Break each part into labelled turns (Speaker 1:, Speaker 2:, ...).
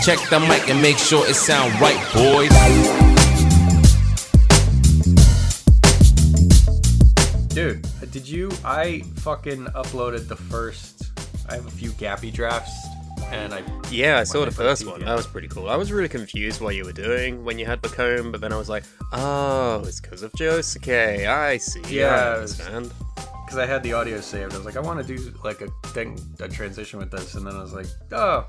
Speaker 1: Check the mic and make sure it sound right, boys.
Speaker 2: Dude, I fucking uploaded the first, I have a few Gappy drafts, and I
Speaker 3: saw the first one. That was pretty cool. I was really confused what you were doing when you had the comb, but then I was like, oh, it's because of Josuke. I see.
Speaker 2: Yeah,
Speaker 3: I understand.
Speaker 2: Because I had the audio saved. I was like, I want to do like a transition with this, and then I was like, oh,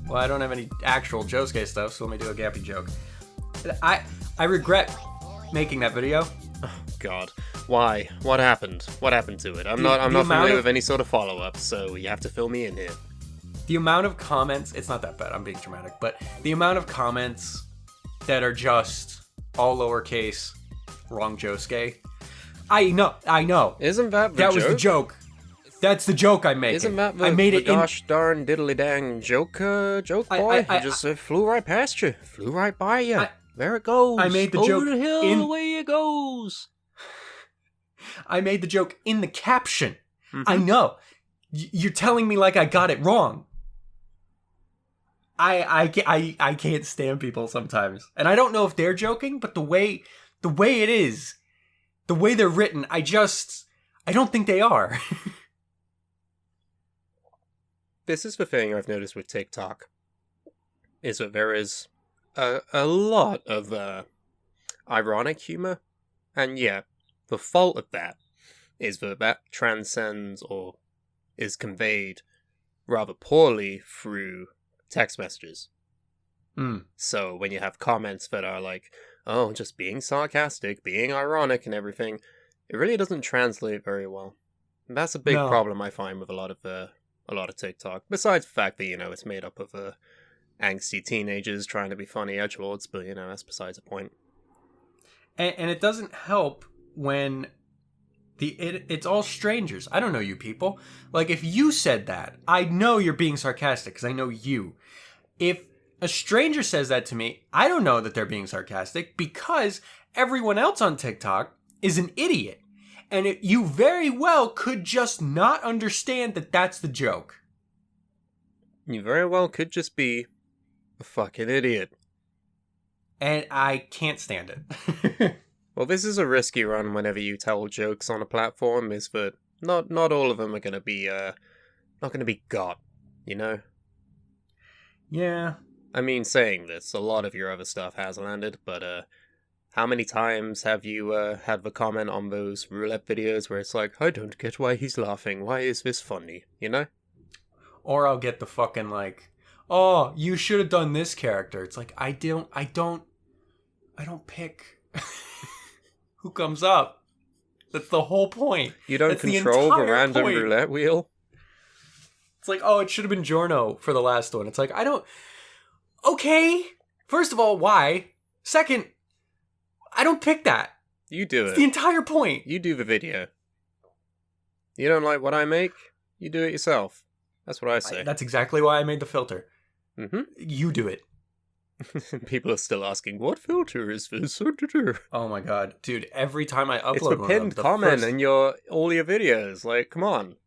Speaker 2: well, I don't have any actual Josuke stuff, so let me do a Gappy joke. I regret making that video.
Speaker 3: Oh, God. Why? What happened? What happened to it? I'm not familiar with any sort of follow-up, so you have to fill me in here.
Speaker 2: The amount of comments, it's not that bad, I'm being dramatic, but the amount of comments that are just all lowercase, wrong Josuke. I know.
Speaker 3: Isn't that the
Speaker 2: That
Speaker 3: joke?
Speaker 2: was the joke. That's the joke I'm making.
Speaker 3: Isn't that
Speaker 2: I made
Speaker 3: the
Speaker 2: it
Speaker 3: gosh darn diddly dang joke boy? He just flew right past you. Flew right by you. There it goes.
Speaker 2: I made the
Speaker 3: Over
Speaker 2: joke
Speaker 3: the hill,
Speaker 2: in...
Speaker 3: away it goes.
Speaker 2: I made the joke in the caption.
Speaker 3: Mm-hmm.
Speaker 2: I know. You're telling me like I got it wrong. I can't stand people sometimes. And I don't know if they're joking, but the way it is, the way they're written, I don't think they are.
Speaker 3: This is the thing I've noticed with TikTok, is that there is a lot of ironic humor, and yeah, the fault of that is that transcends or is conveyed rather poorly through text messages. So when you have comments that are like, oh, just being sarcastic, being ironic and everything, it really doesn't translate very well. And that's a big problem I find with a lot of TikTok. Besides the fact that, it's made up of angsty teenagers trying to be funny edgelords, but, that's besides the point.
Speaker 2: And it doesn't help when it's all strangers. I don't know you people. Like, if you said that, I know you're being sarcastic because I know you. If a stranger says that to me, I don't know that they're being sarcastic because everyone else on TikTok is an idiot. And you very well could just not understand that that's the joke.
Speaker 3: You very well could just be a fucking idiot.
Speaker 2: And I can't stand it.
Speaker 3: Well, this is a risky run whenever you tell jokes on a platform, is that not all of them are going to be, not going to be got,
Speaker 2: Yeah.
Speaker 3: I mean, saying this, a lot of your other stuff has landed, but, how many times have you, had the comment on those roulette videos where it's like, I don't get why he's laughing, why is this funny,
Speaker 2: Or I'll get the fucking like, oh, you should have done this character. It's like, I don't pick who comes up. That's the whole point.
Speaker 3: You don't control the random roulette wheel?
Speaker 2: It's like, oh, it should have been Giorno for the last one. It's like, okay. First of all, why? Second, I don't pick that.
Speaker 3: You do
Speaker 2: It's
Speaker 3: it.
Speaker 2: the entire point.
Speaker 3: You do the video. You don't like what I make? You do it yourself. That's what I say.
Speaker 2: That's exactly why I made the filter.
Speaker 3: Mm-hmm.
Speaker 2: You do it.
Speaker 3: People are still asking, what filter is this?
Speaker 2: Oh my god. Dude, every time I upload
Speaker 3: it's the
Speaker 2: one
Speaker 3: pinned comment in all your videos. Like, come on.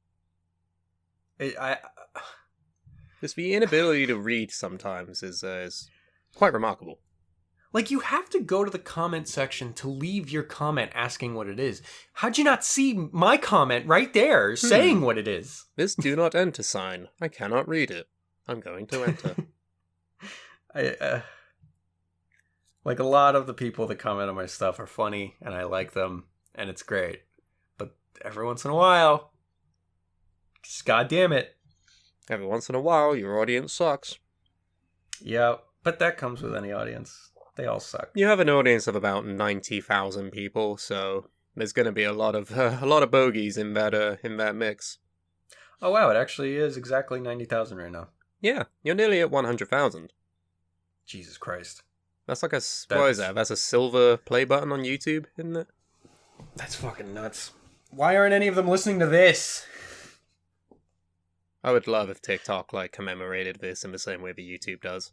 Speaker 3: Just the inability to read sometimes is quite remarkable.
Speaker 2: Like, you have to go to the comment section to leave your comment asking what it is. How'd you not see my comment right there saying what it is?
Speaker 3: This do not enter sign. I cannot read it. I'm going to enter.
Speaker 2: Like, a lot of the people that comment on my stuff are funny, and I like them, and it's great. But every once in a while, just goddamn it.
Speaker 3: Every once in a while, your audience sucks.
Speaker 2: Yeah, but that comes with any audience. They all suck.
Speaker 3: You have an audience of about 90,000 people, so there's going to be a lot of bogeys in that mix.
Speaker 2: Oh wow, it actually is exactly 90,000 right now.
Speaker 3: Yeah, you're nearly at 100,000.
Speaker 2: Jesus Christ.
Speaker 3: That's like what is that? That's a silver play button on YouTube, isn't it?
Speaker 2: That's fucking nuts. Why aren't any of them listening to this?
Speaker 3: I would love if TikTok commemorated this in the same way that YouTube does.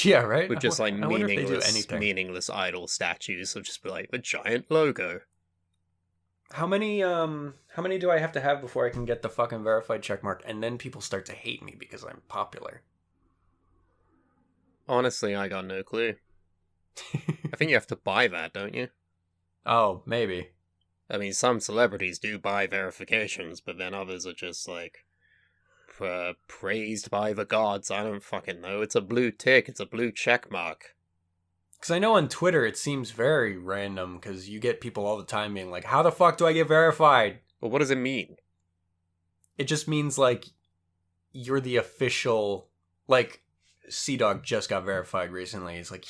Speaker 2: Yeah, right?
Speaker 3: With just meaningless idol statues of just the giant logo.
Speaker 2: How many do I have to have before I can get the fucking verified checkmark and then people start to hate me because I'm popular?
Speaker 3: Honestly, I got no clue. I think you have to buy that, don't you?
Speaker 2: Oh, maybe.
Speaker 3: I mean, some celebrities do buy verifications, but then others are just like praised by the gods. I don't fucking know. It's a blue tick. It's a blue check mark.
Speaker 2: Because I know on Twitter it seems very random because you get people all the time being like, how the fuck do I get verified?
Speaker 3: But what does it mean?
Speaker 2: It just means like you're the official, like C-Dog just got verified recently. It's like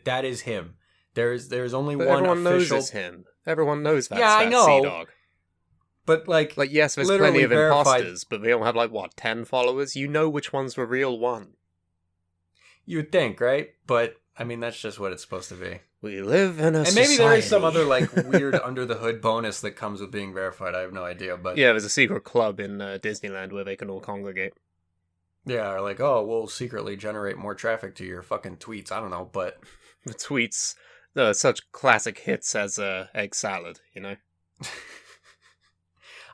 Speaker 2: that is him. There's only
Speaker 3: But
Speaker 2: one
Speaker 3: everyone
Speaker 2: official.
Speaker 3: knows it's him. Everyone knows that's
Speaker 2: Yeah, I
Speaker 3: that
Speaker 2: know.
Speaker 3: Sea-Dog.
Speaker 2: But like
Speaker 3: Like, yes, there's
Speaker 2: literally
Speaker 3: plenty of
Speaker 2: verified.
Speaker 3: imposters, but they all have like, what, 10 followers? You know which one's the real one.
Speaker 2: You would think, right? But I mean, that's just what it's supposed to be.
Speaker 3: We live in a
Speaker 2: And maybe there is some
Speaker 3: society.
Speaker 2: other like weird under the hood bonus that comes with being verified. I have no idea, but
Speaker 3: Yeah, there's a secret club in Disneyland where they can all congregate.
Speaker 2: yeah, or like, oh, we'll secretly generate more traffic to your fucking tweets. I don't know, but
Speaker 3: The tweets, such classic hits as egg salad, you know?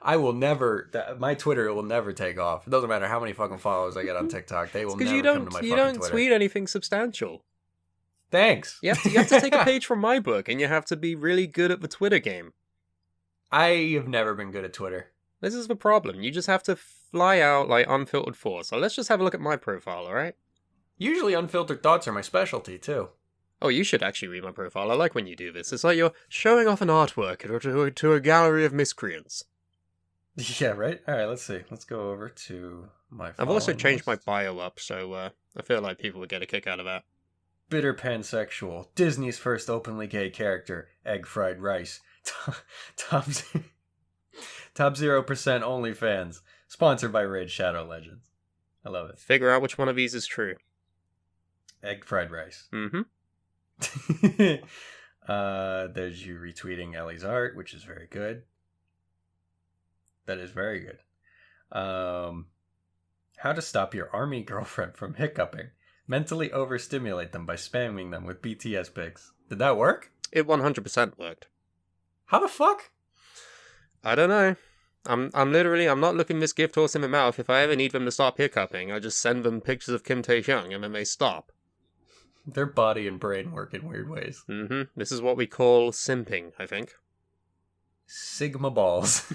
Speaker 2: I will never. My Twitter will never take off. It doesn't matter how many fucking followers I get on TikTok. They will
Speaker 3: Because
Speaker 2: never come to my
Speaker 3: you
Speaker 2: fucking
Speaker 3: don't
Speaker 2: Twitter.
Speaker 3: tweet anything substantial.
Speaker 2: Thanks.
Speaker 3: You have to take a page from my book, and you have to be really good at the Twitter game.
Speaker 2: I have never been good at Twitter.
Speaker 3: This is the problem. You just have to fly out like unfiltered force. So let's just have a look at my profile, alright?
Speaker 2: Usually, unfiltered thoughts are my specialty too.
Speaker 3: Oh, you should actually read my profile. I like when you do this. It's like you're showing off an artwork to a gallery of miscreants.
Speaker 2: Yeah, right? All right, let's see. Let's go over to my
Speaker 3: I've also
Speaker 2: following
Speaker 3: changed my
Speaker 2: list.
Speaker 3: bio up, so I feel like people would get a kick out of that.
Speaker 2: Bitter pansexual. Disney's first openly gay character. Egg fried rice. Top 0% OnlyFans. Sponsored by Raid Shadow Legends. I love it.
Speaker 3: Figure out which one of these is true.
Speaker 2: Egg fried rice.
Speaker 3: Mm-hmm.
Speaker 2: There's you retweeting Ellie's art, which is very good. That is very good. How to stop your army girlfriend from hiccuping. Mentally overstimulate them by spamming them with BTS pics. Did that work?
Speaker 3: It 100% worked.
Speaker 2: How the fuck?
Speaker 3: I don't know. I'm not looking this gift horse in the mouth. If I ever need them to stop hiccuping, I just send them pictures of Kim Tae-hyung and then they stop.
Speaker 2: Their body and brain work in weird ways.
Speaker 3: Mm-hmm. This is what we call simping, I think.
Speaker 2: Sigma balls.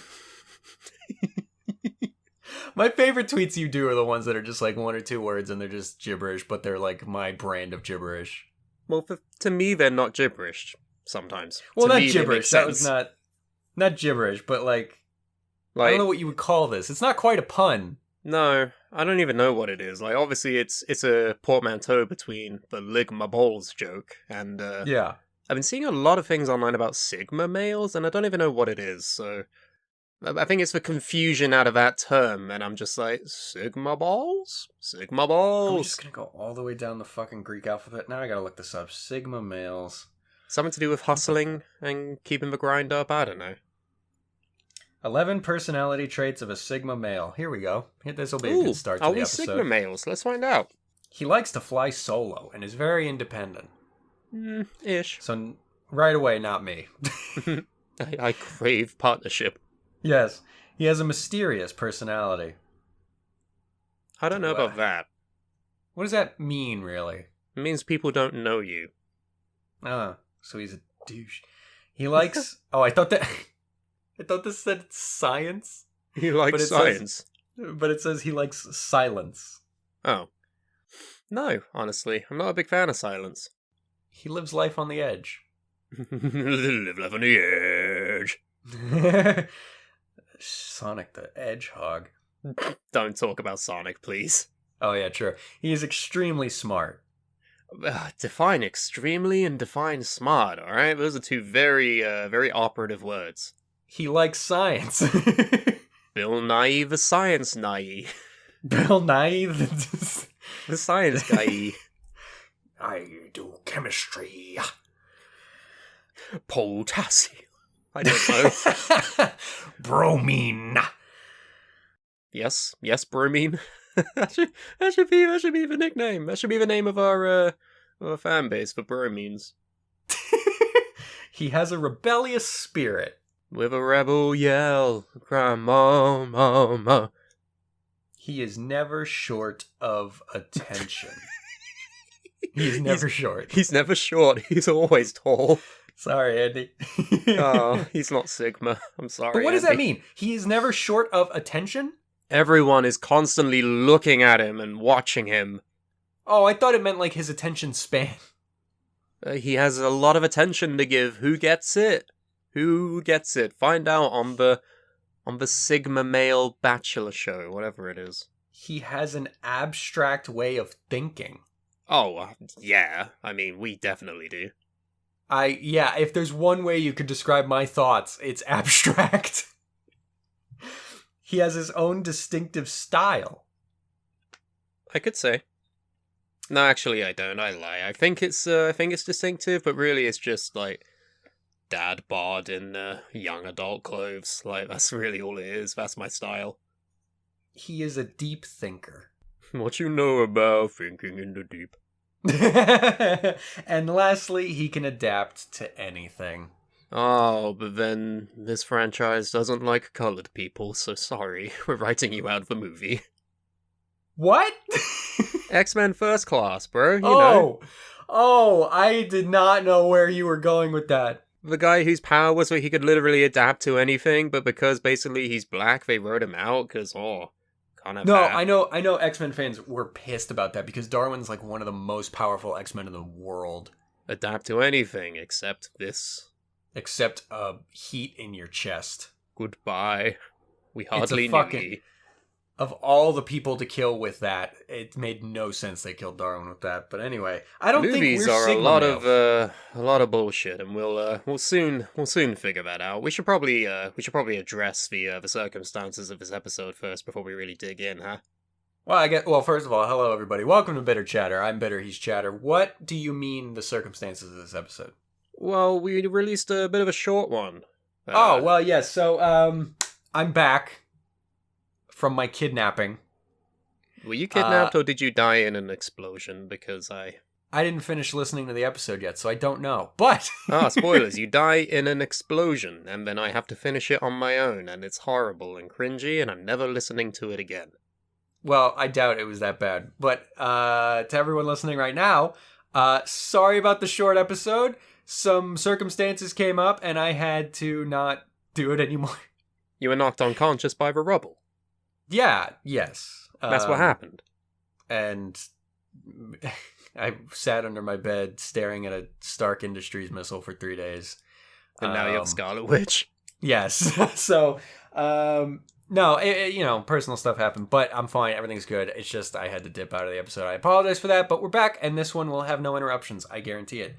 Speaker 2: My favorite tweets you do are the ones that are just like one or two words and they're just gibberish, but they're like my brand of gibberish.
Speaker 3: Well, to me, they're not gibberish sometimes.
Speaker 2: Well,
Speaker 3: To
Speaker 2: not
Speaker 3: me, they
Speaker 2: gibberish.
Speaker 3: make
Speaker 2: That was
Speaker 3: sense.
Speaker 2: not gibberish, but like I
Speaker 3: Like,
Speaker 2: don't know what you would call this. It's not quite a pun.
Speaker 3: no, I don't even know what it is. Like, obviously, it's a portmanteau between the Ligma Balls joke and,
Speaker 2: Yeah.
Speaker 3: I've been seeing a lot of things online about Sigma males, and I don't even know what it is, so I think it's the confusion out of that term, and I'm just like, Sigma Balls? Sigma
Speaker 2: I'm
Speaker 3: Balls?
Speaker 2: just gonna go all the way down the fucking Greek alphabet. Now I gotta look this up. Sigma males.
Speaker 3: Something to do with hustling and keeping the grind up? I don't know.
Speaker 2: 11 personality traits of a Sigma male. Here we go. This will be a
Speaker 3: Ooh,
Speaker 2: good start to
Speaker 3: are
Speaker 2: the
Speaker 3: we
Speaker 2: episode.
Speaker 3: Sigma males? Let's find out.
Speaker 2: He likes to fly solo and is very independent.
Speaker 3: Ish.
Speaker 2: So right away, not me.
Speaker 3: I crave partnership.
Speaker 2: Yes, he has a mysterious personality.
Speaker 3: I don't know about that.
Speaker 2: What does that mean, really?
Speaker 3: It means people don't know you.
Speaker 2: So he's a douche. He likes. Oh, I thought this said science,
Speaker 3: You like
Speaker 2: But it
Speaker 3: science.
Speaker 2: but it says he likes silence.
Speaker 3: Oh. No, honestly. I'm not a big fan of silence.
Speaker 2: He lives life on the edge.
Speaker 3: Live life on the edge.
Speaker 2: Sonic the Hedgehog.
Speaker 3: Don't talk about Sonic, please.
Speaker 2: Oh yeah, true. He is extremely smart.
Speaker 3: Define extremely and define smart, alright? Those are two very, very operative words.
Speaker 2: He likes science.
Speaker 3: Bill Nye the science Nye.
Speaker 2: Bill Nye.
Speaker 3: The science guy.
Speaker 2: I do chemistry.
Speaker 3: Potassium. I don't know.
Speaker 2: Bromine.
Speaker 3: Yes, bromine. that should be the nickname. That should be the name of our fan base for bromines.
Speaker 2: He has a rebellious spirit.
Speaker 3: With a rebel yell, cry
Speaker 2: He is never short of attention. He's never short.
Speaker 3: He's never short. He's always tall.
Speaker 2: Sorry, Andy.
Speaker 3: Oh, he's not Sigma. I'm sorry,
Speaker 2: But what does
Speaker 3: Andy.
Speaker 2: that mean? He is never short of attention?
Speaker 3: Everyone is constantly looking at him and watching him.
Speaker 2: Oh, I thought it meant like his attention span.
Speaker 3: He has a lot of attention to give. Who gets it? Who gets it? Find out on the Sigma Male Bachelor show, whatever it is.
Speaker 2: He has an abstract way of thinking.
Speaker 3: Oh, yeah. I mean, we definitely do.
Speaker 2: Yeah, if there's one way you could describe my thoughts, it's abstract. He has his own distinctive style.
Speaker 3: I could say. No, actually, I don't. I lie. I think it's distinctive, but really, it's just like dad bod in young adult clothes. Like that's really all it is. That's my style.
Speaker 2: He is a deep thinker.
Speaker 3: What you know about thinking in the deep?
Speaker 2: And lastly, he can adapt to anything.
Speaker 3: Oh, but then this franchise doesn't like colored people, so sorry. We're writing you out of the movie.
Speaker 2: What?
Speaker 3: X-Men First Class, bro. You know.
Speaker 2: Oh, I did not know where you were going with that.
Speaker 3: The guy whose power was that he could literally adapt to anything, but because basically he's black, they wrote him out, because, can't have
Speaker 2: No,
Speaker 3: that.
Speaker 2: I know X-Men fans were pissed about that because Darwin's like one of the most powerful X-Men in the world.
Speaker 3: Adapt to anything except this.
Speaker 2: Except heat in your chest.
Speaker 3: Goodbye. We hardly knew ye.
Speaker 2: Of all the people to kill with that, it made no sense they killed Darwin with that. But anyway, I don't
Speaker 3: Movies
Speaker 2: think we're
Speaker 3: are
Speaker 2: Sigma
Speaker 3: a lot of bullshit, and we'll soon figure that out. We should probably address the circumstances of this episode first before we really dig in, huh?
Speaker 2: Well, first of all, hello everybody. Welcome to Bitter Chatter. I'm Bitter, he's Chatter. What do you mean the circumstances of this episode?
Speaker 3: Well, we released a bit of a short one.
Speaker 2: Yes. So, I'm back from my kidnapping.
Speaker 3: Were you kidnapped or did you die in an explosion? Because I
Speaker 2: didn't finish listening to the episode yet, so I don't know. But
Speaker 3: spoilers! You die in an explosion, and then I have to finish it on my own, and it's horrible and cringy, and I'm never listening to it again.
Speaker 2: Well, I doubt it was that bad. But to everyone listening right now, sorry about the short episode. Some circumstances came up, and I had to not do it anymore.
Speaker 3: You were knocked unconscious by the rubble.
Speaker 2: Yeah, yes.
Speaker 3: That's what happened.
Speaker 2: And I sat under my bed staring at a Stark Industries missile for 3 days.
Speaker 3: And now you have Scarlet Witch.
Speaker 2: Yes. So, no, personal stuff happened, but I'm fine. Everything's good. It's just I had to dip out of the episode. I apologize for that, but we're back, and this one will have no interruptions. I guarantee it.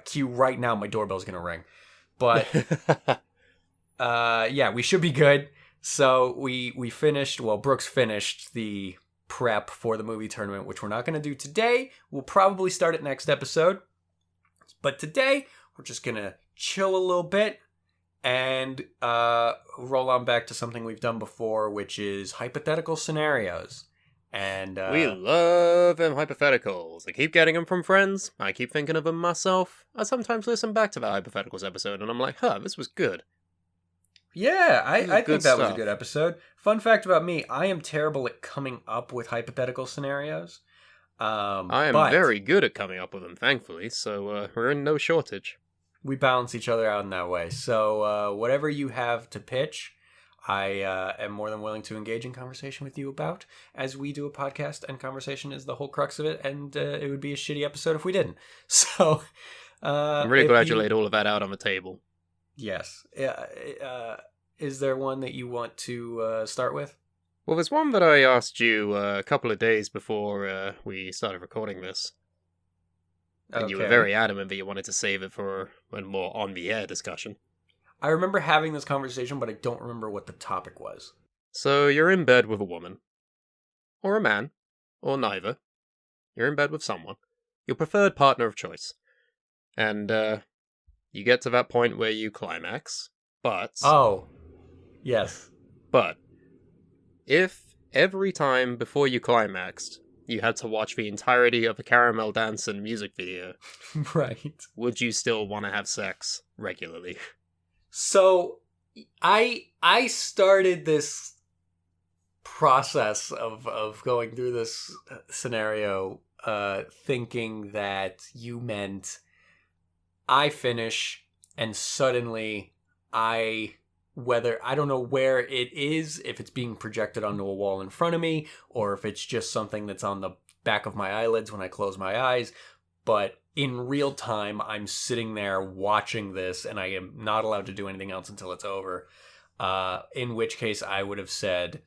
Speaker 2: Cue right now, my doorbell's going to ring. But, yeah, we should be good. So we finished, Brooks finished the prep for the movie tournament, which we're not going to do today. We'll probably start it next episode. But today, we're just going to chill a little bit and roll on back to something we've done before, which is hypothetical scenarios. And
Speaker 3: we love them hypotheticals. I keep getting them from friends. I keep thinking of them myself. I sometimes listen back to that hypotheticals episode, and I'm like, this was good.
Speaker 2: Yeah, I think that was a
Speaker 3: stuff.
Speaker 2: good episode. Fun fact about me, I am terrible at coming up with hypothetical scenarios.
Speaker 3: I am
Speaker 2: but
Speaker 3: very good at coming up with them, thankfully, so we're in no shortage.
Speaker 2: we balance each other out in that way. So whatever you have to pitch, I am more than willing to engage in conversation with you about, as we do a podcast, and conversation is the whole crux of it, and it would be a shitty episode if we didn't. So
Speaker 3: I'm really glad you laid all of that out on the table.
Speaker 2: Yes. Is there one that you want to start with?
Speaker 3: Well, there's one that I asked you a couple of days before we started recording this. And you were very adamant that you wanted to save it for a more on-the-air discussion.
Speaker 2: I remember having this conversation, but I don't remember what the topic was.
Speaker 3: So you're in bed with a woman. Or a man. Or neither. You're in bed with someone. Your preferred partner of choice. And, you get to that point where you climax, but...
Speaker 2: Oh, yes.
Speaker 3: But, if every time before you climaxed, you had to watch the entirety of a Caramel Dancin' music video,
Speaker 2: Right.
Speaker 3: would you still want to have sex regularly?
Speaker 2: So, I started this process of going through this scenario thinking that you meant I finish and suddenly I don't know where it is, if it's being projected onto a wall in front of me or if it's just something that's on the back of my eyelids when I close my eyes, but in real time I'm sitting there watching this and I am not allowed to do anything else until it's over. In which case I would have said,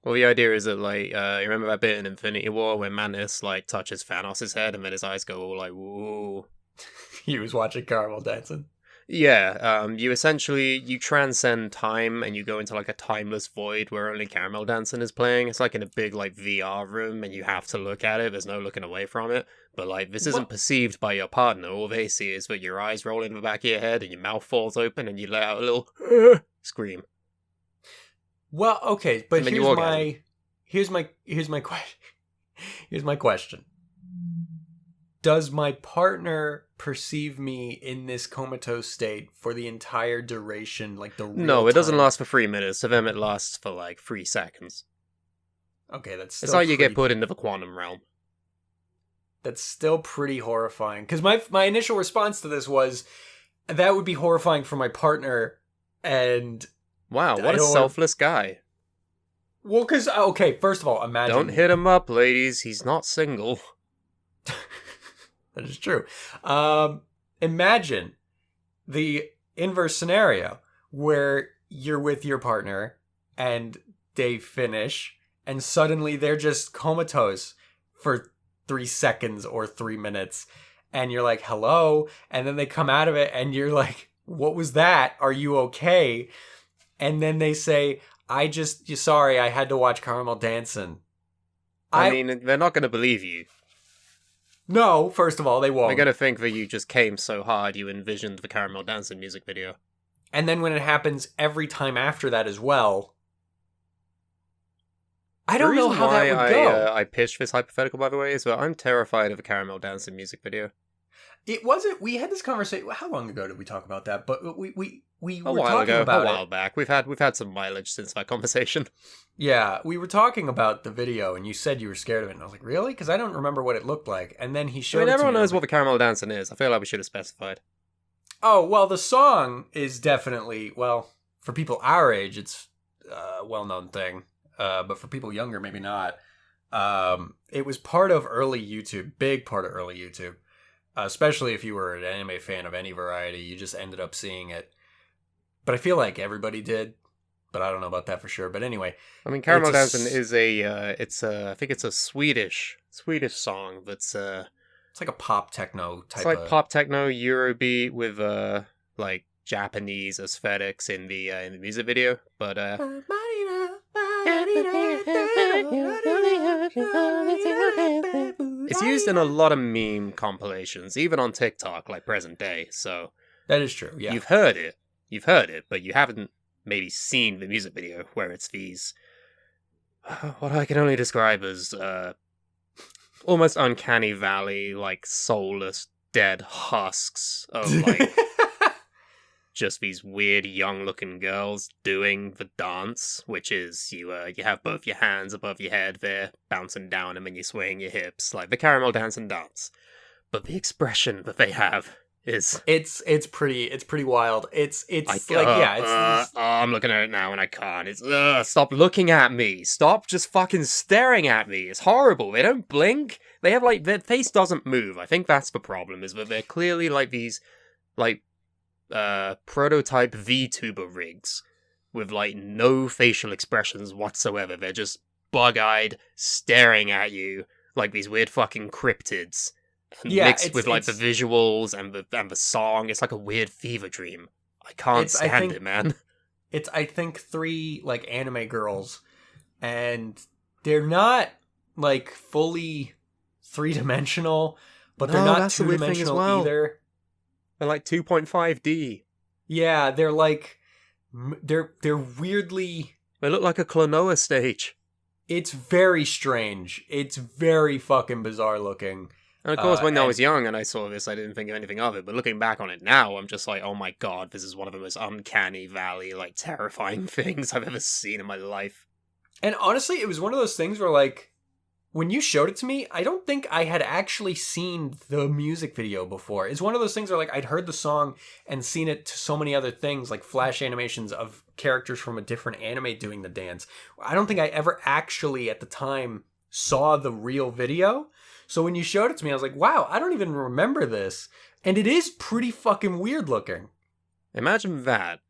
Speaker 3: well, the idea is that, like, you remember that bit in Infinity War where Mantis, like, touches Thanos' head and then his eyes go all like, whoa.
Speaker 2: he was watching Caramel dancing.
Speaker 3: Yeah, you transcend time and you go into, like, a timeless void where only Caramel Dancing is playing. It's like in a big, like, VR room and you have to look at it. There's no looking away from it. But, like, this isn't perceived by your partner. All they see is that your eyes roll in the back of your head and your mouth falls open and you let out a little scream.
Speaker 2: Well, okay, but here's my question. Does my partner perceive me in this comatose state for the entire duration, like the real
Speaker 3: No, it doesn't
Speaker 2: time?
Speaker 3: last for 3 minutes. To them, it lasts for like 3 seconds.
Speaker 2: Okay, that's still
Speaker 3: it's like you get put into the quantum realm.
Speaker 2: That's still pretty horrifying. Because my initial response to this was, that would be horrifying for my partner, and...
Speaker 3: Wow, what a selfless guy.
Speaker 2: Well, because, okay, first of all, imagine...
Speaker 3: Don't hit him up, ladies. He's not single.
Speaker 2: That is true. Imagine the inverse scenario where you're with your partner and they finish and suddenly they're just comatose for 3 seconds or 3 minutes and you're like, hello, and then they come out of it and you're like, what was that? Are you okay? And then they say, sorry, I had to watch Caramel Dancing.
Speaker 3: I mean, they're not going to believe you.
Speaker 2: No, first of all, they won't.
Speaker 3: They're going to think that you just came so hard you envisioned the Caramel Dancing music video.
Speaker 2: And then when it happens every time after that as well, I don't know how that would go.
Speaker 3: I pitched this hypothetical, by the way, is that I'm terrified of a Caramel Dancing music video.
Speaker 2: It wasn't. We had this conversation. How long ago did we talk about that? But we
Speaker 3: a
Speaker 2: were
Speaker 3: while
Speaker 2: talking
Speaker 3: ago,
Speaker 2: about
Speaker 3: a while back. We've had some mileage since that conversation.
Speaker 2: Yeah, we were talking about the video, and you said you were scared of it. And I was like, really? Because I don't remember what it looked like. And then he showed.
Speaker 3: Everyone knows what the Caramel Dancing is. I feel like we should have specified.
Speaker 2: Oh well, the song is definitely for people our age, it's a well-known thing. But for people younger, maybe not. It was part of early YouTube, big part of early YouTube. Especially if you were an anime fan of any variety, you just ended up seeing it. But I feel like everybody did, but I don't know about that for sure. But anyway,
Speaker 3: I mean, Caramel Dancing is I think it's a Swedish song that's
Speaker 2: it's like a pop techno type.
Speaker 3: It's like pop techno Eurobeat with like Japanese aesthetics in the music video, but it's used in a lot of meme compilations, even on TikTok, like present day. So
Speaker 2: that is true. Yeah,
Speaker 3: you've heard it, but you haven't maybe seen the music video where it's these what I can only describe as almost uncanny valley, like soulless dead husks of like just these weird young looking girls doing the dance, which is you have both your hands above your head, they're bouncing down them and you're swaying your hips, like the Caramel Dancing dance. But the expression that they have is
Speaker 2: it's pretty wild. It's
Speaker 3: I'm looking at it now and I can't. It's stop looking at me. Stop just fucking staring at me. It's horrible. They don't blink. They have like their face doesn't move. I think that's the problem, is that they're clearly like these like prototype VTuber rigs with like no facial expressions whatsoever. They're just bug-eyed staring at you like these weird fucking cryptids. Mixed with like the visuals and the song, it's like a weird fever dream. I can't stand it, man.
Speaker 2: It's I think 3 like anime girls, and they're not like fully 3-dimensional, but they're not 2-dimensional either.
Speaker 3: They're like 2.5D.
Speaker 2: Yeah, they're like they're weirdly.
Speaker 3: They look like a Klonoa stage.
Speaker 2: It's very strange. It's very fucking bizarre looking.
Speaker 3: And of course, when I was young and I saw this, I didn't think anything of it. But looking back on it now, I'm just like, oh my god, this is one of the most uncanny valley, like, terrifying things I've ever seen in my life.
Speaker 2: And honestly, it was one of those things where, like, when you showed it to me, I don't think I had actually seen the music video before. It's one of those things where like I'd heard the song and seen it to so many other things, like flash animations of characters from a different anime doing the dance. I don't think I ever actually at the time saw the real video. So when you showed it to me, I was like, wow, I don't even remember this. And it is pretty fucking weird looking.
Speaker 3: Imagine that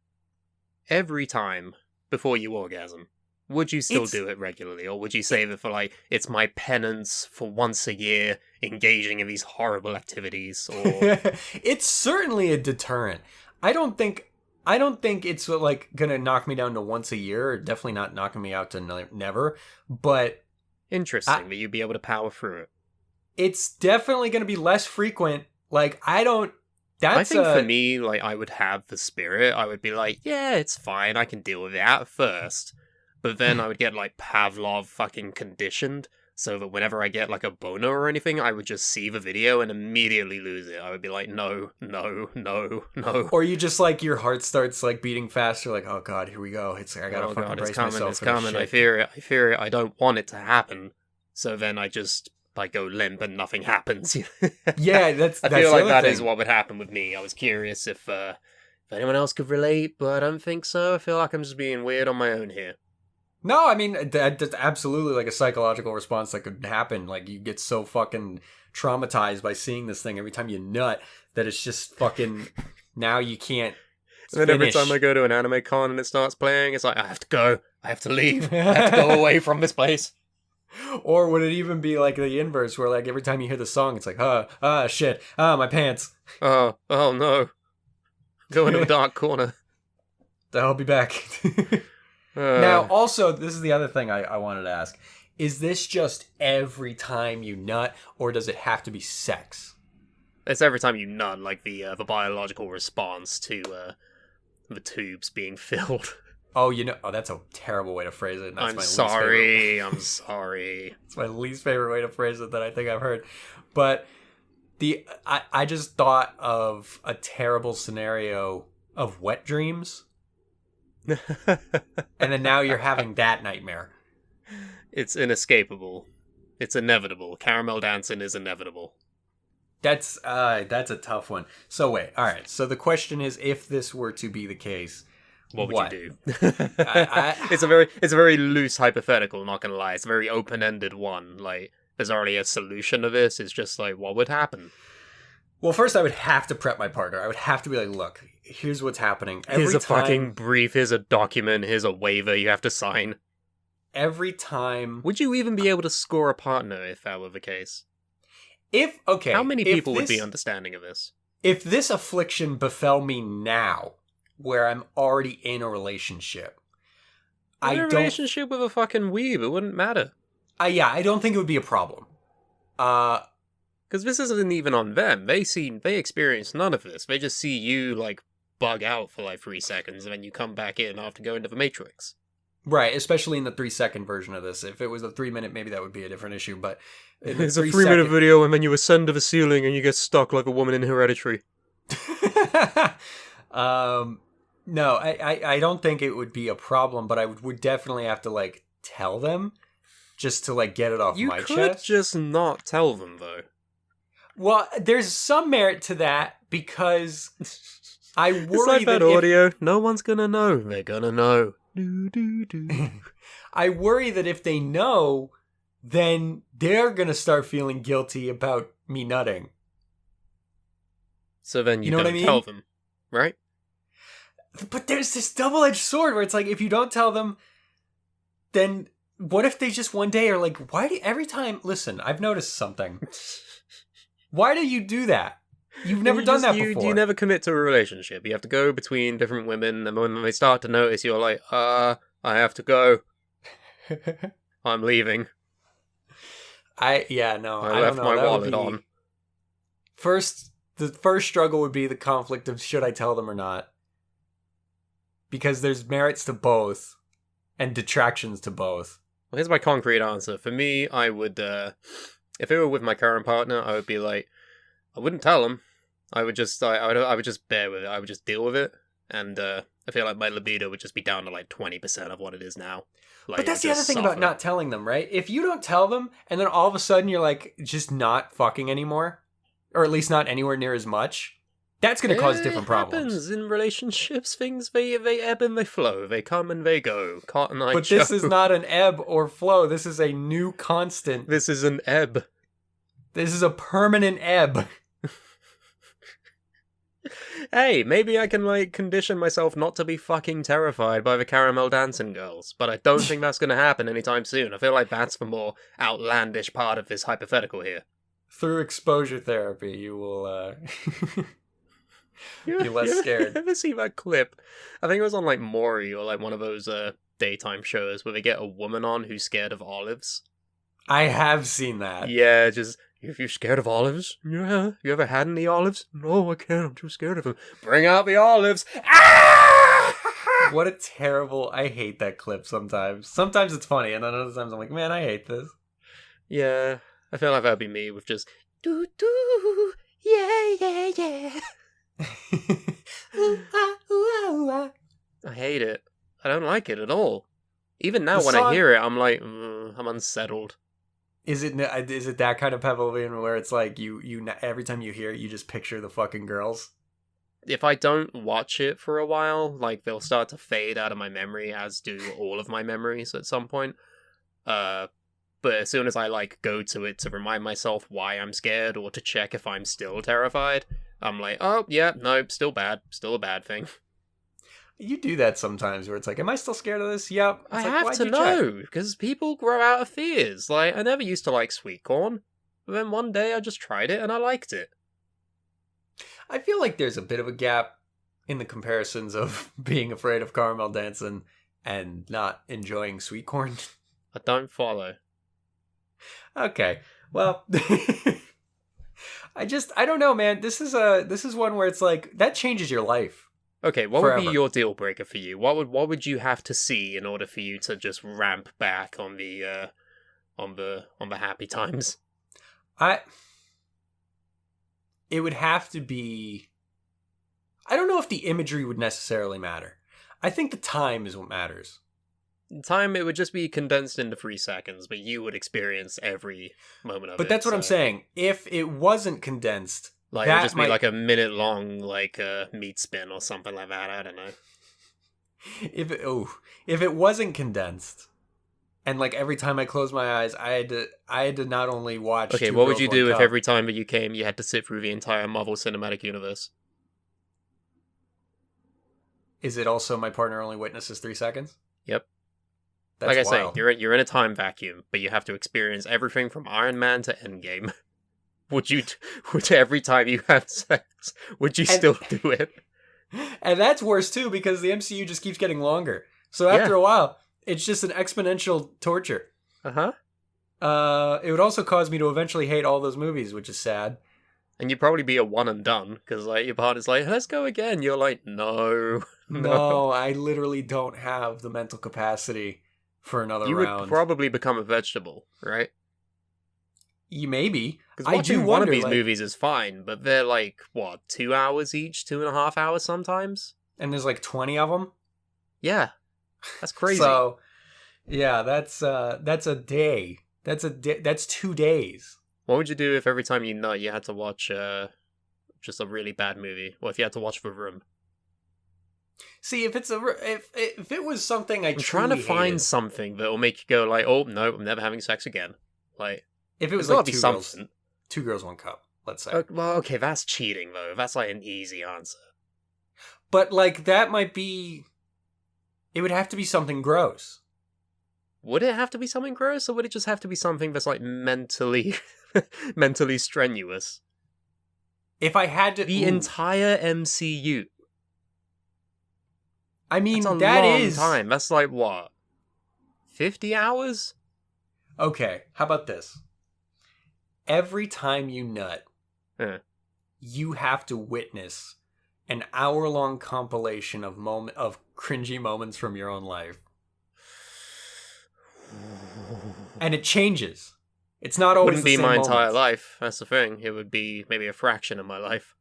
Speaker 3: every time before you orgasm. Would you still do it regularly, or would you save it for, like, it's my penance for once a year engaging in these horrible activities, or...
Speaker 2: It's certainly a deterrent. I don't think it's, like, gonna knock me down to once a year, or definitely not knocking me out to never, but...
Speaker 3: Interesting that you'd be able to power through it.
Speaker 2: It's definitely gonna be less frequent. Like, I think
Speaker 3: for me, like, I would have the spirit. I would be like, yeah, it's fine, I can deal with it at first. But then I would get, like, Pavlov fucking conditioned, so that whenever I get, like, a boner or anything, I would just see the video and immediately lose it. I would be like, no, no, no, no.
Speaker 2: Or you just, like, your heart starts, like, beating faster, like, oh god, here we go. I gotta fucking brace myself.
Speaker 3: It's coming, I fear it, I don't want it to happen. So then I just, like, go limp and nothing happens.
Speaker 2: Yeah, that's
Speaker 3: I feel like that
Speaker 2: thing.
Speaker 3: is what would happen with me. I was curious if anyone else could relate, but I don't think so. I feel like I'm just being weird on my own here.
Speaker 2: No, I mean, that's absolutely like a psychological response that could happen. Like, you get so fucking traumatized by seeing this thing every time you nut that it's just fucking, now you can't
Speaker 3: And then every time I go to an anime con and it starts playing, it's like, I have to go, I have to leave, I have to go away from this place.
Speaker 2: Or would it even be like the inverse, where like every time you hear the song, it's like, shit, my pants.
Speaker 3: Oh no. Go into a dark corner.
Speaker 2: I'll be back. Now, also, this is the other thing I wanted to ask. Is this just every time you nut, or does it have to be sex?
Speaker 3: It's every time you nut, like the biological response to the tubes being filled.
Speaker 2: Oh, that's a terrible way to phrase it. That's
Speaker 3: I'm sorry.
Speaker 2: It's my least favorite way to phrase it that I think I've heard. But I just thought of a terrible scenario of wet dreams. And then now you're having that nightmare.
Speaker 3: It's inescapable. It's inevitable. Caramel dancing is inevitable.
Speaker 2: That's a tough one. So wait, all right. So the question is, if this were to be the case,
Speaker 3: what would you do?
Speaker 2: It's
Speaker 3: a very loose hypothetical. Not gonna lie, it's a very open-ended one. Like, there's already a solution to this. It's just like, what would happen?
Speaker 2: Well, first I would have to prep my partner. I would have to be like, look, here's what's happening.
Speaker 3: Here's a fucking brief, here's a document, here's a waiver you have to sign.
Speaker 2: Every time...
Speaker 3: Would you even be able to score a partner if that were the case?
Speaker 2: How
Speaker 3: many people would be understanding of this?
Speaker 2: If this affliction befell me now, where I'm already in a relationship...
Speaker 3: In a relationship with a fucking weeb, it wouldn't matter.
Speaker 2: I don't think it would be a problem.
Speaker 3: Because this isn't even on them. They experience none of this. They just see you, like, bug out for, like, 3 seconds, and then you come back in after going to the Matrix.
Speaker 2: Right, especially in the 3-second version of this. If it was a 3-minute, maybe that would be a different issue, but...
Speaker 3: It's a 3-minute video, and then you ascend to the ceiling, and you get stuck like a woman in Hereditary.
Speaker 2: No, I don't think it would be a problem, but I would definitely have to, like, tell them, just to, like, get it off my chest.
Speaker 3: You could just not tell them, though.
Speaker 2: Well, there's some merit to that, because I worry
Speaker 3: it's like that audio. No one's gonna know. They're gonna know.
Speaker 2: I worry that if they know, then they're gonna start feeling guilty about me nutting.
Speaker 3: So then you
Speaker 2: know
Speaker 3: don't
Speaker 2: what I mean?
Speaker 3: tell them, right?
Speaker 2: But there's this double-edged sword where it's like, if you don't tell them, then what if they just one day are like, why do every time... Listen, I've noticed something. Why do you do that? You've never done that before.
Speaker 3: You never commit to a relationship. You have to go between different women, and when they start to notice, you're like, I have to go. I'm leaving.
Speaker 2: I
Speaker 3: left my wallet on.
Speaker 2: The first struggle would be the conflict of should I tell them or not? Because there's merits to both, and detractions to both.
Speaker 3: Well, here's my concrete answer. For me, I would, if it were with my current partner, I would be like, I wouldn't tell them. I would just bear with it. I would just deal with it, and I feel like my libido would just be down to like 20% of what it is now. Like,
Speaker 2: But that's
Speaker 3: it
Speaker 2: the
Speaker 3: would
Speaker 2: other
Speaker 3: just
Speaker 2: thing about
Speaker 3: suffer.
Speaker 2: not telling them, right? If you don't tell them, and then all of a sudden you're like just not fucking anymore, or at least not anywhere near as much, that's going to cause different problems.
Speaker 3: Happens in relationships. Things they ebb and they flow. They come and they go. Cotton Eye
Speaker 2: But
Speaker 3: Joe.
Speaker 2: this is not an ebb or flow. This is a new constant.
Speaker 3: This is an ebb.
Speaker 2: This is a permanent ebb.
Speaker 3: Hey, maybe I can, like, condition myself not to be fucking terrified by the caramel dancing girls, but I don't think that's going to happen anytime soon. I feel like that's the more outlandish part of this hypothetical here.
Speaker 2: Through exposure therapy, you will be less scared.
Speaker 3: You ever see that clip? I think it was on, like, Maury or, like, one of those daytime shows where they get a woman on who's scared of olives.
Speaker 2: I have seen that.
Speaker 3: Yeah, just... If you're scared of olives? Yeah. You ever had any olives? No, I can't. I'm too scared of them. Bring out the olives. Ah!
Speaker 2: What a terrible... I hate that clip sometimes. Sometimes it's funny, and then other times I'm like, man, I hate this.
Speaker 3: Yeah. I feel like that'd be me with just... Doo-doo. Yeah, yeah, yeah.
Speaker 2: Ooh, ah, ooh, ah, ooh, ah.
Speaker 3: I hate it. I don't like it at all. Even now,
Speaker 2: The
Speaker 3: when I
Speaker 2: song-
Speaker 3: hear it, I'm like, I'm unsettled.
Speaker 2: Is it that kind of Pavlovian where it's like you every time you hear it, you just picture the fucking girls?
Speaker 3: If I don't watch it for a while, like, they'll start to fade out of my memory, as do all of my memories at some point. But as soon as I, like, go to it to remind myself why I'm scared or to check if I'm still terrified, I'm like, oh, yeah, nope, still bad. Still a bad thing.
Speaker 2: You do that sometimes where it's like, am I still scared of this? Yep. It's
Speaker 3: I
Speaker 2: like,
Speaker 3: have
Speaker 2: why'd
Speaker 3: to
Speaker 2: you check?
Speaker 3: know, because people grow out of fears. Like, I never used to like sweet corn, but then one day I just tried it and I liked it.
Speaker 2: I feel like there's a bit of a gap in the comparisons of being afraid of caramel dancing and not enjoying sweet corn.
Speaker 3: I don't follow.
Speaker 2: Okay. Well, I don't know, man. This is one where it's like that changes your life.
Speaker 3: Okay, what would
Speaker 2: Forever.
Speaker 3: be your deal breaker for you? What would you have to see in order for you to just ramp back on the happy times?
Speaker 2: It would have to be... I don't know if the imagery would necessarily matter. I think the time is what matters.
Speaker 3: Time, it would just be condensed into 3 seconds, but you would experience every moment of it.
Speaker 2: But that's what I'm
Speaker 3: so-
Speaker 2: saying. If it wasn't condensed,
Speaker 3: Like, it would just be like a minute long, like, meat spin or something like that. I don't know.
Speaker 2: if it wasn't condensed, and like every time I closed my eyes, I had to not only watch.
Speaker 3: Okay,
Speaker 2: Two
Speaker 3: what would
Speaker 2: Girls,
Speaker 3: you
Speaker 2: One
Speaker 3: do if
Speaker 2: Cup.
Speaker 3: every time that you came, you had to sit through the entire Marvel Cinematic Universe?
Speaker 2: Is it also my partner only witnesses 3 seconds?
Speaker 3: Yep.
Speaker 2: That's
Speaker 3: Like I say,
Speaker 2: wild.
Speaker 3: you're in a time vacuum, but you have to experience everything from Iron Man to Endgame. Would every time you have sex, would you still do it?
Speaker 2: And that's worse too because the MCU just keeps getting longer. So after a while, it's just an exponential torture.
Speaker 3: Uh-huh.
Speaker 2: It would also cause me to eventually hate all those movies, which is sad.
Speaker 3: And you'd probably be a one and done, because, like, your partner's like, let's go again. You're like, no.
Speaker 2: No, I literally don't have the mental capacity for another
Speaker 3: You
Speaker 2: round.
Speaker 3: would probably become a vegetable, right?
Speaker 2: Maybe.
Speaker 3: Because
Speaker 2: I
Speaker 3: watching
Speaker 2: do
Speaker 3: one of
Speaker 2: wonder,
Speaker 3: these
Speaker 2: like-
Speaker 3: movies is fine, but they're like, what, 2 hours each? 2.5 hours sometimes?
Speaker 2: And there's like 20 of them.
Speaker 3: Yeah. That's crazy.
Speaker 2: So, yeah, that's a day. That's 2 days.
Speaker 3: What would you do if every time you nut you had to watch just a really bad movie? Or if you had to watch The Room?
Speaker 2: See, if it was something I
Speaker 3: I'm trying to find
Speaker 2: hated,
Speaker 3: something that will make you go like, oh, no, I'm never having sex again. Like,
Speaker 2: if it was
Speaker 3: there's
Speaker 2: like
Speaker 3: gotta be
Speaker 2: two
Speaker 3: something.
Speaker 2: girls, one cup, let's say.
Speaker 3: Well, okay, that's cheating, though. That's like an easy answer.
Speaker 2: But like that might be. It would have to be something gross.
Speaker 3: Would it have to be something gross, or would it just have to be something that's like mentally strenuous?
Speaker 2: If I had to,
Speaker 3: The entire MCU.
Speaker 2: I mean,
Speaker 3: That's a
Speaker 2: that
Speaker 3: long
Speaker 2: is
Speaker 3: time. That's like what? 50 hours?
Speaker 2: Okay, how about this? Every time you nut,
Speaker 3: Yeah.
Speaker 2: you have to witness an hour-long compilation of cringy moments from your own life. And it changes. It's not always
Speaker 3: Wouldn't
Speaker 2: the
Speaker 3: be
Speaker 2: same
Speaker 3: my entire
Speaker 2: moments.
Speaker 3: life. That's the thing. It would be maybe a fraction of my life.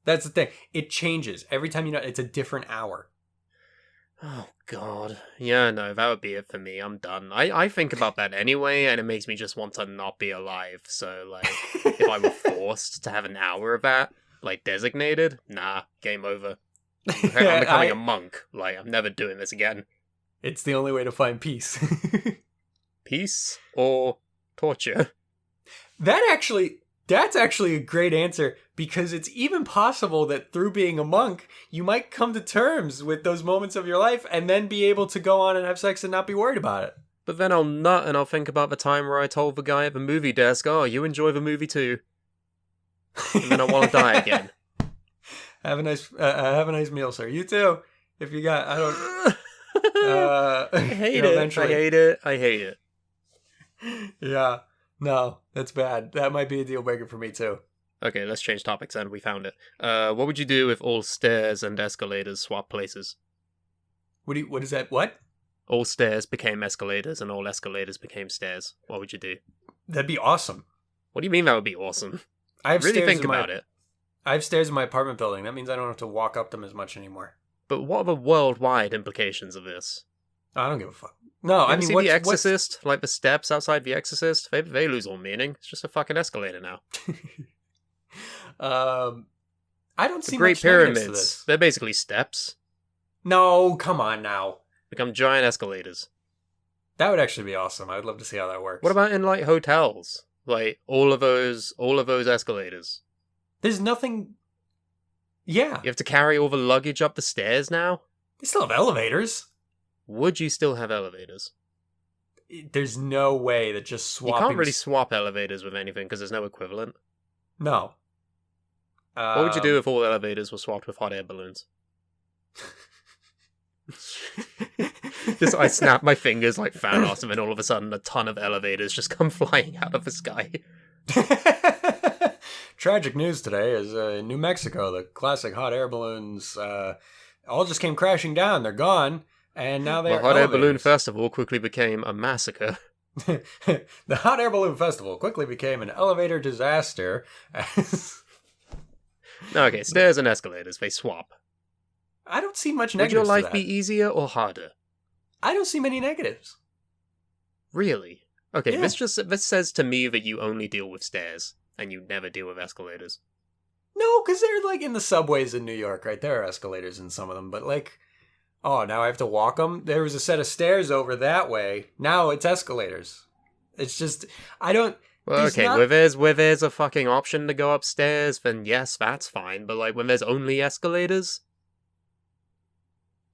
Speaker 2: That's the thing. It changes. Every time you nut, it's a different hour.
Speaker 3: Oh god. Yeah, no, that would be it for me. I'm done. I think about that anyway, and it makes me just want to not be alive. So, like, if I were forced to have an hour of that, like, designated, nah, game over. I'm becoming a monk. Like, I'm never doing this again.
Speaker 2: It's the only way to find peace.
Speaker 3: Peace or torture?
Speaker 2: That's actually a great answer, because it's even possible that through being a monk, you might come to terms with those moments of your life and then be able to go on and have sex and not be worried about it.
Speaker 3: But then I'll nut and I'll think about the time where I told the guy at the movie desk, oh, you enjoy the movie too. And then I want to die again.
Speaker 2: Have a nice meal, sir. You too. If you got, I don't...
Speaker 3: I hate it. Eventually... I hate it.
Speaker 2: Yeah. No, that's bad. That might be a deal breaker for me too.
Speaker 3: Okay, let's change topics then. We found it. What would you do if all stairs and escalators swap places?
Speaker 2: What is that? What?
Speaker 3: All stairs became escalators and all escalators became stairs. What would you do?
Speaker 2: That'd be awesome.
Speaker 3: What do you mean that would be awesome?
Speaker 2: I have
Speaker 3: really
Speaker 2: stairs
Speaker 3: think about it.
Speaker 2: I have stairs in my apartment building. That means I don't have to walk up them as much anymore.
Speaker 3: But what are the worldwide implications of this?
Speaker 2: I don't give a fuck. No, I mean,
Speaker 3: The Exorcist, like the steps outside The Exorcist, they lose all meaning. It's just a fucking escalator now.
Speaker 2: I don't see
Speaker 3: Great
Speaker 2: much negatives to
Speaker 3: Pyramids.
Speaker 2: this.
Speaker 3: They're basically steps.
Speaker 2: No, come on now.
Speaker 3: Become giant escalators.
Speaker 2: That would actually be awesome. I would love to see how that works.
Speaker 3: What about in like hotels? Like all of those escalators.
Speaker 2: There's nothing. Yeah,
Speaker 3: You have to carry all the luggage up the stairs now?
Speaker 2: they still have elevators.
Speaker 3: Would you still have elevators?
Speaker 2: There's no way that just swapping.
Speaker 3: You can't really swap elevators with anything because there's no equivalent.
Speaker 2: No.
Speaker 3: What would you do if all elevators were swapped with hot air balloons? Just I snap my fingers like Thanos, and then all of a sudden a ton of elevators just come flying out of the sky.
Speaker 2: Tragic news today is in New Mexico, the classic hot air balloons all just came crashing down. They're gone, and now they're
Speaker 3: The hot air
Speaker 2: elevators.
Speaker 3: balloon festival quickly became a massacre.
Speaker 2: The hot air balloon festival quickly became an elevator disaster.
Speaker 3: Okay, stairs and escalators, they swap.
Speaker 2: I don't see much
Speaker 3: Would
Speaker 2: negatives
Speaker 3: your
Speaker 2: to
Speaker 3: life
Speaker 2: that.
Speaker 3: be easier or harder?
Speaker 2: I don't see many negatives.
Speaker 3: Really? Okay,
Speaker 2: Yeah.
Speaker 3: this says to me that you only deal with stairs and you never deal with escalators.
Speaker 2: No, because they're like in the subways in New York, right? There are escalators in some of them, but like, oh, now I have to walk them? There was a set of stairs over that way. Now it's escalators. It's just, I don't...
Speaker 3: Well,
Speaker 2: there's
Speaker 3: okay,
Speaker 2: not-
Speaker 3: where there's a fucking option to go upstairs, then yes, that's fine. But like when there's only escalators,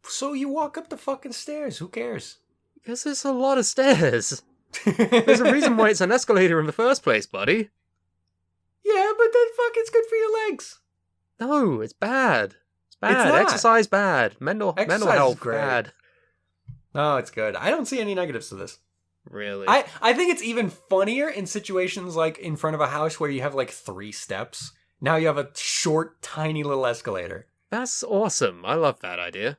Speaker 2: So you walk up the fucking stairs. Who cares?
Speaker 3: because there's a lot of stairs. There's a reason why it's an escalator in the first place, buddy.
Speaker 2: Yeah, but then fuck, it's good for your legs.
Speaker 3: No, it's bad. It's bad.
Speaker 2: not.
Speaker 3: Exercise bad. Mental
Speaker 2: Exercise is
Speaker 3: health
Speaker 2: great.
Speaker 3: bad.
Speaker 2: No, it's good. I don't see any negatives to this.
Speaker 3: Really?
Speaker 2: I think it's even funnier in situations like in front of a house where you have like 3 steps. Now you have a short, tiny little escalator.
Speaker 3: That's awesome. I love that idea.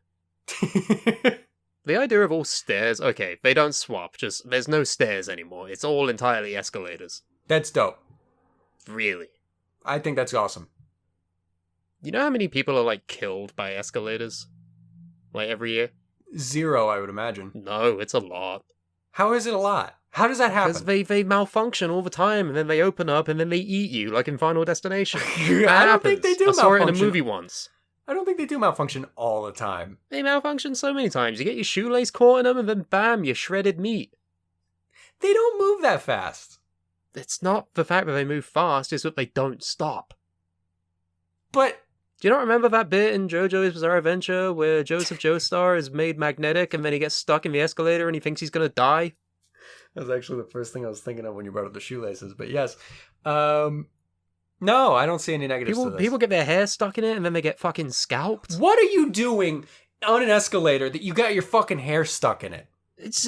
Speaker 3: The idea of all stairs, okay, they don't swap, just there's no stairs anymore. It's all entirely escalators.
Speaker 2: That's dope.
Speaker 3: Really.
Speaker 2: I think that's awesome.
Speaker 3: You know how many people are like killed by escalators? Like every year?
Speaker 2: 0, I would imagine.
Speaker 3: No, it's a lot.
Speaker 2: How is it a lot? How does that
Speaker 3: Because
Speaker 2: happen?
Speaker 3: they malfunction all the time, and then they open up, and then they eat you, like in Final Destination.
Speaker 2: I don't think they do
Speaker 3: I saw it in a
Speaker 2: malfunction.
Speaker 3: movie once.
Speaker 2: I don't think they do malfunction all the time.
Speaker 3: They malfunction so many times. You get your shoelace caught in them, and then bam, you're shredded meat.
Speaker 2: They don't move that fast.
Speaker 3: It's not the fact that they move fast, it's that they don't stop.
Speaker 2: But
Speaker 3: Do you not remember that bit in JoJo's Bizarre Adventure where Joseph Joestar is made magnetic and then he gets stuck in the escalator and he thinks he's gonna die?
Speaker 2: that was actually the first thing I was thinking of when you brought up the shoelaces. But yes. No, I don't see any negatives to this.
Speaker 3: People get their hair stuck in it and then they get fucking scalped.
Speaker 2: What are you doing on an escalator that you got your fucking hair stuck in it?
Speaker 3: It's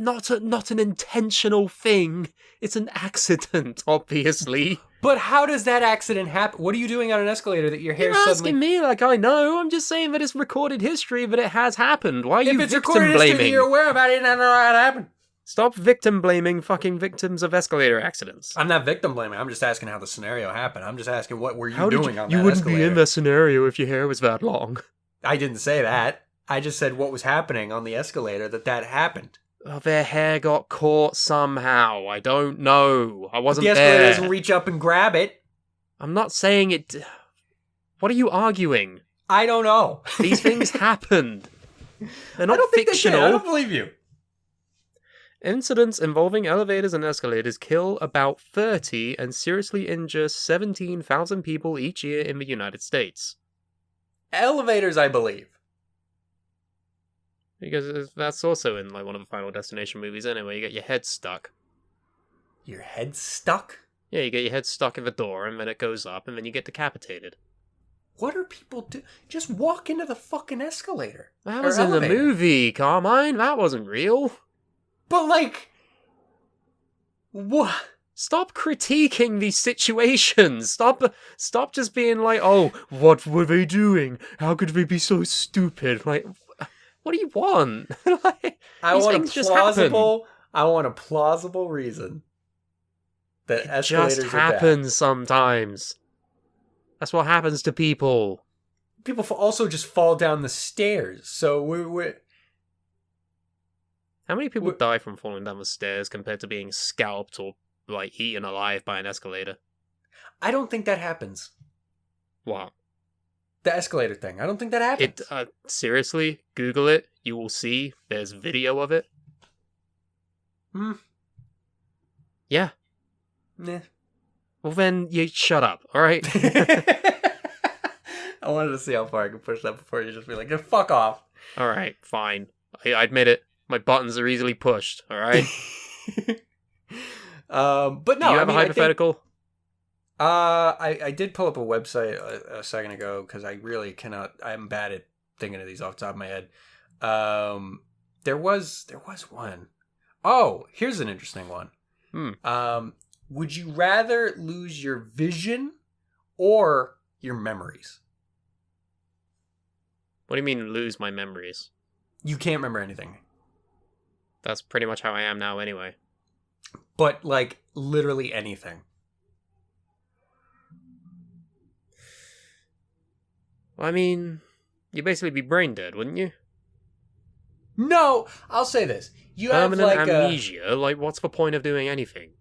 Speaker 3: not an intentional thing. It's an accident, obviously.
Speaker 2: But how does that accident happen? What are you doing on an escalator that your hair
Speaker 3: You're
Speaker 2: suddenly...
Speaker 3: asking me like I know. I'm just saying that it's recorded history that it has happened. Why are
Speaker 2: If
Speaker 3: you
Speaker 2: it's
Speaker 3: victim
Speaker 2: recorded history,
Speaker 3: blaming?
Speaker 2: you're aware about it, and I don't know how it happened.
Speaker 3: Stop victim blaming fucking victims of escalator accidents.
Speaker 2: I'm not victim blaming. I'm just asking how the scenario happened. I'm just asking what were you
Speaker 3: How did
Speaker 2: doing on
Speaker 3: you
Speaker 2: that
Speaker 3: wouldn't
Speaker 2: escalator.
Speaker 3: be in that scenario if your hair was that long.
Speaker 2: I didn't say that. I just said what was happening on the escalator, that happened.
Speaker 3: Oh, their hair got caught somehow. I don't know. I
Speaker 2: But
Speaker 3: wasn't
Speaker 2: the escalator
Speaker 3: there.
Speaker 2: doesn't reach up and grab it.
Speaker 3: I'm not saying it... What are you arguing?
Speaker 2: I don't know.
Speaker 3: These things happened. They're not
Speaker 2: I don't think
Speaker 3: fictional.
Speaker 2: they did. I don't believe you.
Speaker 3: Incidents involving elevators and escalators kill about 30 and seriously injure 17,000 people each year in the United States.
Speaker 2: Elevators, I believe.
Speaker 3: Because that's also in like one of the Final Destination movies anyway. You get your head stuck.
Speaker 2: Your head stuck?
Speaker 3: Yeah, you get your head stuck in the door and then it goes up and then you get decapitated.
Speaker 2: What are people do? Just walk into the fucking escalator.
Speaker 3: That was in the movie, Carmine. That wasn't real.
Speaker 2: But like... What?
Speaker 3: Stop critiquing these situations. Stop just being like, oh, what were they doing? How could they be so stupid? Like, what do you want? Like,
Speaker 2: I
Speaker 3: these
Speaker 2: want
Speaker 3: things
Speaker 2: a
Speaker 3: just
Speaker 2: plausible. I want a plausible reason that escalators
Speaker 3: just
Speaker 2: are bad.
Speaker 3: happens sometimes. That's what happens to people.
Speaker 2: People also just fall down the stairs. So we're
Speaker 3: How many people die from falling down the stairs compared to being scalped or like eaten alive by an escalator?
Speaker 2: I don't think that happens.
Speaker 3: What?
Speaker 2: The escalator thing. I don't think that happens.
Speaker 3: Seriously, Google it. You will see there's video of it.
Speaker 2: Hmm.
Speaker 3: Yeah.
Speaker 2: Nah.
Speaker 3: Well, then you shut up, all right?
Speaker 2: I wanted to see how far I could push that before you just be like, "Yeah, fuck off."
Speaker 3: All right, fine. I admit it. My buttons are easily pushed, all right?
Speaker 2: But no,
Speaker 3: Do you have a hypothetical?
Speaker 2: I did pull up a website a second ago because I really cannot. I'm bad at thinking of these off the top of my head. There was one. Oh, here's an interesting one. Would you rather lose your vision or your memories?
Speaker 3: What do you mean lose my memories?
Speaker 2: You can't remember anything.
Speaker 3: That's pretty much how I am now anyway.
Speaker 2: But like literally anything.
Speaker 3: Well, I mean, you'd basically be brain dead, wouldn't you?
Speaker 2: No, I'll say this. You have
Speaker 3: Permanent
Speaker 2: like
Speaker 3: amnesia. Like, what's the point of doing anything?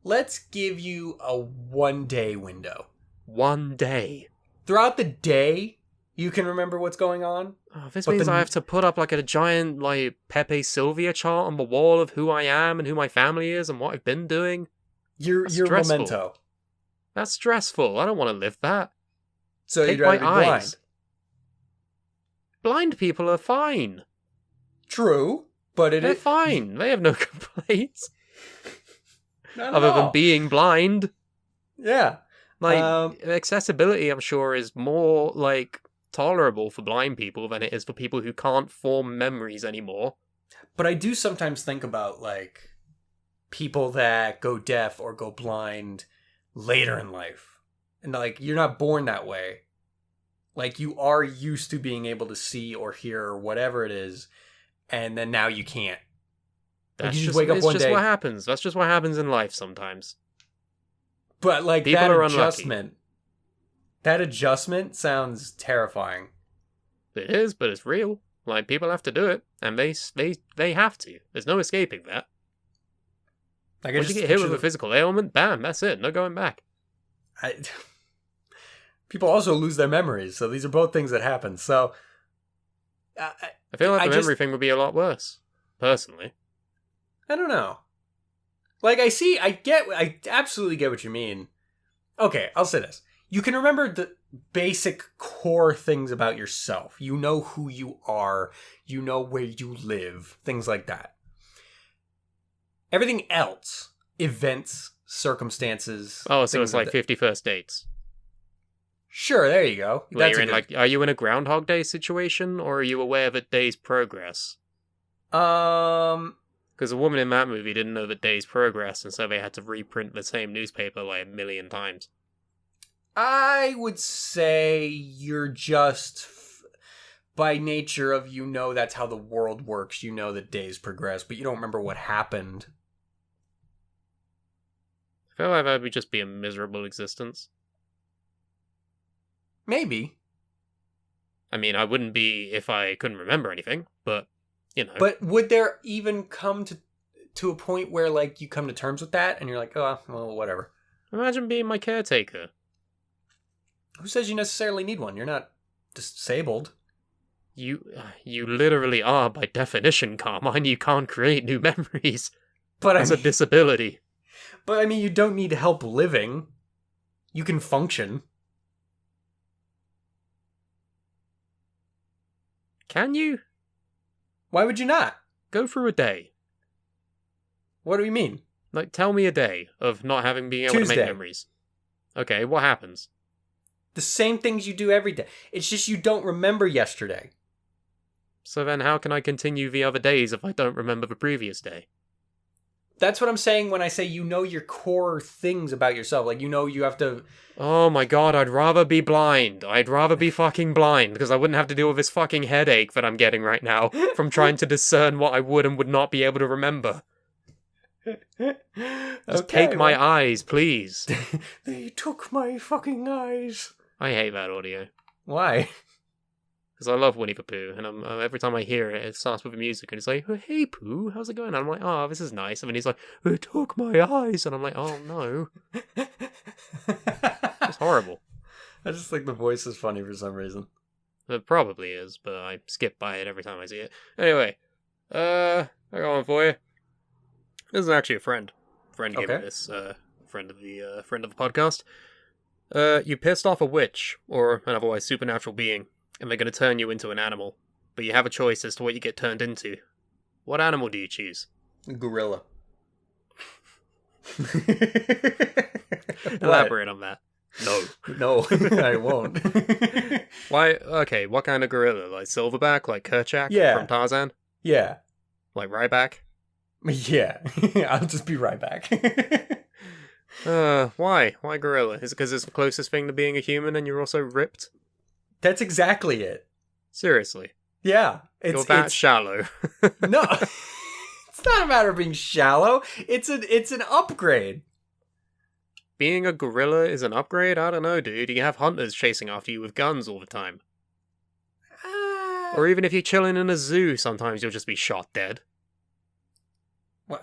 Speaker 2: Let's give you a 1 day window.
Speaker 3: 1 day.
Speaker 2: Throughout the day, you can remember what's going on.
Speaker 3: Oh, this means I have to put up like a giant like Pepe Sylvia chart on the wall of who I am and who my family is and what I've been doing.
Speaker 2: Your
Speaker 3: stressful.
Speaker 2: memento.
Speaker 3: That's stressful. I don't want to live that.
Speaker 2: So
Speaker 3: Take
Speaker 2: you'd rather
Speaker 3: my
Speaker 2: be blind.
Speaker 3: eyes. Blind people are fine.
Speaker 2: True, but
Speaker 3: They're fine. They have no complaints.
Speaker 2: Not
Speaker 3: Other
Speaker 2: at all.
Speaker 3: than being blind.
Speaker 2: Yeah.
Speaker 3: Like, accessibility, I'm sure, is more, like, tolerable for blind people than it is for people who can't form memories anymore.
Speaker 2: But I do sometimes think about, like, people that go deaf or go blind later in life. And, like, you're not born that way. Like, you are used to being able to see or hear or whatever it is, and then now you can't.
Speaker 3: That's
Speaker 2: you just
Speaker 3: just,
Speaker 2: wake up
Speaker 3: it's
Speaker 2: one
Speaker 3: just
Speaker 2: day.
Speaker 3: what happens. That's just what happens in life sometimes.
Speaker 2: But, like,
Speaker 3: People
Speaker 2: that
Speaker 3: are unlucky.
Speaker 2: adjustment sounds terrifying.
Speaker 3: It is, but it's real. Like, people have to do it, and they have to. There's no escaping that.
Speaker 2: Like,
Speaker 3: Once you get hit with a physical ailment, bam, that's it. No going back.
Speaker 2: People also lose their memories, so these are both things that happen. So,
Speaker 3: I feel like the memory thing would be a lot worse, personally.
Speaker 2: I don't know. Like, I absolutely get what you mean. Okay, I'll say this. You can remember the basic core things about yourself. You know who you are. You know where you live. Things like that. Everything else, events, circumstances.
Speaker 3: Oh, so it's
Speaker 2: things
Speaker 3: like 50 First Dates.
Speaker 2: Sure, there you go.
Speaker 3: Where you're in, like, are you in a Groundhog Day situation, or are you aware of a day's progress? Because the woman in that movie didn't know the day's progress, and so they had to reprint the same newspaper like a million times.
Speaker 2: I would say you're just, by nature of that's how the world works. You know that days progress, but you don't remember what happened.
Speaker 3: I feel like that would just be a miserable existence.
Speaker 2: Maybe.
Speaker 3: I mean, I wouldn't be if I couldn't remember anything, but, you know.
Speaker 2: But would there even come to a point where, like, you come to terms with that and you're like, oh, well, whatever.
Speaker 3: Imagine being my caretaker.
Speaker 2: Who says you necessarily need one? You're not disabled.
Speaker 3: You literally are, by definition, Carmine. You can't create new memories.
Speaker 2: But
Speaker 3: As a disability.
Speaker 2: But, I mean, you don't need help living. You can function.
Speaker 3: Can you?
Speaker 2: Why would you not?
Speaker 3: Go through a day.
Speaker 2: What do you mean?
Speaker 3: Like, tell me a day of not being able to
Speaker 2: Tuesday.
Speaker 3: make memories. Okay, what happens?
Speaker 2: The same things you do every day. It's just you don't remember yesterday.
Speaker 3: So then how can I continue the other days if I don't remember the previous day?
Speaker 2: That's what I'm saying when I say you know your core things about yourself. Like, you know you have to...
Speaker 3: Oh my god, I'd rather be blind. I'd rather be fucking blind, because I wouldn't have to deal with this fucking headache that I'm getting right now from trying to discern what I would and would not be able to remember. Just take my eyes, please.
Speaker 2: They took my fucking eyes.
Speaker 3: I hate that audio.
Speaker 2: Why?
Speaker 3: Because I love Winnie the Pooh, and every time I hear it, it starts with the music, and it's like, hey Pooh, how's it going? And I'm like, oh, this is nice. And then he's like, it took my eyes. And I'm like, oh no. It's horrible.
Speaker 2: I just think the voice is funny for some reason.
Speaker 3: It probably is, but I skip by it every time I see it. Anyway, I got one for you. This is actually a friend. Friend gave me this. Friend of the podcast. You pissed off a witch or an otherwise supernatural being, and they're going to turn you into an animal. But you have a choice as to what you get turned into. What animal do you choose?
Speaker 2: Gorilla.
Speaker 3: Elaborate on that. No.
Speaker 2: No, I won't.
Speaker 3: Why? Okay, what kind of gorilla? Like Silverback? Like Kerchak from Tarzan?
Speaker 2: Yeah.
Speaker 3: Like Ryback?
Speaker 2: Yeah. I'll just be right back.
Speaker 3: Why? Why gorilla? Is it because it's the closest thing to being a human and you're also ripped?
Speaker 2: That's exactly it.
Speaker 3: Seriously.
Speaker 2: Yeah.
Speaker 3: You're that shallow.
Speaker 2: No. It's not a matter of being shallow. It's an upgrade.
Speaker 3: Being a gorilla is an upgrade? I don't know, dude. You have hunters chasing after you with guns all the time. Or even if you're chilling in a zoo, sometimes you'll just be shot dead.
Speaker 2: Well,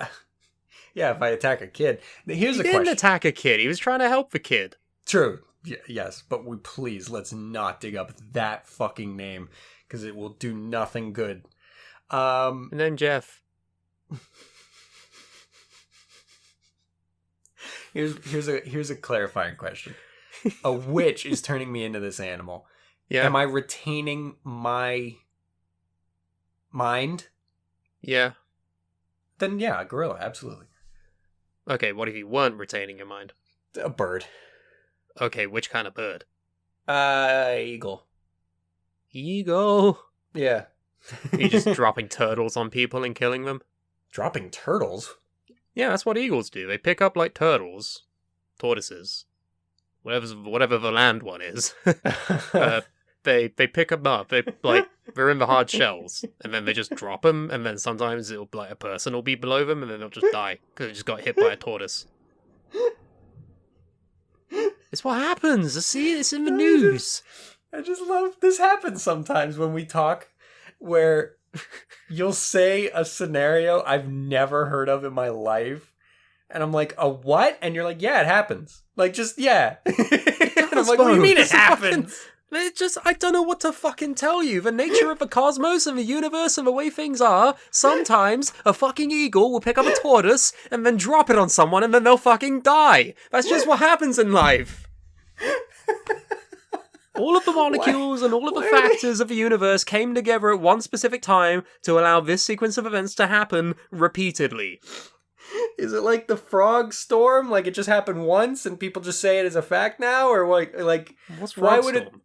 Speaker 2: yeah, if I attack a kid. Here's
Speaker 3: He
Speaker 2: a
Speaker 3: didn't
Speaker 2: question.
Speaker 3: attack a kid. He was trying to help the kid.
Speaker 2: True. Yes, but let's not dig up that fucking name, because it will do nothing good.
Speaker 3: And then Jeff.
Speaker 2: Here's a clarifying question. A witch is turning me into this animal.
Speaker 3: Yeah.
Speaker 2: Am I retaining my mind?
Speaker 3: Yeah.
Speaker 2: Then yeah, a gorilla, absolutely.
Speaker 3: Okay, what if you weren't retaining your mind?
Speaker 2: A bird.
Speaker 3: Okay, which kind of bird?
Speaker 2: Eagle.
Speaker 3: Eagle.
Speaker 2: Yeah.
Speaker 3: You're just dropping turtles on people and killing them?
Speaker 2: Dropping turtles?
Speaker 3: Yeah, that's what eagles do. They pick up, like, turtles. Tortoises. Whatever the land one is. They pick them up. They're in the hard shells, and then they just drop them, and then sometimes it'll a person will be below them, and then they'll just die because they just got hit by a tortoise. It's what happens. See, it's in the news.
Speaker 2: I just love this. Happens sometimes when we talk, where you'll say a scenario I've never heard of in my life, and I'm like, a what? And you're like, yeah, it happens. Like, just yeah. And I'm like, what do you mean it happens?
Speaker 3: I don't know what to fucking tell you. The nature of the cosmos and the universe and the way things are, sometimes a fucking eagle will pick up a tortoise and then drop it on someone and then they'll fucking die. That's just what happens in life. All of the molecules and all of the factors of the universe came together at one specific time to allow this sequence of events to happen repeatedly.
Speaker 2: Is it like the frog storm? Like it just happened once and people just say it as a fact now? Or like
Speaker 3: what's frog
Speaker 2: why would
Speaker 3: storm?
Speaker 2: it...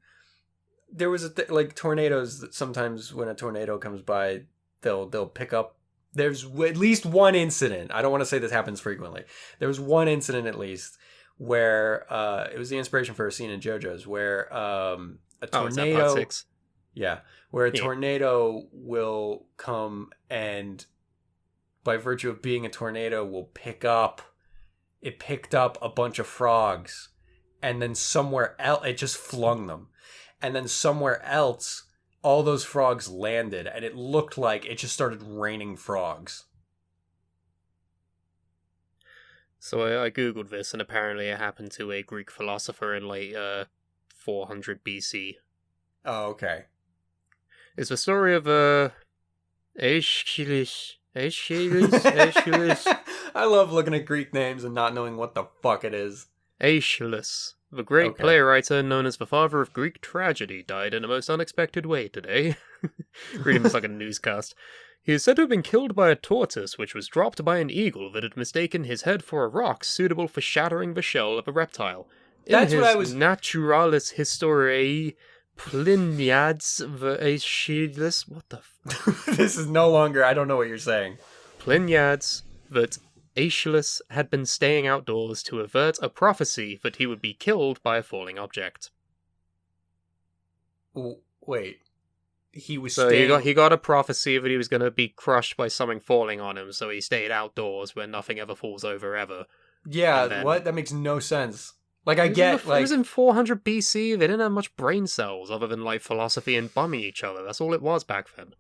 Speaker 2: There was like tornadoes that sometimes when a tornado comes by, they'll pick up. There's at least one incident. I don't want to say this happens frequently. There was one incident at least where it was the inspiration for a scene in JoJo's where a tornado.
Speaker 3: Is that part 6?
Speaker 2: Yeah, where a tornado will come and, by virtue of being a tornado, will pick up. It picked up a bunch of frogs, and then somewhere else it just flung them. And then somewhere else, all those frogs landed, and it looked like it just started raining frogs.
Speaker 3: So I googled this, and apparently it happened to a Greek philosopher in like 400 BC.
Speaker 2: Oh, okay.
Speaker 3: It's the story of Aeschylus. Aeschylus.
Speaker 2: I love looking at Greek names and not knowing what the fuck it is.
Speaker 3: Aeschylus, the great playwright known as the father of Greek tragedy, died in a most unexpected way today. Reading this like a newscast. He is said to have been killed by a tortoise, which was dropped by an eagle that had mistaken his head for a rock suitable for shattering the shell of a reptile.
Speaker 2: That's what I was...
Speaker 3: Naturalis Historiae Pliniads the Aeschylus... What the
Speaker 2: This is no longer... I don't know what you're saying.
Speaker 3: Pliniads that Aeschylus had been staying outdoors to avert a prophecy that he would be killed by a falling object.
Speaker 2: Wait. He was
Speaker 3: so he got a prophecy that he was going to be crushed by something falling on him, so he stayed outdoors where nothing ever falls over ever.
Speaker 2: Yeah, then... what? That makes no sense. Like, I get,
Speaker 3: It was in 400 BC, they didn't have much brain cells other than, like, philosophy and bumming each other. That's all it was back then.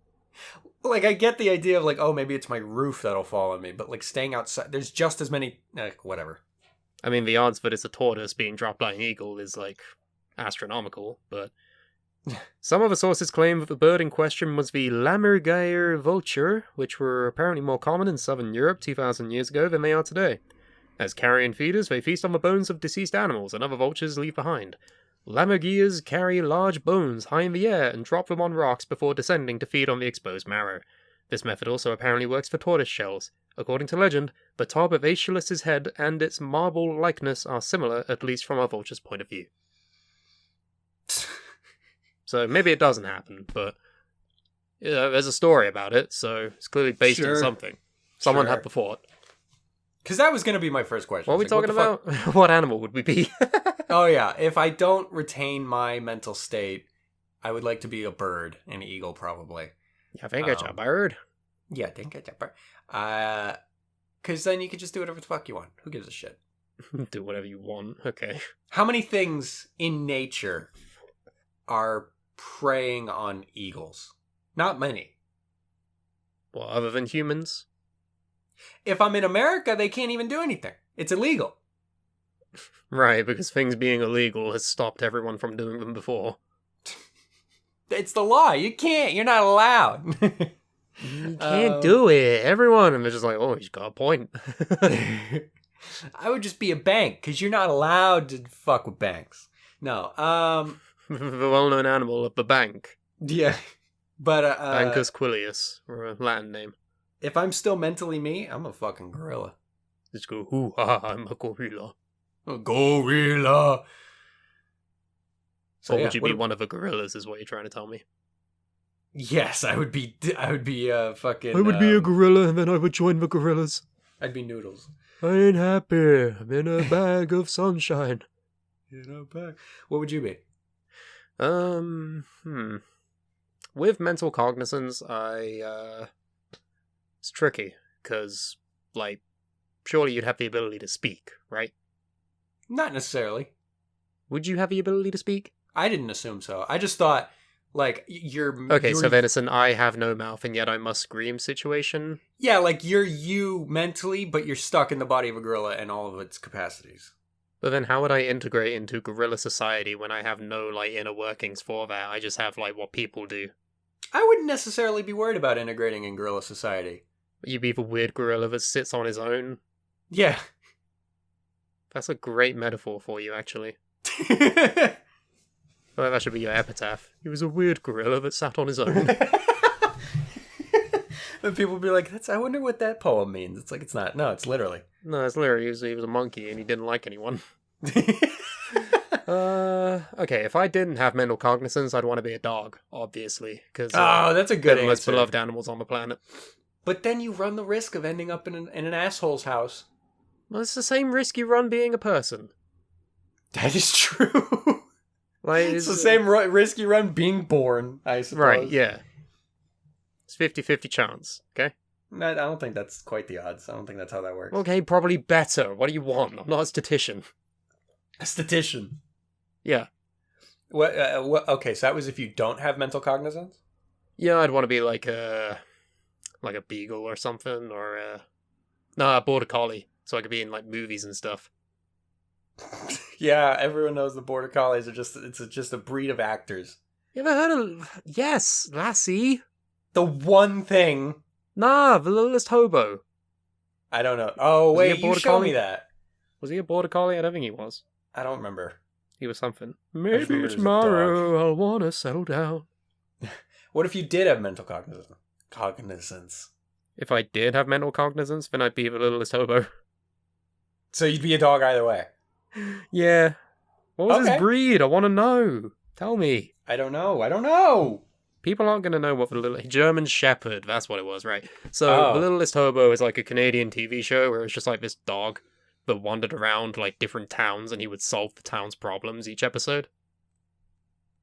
Speaker 2: Like, I get the idea of, like, oh, maybe it's my roof that'll fall on me, but, like, staying outside, there's just as many, whatever.
Speaker 3: I mean, the odds that it's a tortoise being dropped by an eagle is, like, astronomical, but... Some of the sources claim that the bird in question was the Lammergeier vulture, which were apparently more common in southern Europe 2,000 years ago than they are today. As carrion feeders, they feast on the bones of deceased animals and other vultures leave behind. Lammergeiers carry large bones high in the air and drop them on rocks before descending to feed on the exposed marrow. This method also apparently works for tortoise shells. According to legend, the top of Aeschylus' head and its marble likeness are similar, at least from a vulture's point of view. So maybe it doesn't happen, but there's a story about it, so it's clearly based on something. Someone had the thought.
Speaker 2: Because that was going to be my first question.
Speaker 3: What are we talking about? What animal would we be?
Speaker 2: Oh yeah, if I don't retain my mental state, I would like to be a bird, an eagle probably.
Speaker 3: I think it's a bird.
Speaker 2: Yeah, I think it's a bird. Because then you could just do whatever the fuck you want. Who gives a shit?
Speaker 3: Do whatever you want, okay.
Speaker 2: How many things in nature are preying on eagles? Not many.
Speaker 3: Well, other than humans?
Speaker 2: If I'm in America, they can't even do anything. It's illegal.
Speaker 3: Right, because things being illegal has stopped everyone from doing them before.
Speaker 2: It's the law. You can't. You're not allowed.
Speaker 3: You can't do it. Everyone. And they're just like, oh, he's got a point.
Speaker 2: I would just be a bank, because you're not allowed to fuck with banks. No.
Speaker 3: The well-known animal of the bank.
Speaker 2: Yeah. But,
Speaker 3: Bancus quilius, or a Latin name.
Speaker 2: If I'm still mentally me, I'm a fucking gorilla.
Speaker 3: Just go, hoo-ha, I'm a gorilla.
Speaker 2: A gorilla! So,
Speaker 3: or would you be one of the gorillas, is what you're trying to tell me?
Speaker 2: Yes, I would be fucking...
Speaker 3: I would be a gorilla, and then I would join the gorillas.
Speaker 2: I'd be Noodles.
Speaker 3: I ain't happy. I'm in a bag of sunshine.
Speaker 2: In a bag. What would you be?
Speaker 3: With mental cognizance, it's tricky, because, like, surely you'd have the ability to speak, right?
Speaker 2: Not necessarily.
Speaker 3: Would you have the ability to speak?
Speaker 2: I didn't assume so. I just thought, like,
Speaker 3: Okay, so then it's an I have no mouth and yet I must scream situation?
Speaker 2: Yeah, like, you're you mentally, but you're stuck in the body of a gorilla and all of its capacities.
Speaker 3: But then how would I integrate into gorilla society when I have no, like, inner workings for that? I just have, like, what people do.
Speaker 2: I wouldn't necessarily be worried about integrating in gorilla society.
Speaker 3: You'd be the weird gorilla that sits on his own?
Speaker 2: Yeah.
Speaker 3: That's a great metaphor for you, actually. I feel like that should be your epitaph. He was a weird gorilla that sat on his own.
Speaker 2: And people would be like, I wonder what that poem means. It's like, it's not. No, it's literally.
Speaker 3: No, it's literally, he was a monkey and he didn't like anyone. Okay, if I didn't have mental cognizance, I'd want to be a dog, obviously. Cause,
Speaker 2: that's a good
Speaker 3: they're the most
Speaker 2: answer.
Speaker 3: beloved animals on the planet.
Speaker 2: But then you run the risk of ending up in an asshole's house.
Speaker 3: Well, it's the same risk you run being a person.
Speaker 2: That is true.
Speaker 3: Like,
Speaker 2: it's the same risk you run being born, I suppose.
Speaker 3: Right, yeah. It's 50-50 chance, okay?
Speaker 2: I don't think that's quite the odds. I don't think that's how that works.
Speaker 3: Okay, probably better. What do you want? I'm not a statistician.
Speaker 2: A statistician.
Speaker 3: Yeah.
Speaker 2: What? Okay, so that was if you don't have mental cognizance.
Speaker 3: Yeah, I'd want to be like a beagle or something, or a border collie, so I could be in like movies and stuff.
Speaker 2: Yeah, everyone knows the border collies are just a breed of actors.
Speaker 3: You ever heard of Yes, Lassie?
Speaker 2: The one thing
Speaker 3: Nah, the littlest hobo.
Speaker 2: I don't know. Oh
Speaker 3: Was he a
Speaker 2: wait, you
Speaker 3: border
Speaker 2: showed
Speaker 3: collie?
Speaker 2: me that.
Speaker 3: Was he a border collie? I don't think he was.
Speaker 2: I don't remember.
Speaker 3: He was something.
Speaker 2: just remember
Speaker 3: Maybe
Speaker 2: it was a
Speaker 3: tomorrow I'll wanna settle down.
Speaker 2: What if you did have mental cognizance?
Speaker 3: If I did have mental cognizance, then I'd be the littlest hobo.
Speaker 2: So you'd be a dog either way.
Speaker 3: Yeah. What was
Speaker 2: Okay.
Speaker 3: his breed? I want to know. Tell me.
Speaker 2: I don't know.
Speaker 3: People aren't going to know what the little German Shepherd. That's what it was, right? So
Speaker 2: Oh.
Speaker 3: The Littlest Hobo is like a Canadian TV show where it's just like this dog that wandered around like different towns and he would solve the town's problems each episode.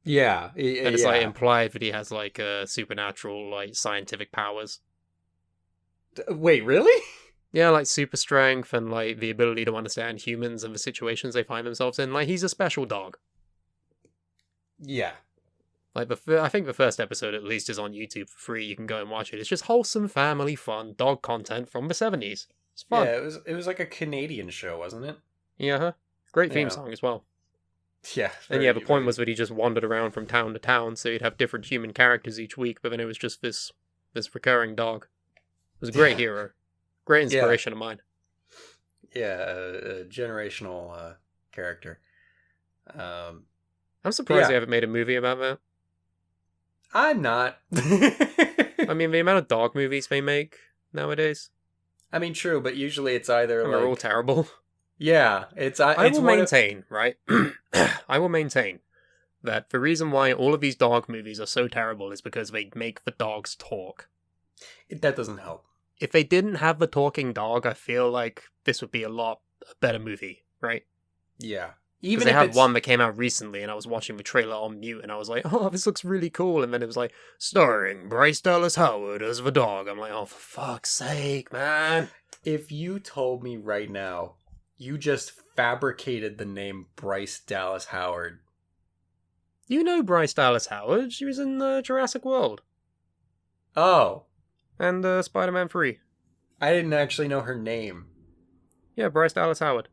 Speaker 2: Yeah,
Speaker 3: And it's like implied that he has like supernatural like scientific powers.
Speaker 2: Wait, really?
Speaker 3: Yeah, like super strength and like the ability to understand humans and the situations they find themselves in. Like he's a special dog.
Speaker 2: Yeah.
Speaker 3: Like I think the first episode at least is on YouTube for free. You can go and watch it. It's just wholesome, family fun dog content from the 70s. It's fun.
Speaker 2: Yeah, it was like a Canadian show, wasn't it?
Speaker 3: Yeah, huh? Great theme
Speaker 2: Yeah.
Speaker 3: song as well.
Speaker 2: Yeah.
Speaker 3: And yeah, the point was that he just wandered around from town to town, so you'd have different human characters each week, but then it was just this recurring dog. It was a great hero. Great inspiration of mine.
Speaker 2: Yeah, a generational character.
Speaker 3: I'm surprised they haven't made a movie about that.
Speaker 2: I'm not.
Speaker 3: I mean, the amount of dog movies they make nowadays,
Speaker 2: I mean, true, but usually it's either
Speaker 3: and
Speaker 2: like
Speaker 3: they're all terrible.
Speaker 2: yeah,
Speaker 3: I
Speaker 2: it's
Speaker 3: will
Speaker 2: one of-
Speaker 3: maintain, right? I will maintain that the reason why all of these dog movies are so terrible is because they make the dogs talk.
Speaker 2: that doesn't help.
Speaker 3: If they didn't have the talking dog, I feel like this would be a better movie, right?
Speaker 2: Yeah.
Speaker 3: Because
Speaker 2: Even
Speaker 3: they
Speaker 2: if
Speaker 3: had
Speaker 2: it's
Speaker 3: one that came out recently, and I was watching the trailer on mute, and I was like, "Oh, this looks really cool." And then it was like, starring Bryce Dallas Howard as the dog. I'm like, "Oh, for fuck's sake, man!"
Speaker 2: if you told me right now you just fabricated the name Bryce Dallas Howard.
Speaker 3: You know Bryce Dallas Howard? She was in Jurassic World
Speaker 2: Oh,
Speaker 3: and Spider-Man 3.
Speaker 2: I didn't actually know her name.
Speaker 3: Yeah, Bryce Dallas Howard.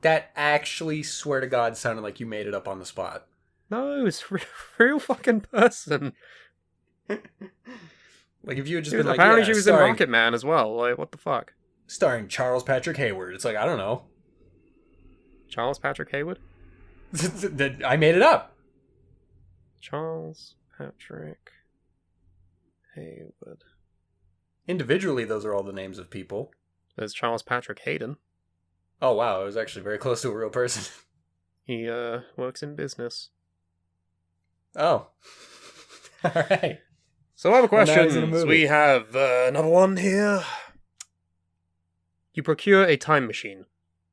Speaker 2: That actually, swear to God, sounded like you made it up on the spot.
Speaker 3: No, it's a real fucking person.
Speaker 2: Like if you had just been like,
Speaker 3: Apparently,
Speaker 2: yeah,
Speaker 3: she was
Speaker 2: starring,
Speaker 3: in Rocket Man as well. Like, what the fuck?
Speaker 2: starring Charles Patrick Hayward. It's like, I don't know.
Speaker 3: Charles Patrick Hayward?
Speaker 2: I made it up.
Speaker 3: Charles Patrick Hayward.
Speaker 2: Individually, those are all the names of people.
Speaker 3: There's Charles Patrick Hayden.
Speaker 2: Oh wow, I was actually very close to a real person.
Speaker 3: He works in business.
Speaker 2: Oh. All right.
Speaker 3: So other
Speaker 2: Well, now he's in a
Speaker 3: questions.
Speaker 2: movie.
Speaker 3: We have another one here. You procure a time machine,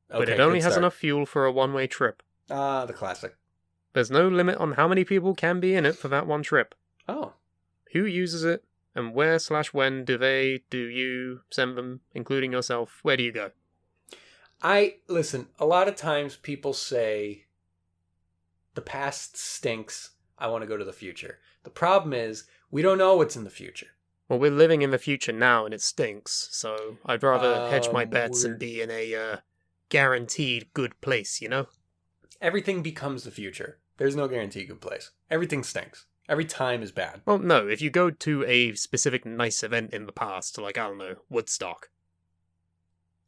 Speaker 3: but
Speaker 2: Okay,
Speaker 3: it only
Speaker 2: good
Speaker 3: has
Speaker 2: start.
Speaker 3: enough fuel for a one-way trip.
Speaker 2: Ah, the classic.
Speaker 3: There's no limit on how many people can be in it for that one trip.
Speaker 2: Oh.
Speaker 3: Who uses it, and where/when do you send them, including yourself? Where do you go?
Speaker 2: Listen, a lot of times people say the past stinks, I want to go to the future. The problem is we don't know what's in the future.
Speaker 3: Well, we're living in the future now, and it stinks, so I'd rather hedge my bets and
Speaker 2: we're-
Speaker 3: be in a guaranteed good place, you know?
Speaker 2: Everything becomes the future. There's no guaranteed good place. Everything stinks. Every time is bad.
Speaker 3: Well, no, if you go to a specific nice event in the past, like, I don't know, Woodstock.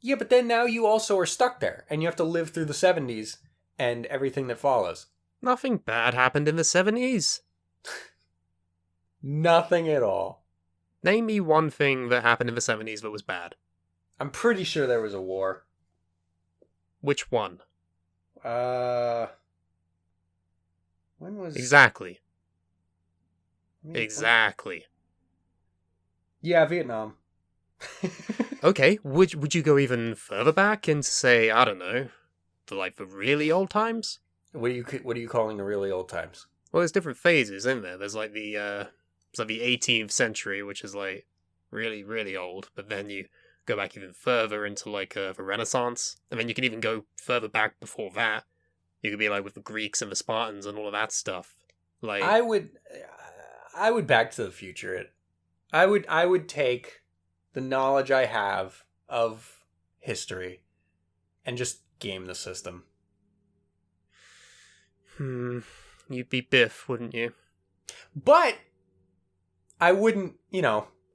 Speaker 2: Yeah, but then now you also are stuck there, and you have to live through the 70s and everything that follows.
Speaker 3: Nothing bad happened in the 70s.
Speaker 2: Nothing at all.
Speaker 3: Name me one thing that happened in the 70s that was bad.
Speaker 2: I'm pretty sure there was a war.
Speaker 3: Which one?
Speaker 2: When was...
Speaker 3: Exactly.
Speaker 2: when-
Speaker 3: Exactly.
Speaker 2: Yeah, Vietnam.
Speaker 3: Okay, would you go even further back and say, I don't know, the really old times?
Speaker 2: What are you calling the really old times?
Speaker 3: Well, there's different phases, isn't there? There's like the 18th century, which is like really, really old, but then you go back even further into like the Renaissance, and then you can even go further back before that You could be like with the Greeks and the Spartans and all of that stuff. Like
Speaker 2: I would Back to the Future it. I would take the knowledge I have of history and just game the system.
Speaker 3: You'd be Biff, wouldn't you?
Speaker 2: But I wouldn't,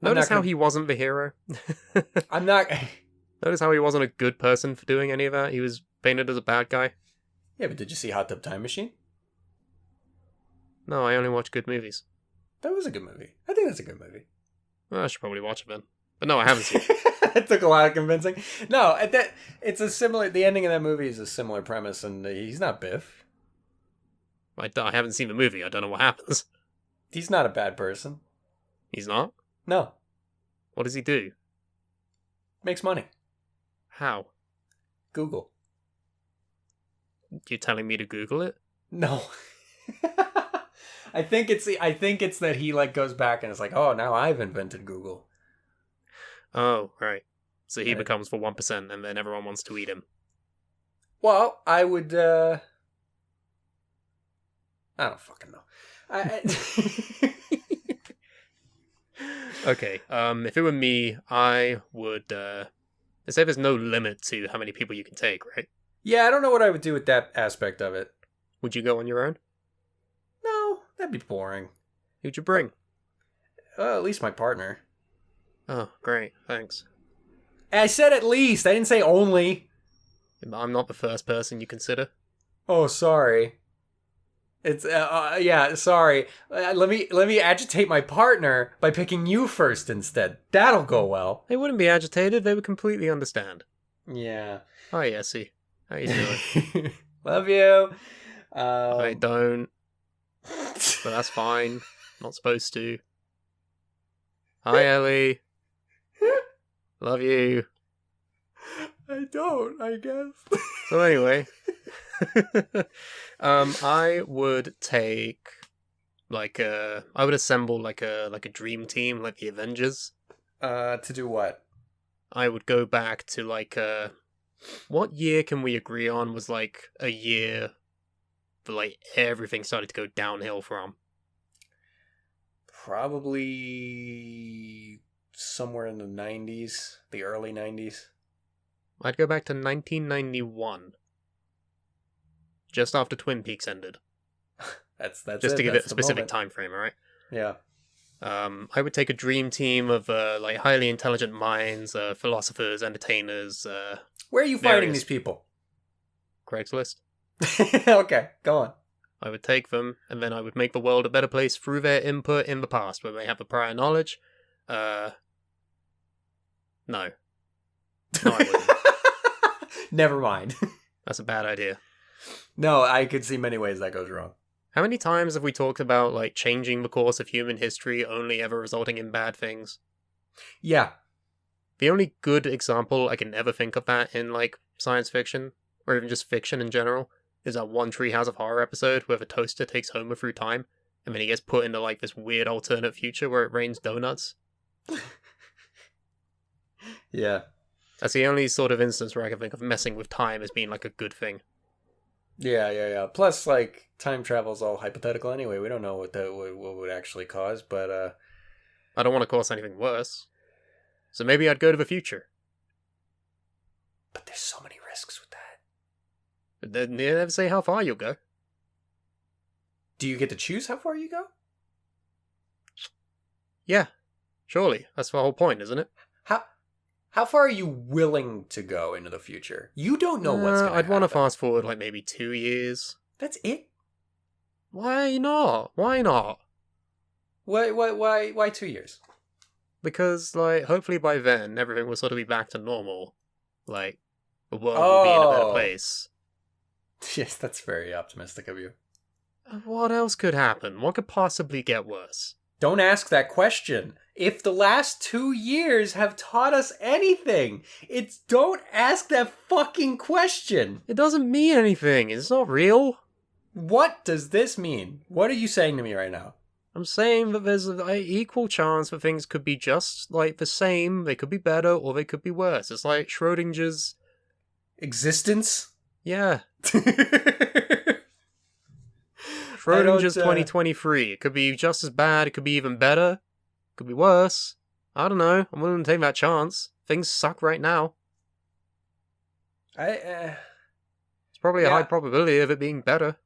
Speaker 3: Notice how he wasn't the hero?
Speaker 2: I'm not...
Speaker 3: Notice how he wasn't a good person for doing any of that? He was painted as a bad guy?
Speaker 2: Yeah, but did you see Hot Tub Time Machine?
Speaker 3: No, I only watch good movies.
Speaker 2: That was a good movie. I think that's a good movie.
Speaker 3: Well, I should probably watch it then. But no, I haven't seen it.
Speaker 2: It took a lot of convincing. No, it's a similar... The ending of that movie is a similar premise, and he's not Biff.
Speaker 3: I haven't seen the movie. I don't know what happens.
Speaker 2: He's not a bad person.
Speaker 3: He's not?
Speaker 2: No.
Speaker 3: What does he do?
Speaker 2: Makes money.
Speaker 3: How?
Speaker 2: Google.
Speaker 3: You're telling me to Google it?
Speaker 2: No. I think it's that he like goes back and it's like, oh, now I've invented Google.
Speaker 3: Oh, right. So he becomes for 1% and then everyone wants to eat him.
Speaker 2: Well, I would I don't fucking know.
Speaker 3: Okay, if it were me, I would say there's no limit to how many people you can take, right?
Speaker 2: Yeah, I don't know what I would do with that aspect of it.
Speaker 3: Would you go on your own?
Speaker 2: No, that'd be boring.
Speaker 3: Who'd you bring?
Speaker 2: At least my partner.
Speaker 3: Oh, great, thanks.
Speaker 2: I said at least. I didn't say only.
Speaker 3: I'm not the first person you consider.
Speaker 2: Oh, sorry. It's yeah, sorry. Let me agitate my partner by picking you first instead. That'll go well.
Speaker 3: They wouldn't be agitated. They would completely understand.
Speaker 2: Yeah.
Speaker 3: Hi, Essie. How you doing?
Speaker 2: Love you.
Speaker 3: I don't. But that's fine. Not supposed to. Hi, Ellie. Love you.
Speaker 2: I don't, I guess.
Speaker 3: So anyway, I would take I would assemble like a dream team, like the Avengers.
Speaker 2: To do what?
Speaker 3: I would go back to what year can we agree on was like a year that like everything started to go downhill from?
Speaker 2: Probably somewhere in the 90s, the early 90s.
Speaker 3: I'd go back to 1991. Just after Twin Peaks ended.
Speaker 2: That's
Speaker 3: just to give it a specific time frame, alright?
Speaker 2: Yeah.
Speaker 3: I would take a dream team of like highly intelligent minds, philosophers, entertainers.
Speaker 2: Where are you finding these people?
Speaker 3: Craigslist.
Speaker 2: Okay, go on.
Speaker 3: I would take them, and then I would make the world a better place through their input in the past, where they have the prior knowledge. No. No, I wouldn't.
Speaker 2: Never mind.
Speaker 3: That's a bad idea.
Speaker 2: No, I could see many ways that goes wrong.
Speaker 3: How many times have we talked about like changing the course of human history only ever resulting in bad things?
Speaker 2: Yeah.
Speaker 3: The only good example I can ever think of that in like science fiction, or even just fiction in general, is that one Treehouse of Horror episode where the toaster takes Homer through time, and then he gets put into like this weird alternate future where it rains donuts.
Speaker 2: Yeah.
Speaker 3: That's the only sort of instance where I can think of messing with time as being like a good thing.
Speaker 2: Yeah. Plus, like, time travel's all hypothetical anyway. We don't know what would actually cause, but
Speaker 3: I don't want to cause anything worse. So maybe I'd go to the future.
Speaker 2: But there's so many risks with that.
Speaker 3: But they never say how far you'll go.
Speaker 2: Do you get to choose how far you go?
Speaker 3: Yeah, surely. That's the whole point, isn't it?
Speaker 2: How far are you willing to go into the future? You don't know what's going to happen.
Speaker 3: I'd want to fast forward like maybe 2 years.
Speaker 2: That's it?
Speaker 3: Why not? Why not?
Speaker 2: Why 2 years?
Speaker 3: Because, like, hopefully by then, everything will sort of be back to normal. Like, the world will be in a better place.
Speaker 2: Yes, that's very optimistic of you.
Speaker 3: What else could happen? What could possibly get worse?
Speaker 2: Don't ask that question. If the last 2 years have taught us anything, it's don't ask that fucking question.
Speaker 3: It doesn't mean anything. It's not real.
Speaker 2: What does this mean? What are you saying to me right now?
Speaker 3: I'm saying that there's an equal chance that things could be just, like, the same. They could be better, or they could be worse. It's like Schrodinger's...
Speaker 2: Existence?
Speaker 3: Yeah. Schrodinger's 2023. It could be just as bad. It could be even better. It could be worse. I don't know. I'm willing to take that chance. Things suck right now. It's probably a high probability of it being better.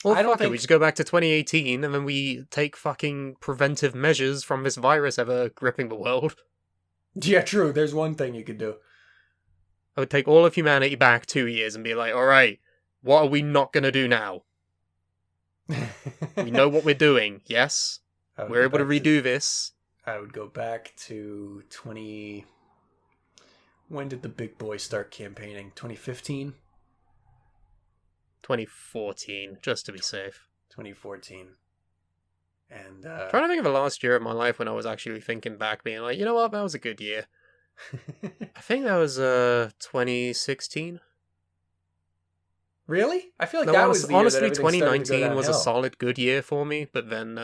Speaker 3: Well, fuck it. We just go back to 2018 and then we take fucking preventive measures from this virus ever gripping the world.
Speaker 2: Yeah, true. There's one thing you could do.
Speaker 3: I would take all of humanity back 2 years and be like, alright, what are we not going to do now? We know what we're doing, yes? We're able to redo this.
Speaker 2: I would go back to 20... When did the big boy start campaigning? 2015?
Speaker 3: 2014, just to be safe.
Speaker 2: 2014. And,
Speaker 3: trying to think of the last year of my life when I was actually thinking back, being like, you know what, that was a good year. I think that was 2016.
Speaker 2: Really? I feel like that was the year
Speaker 3: honestly,
Speaker 2: that
Speaker 3: 2019 was a solid good year for me, but then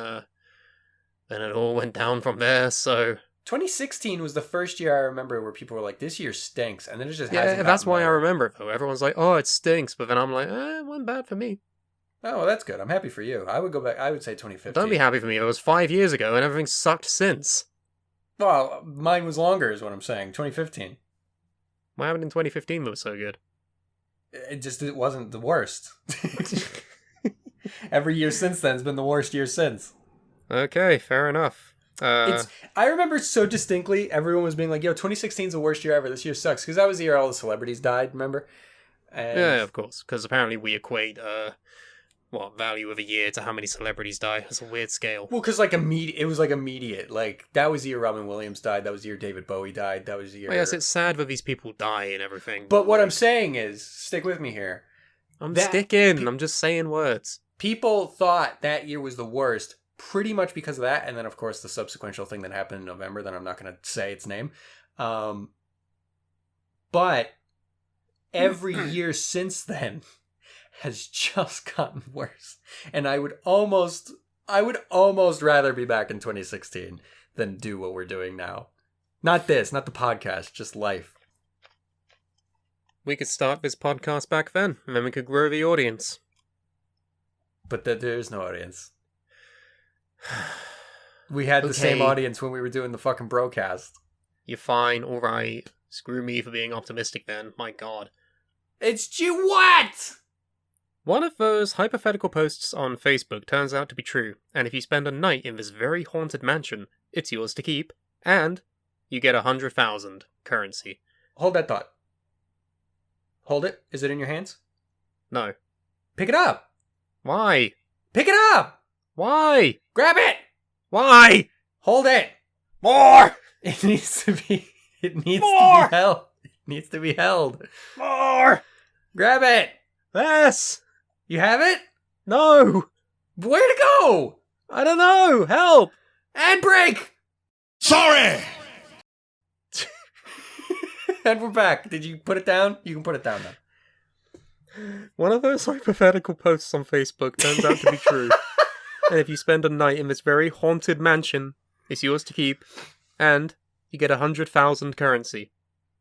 Speaker 3: it all went down from there, so...
Speaker 2: 2016 was the first year I remember where people were like, this year stinks, and then it just hasn't
Speaker 3: Yeah,
Speaker 2: gotten
Speaker 3: that's why
Speaker 2: better.
Speaker 3: I remember it, though. Everyone's like, oh, it stinks, but then I'm like, it wasn't bad for me.
Speaker 2: Oh, well, that's good. I'm happy for you. I would go back, I would say 2015.
Speaker 3: Don't be happy for me. It was 5 years ago, and everything's sucked since.
Speaker 2: Well, mine was longer, is what I'm saying. 2015.
Speaker 3: What happened in 2015 that was so good?
Speaker 2: It wasn't the worst. Every year since then has been the worst year since.
Speaker 3: Okay, fair enough.
Speaker 2: I remember so distinctly, everyone was being like, yo, 2016 is the worst year ever. This year sucks. Because that was the year all the celebrities died, remember? And
Speaker 3: yeah, of course. Because apparently we equate, value of a year to how many celebrities die. That's a weird scale.
Speaker 2: Well, because it was like immediate. Like, that was the year Robin Williams died. That was the year David Bowie died. That was the year...
Speaker 3: Well, yes, it's sad that these people die and everything.
Speaker 2: But what I'm saying is, stick with me here.
Speaker 3: I'm just saying words.
Speaker 2: People thought that year was the worst, pretty much because of that, and then, of course, the subsequential thing that happened in November, that I'm not going to say its name. But every year since then has just gotten worse. And I would almost rather be back in 2016 than do what we're doing now. Not the podcast, just life.
Speaker 3: We could start this podcast back then, and then we could grow the audience.
Speaker 2: But there's no audience. We had the same audience when we were doing the fucking broadcast.
Speaker 3: You're fine, alright. Screw me for being optimistic then, my god.
Speaker 2: It's you what?
Speaker 3: One of those hypothetical posts on Facebook turns out to be true, and if you spend a night in this very haunted mansion, it's yours to keep, and you get 100,000 currency.
Speaker 2: Hold that thought. Hold it. Is it in your hands?
Speaker 3: No.
Speaker 2: Pick it up.
Speaker 3: Why?
Speaker 2: Pick it up.
Speaker 3: Why?
Speaker 2: Grab it.
Speaker 3: Why?
Speaker 2: Hold it.
Speaker 3: More!
Speaker 2: It needs to be
Speaker 3: More!
Speaker 2: held. It needs to be held.
Speaker 3: More!
Speaker 2: Grab it.
Speaker 3: Yes!
Speaker 2: You have it?
Speaker 3: No!
Speaker 2: Where to go?
Speaker 3: I don't know! Help!
Speaker 2: And break!
Speaker 1: Sorry!
Speaker 2: And we're back. Did you put it down? You can put it down now.
Speaker 3: One of those hypothetical posts on Facebook turns out to be true. And if you spend a night in this very haunted mansion, it's yours to keep, and you get 100,000 currency.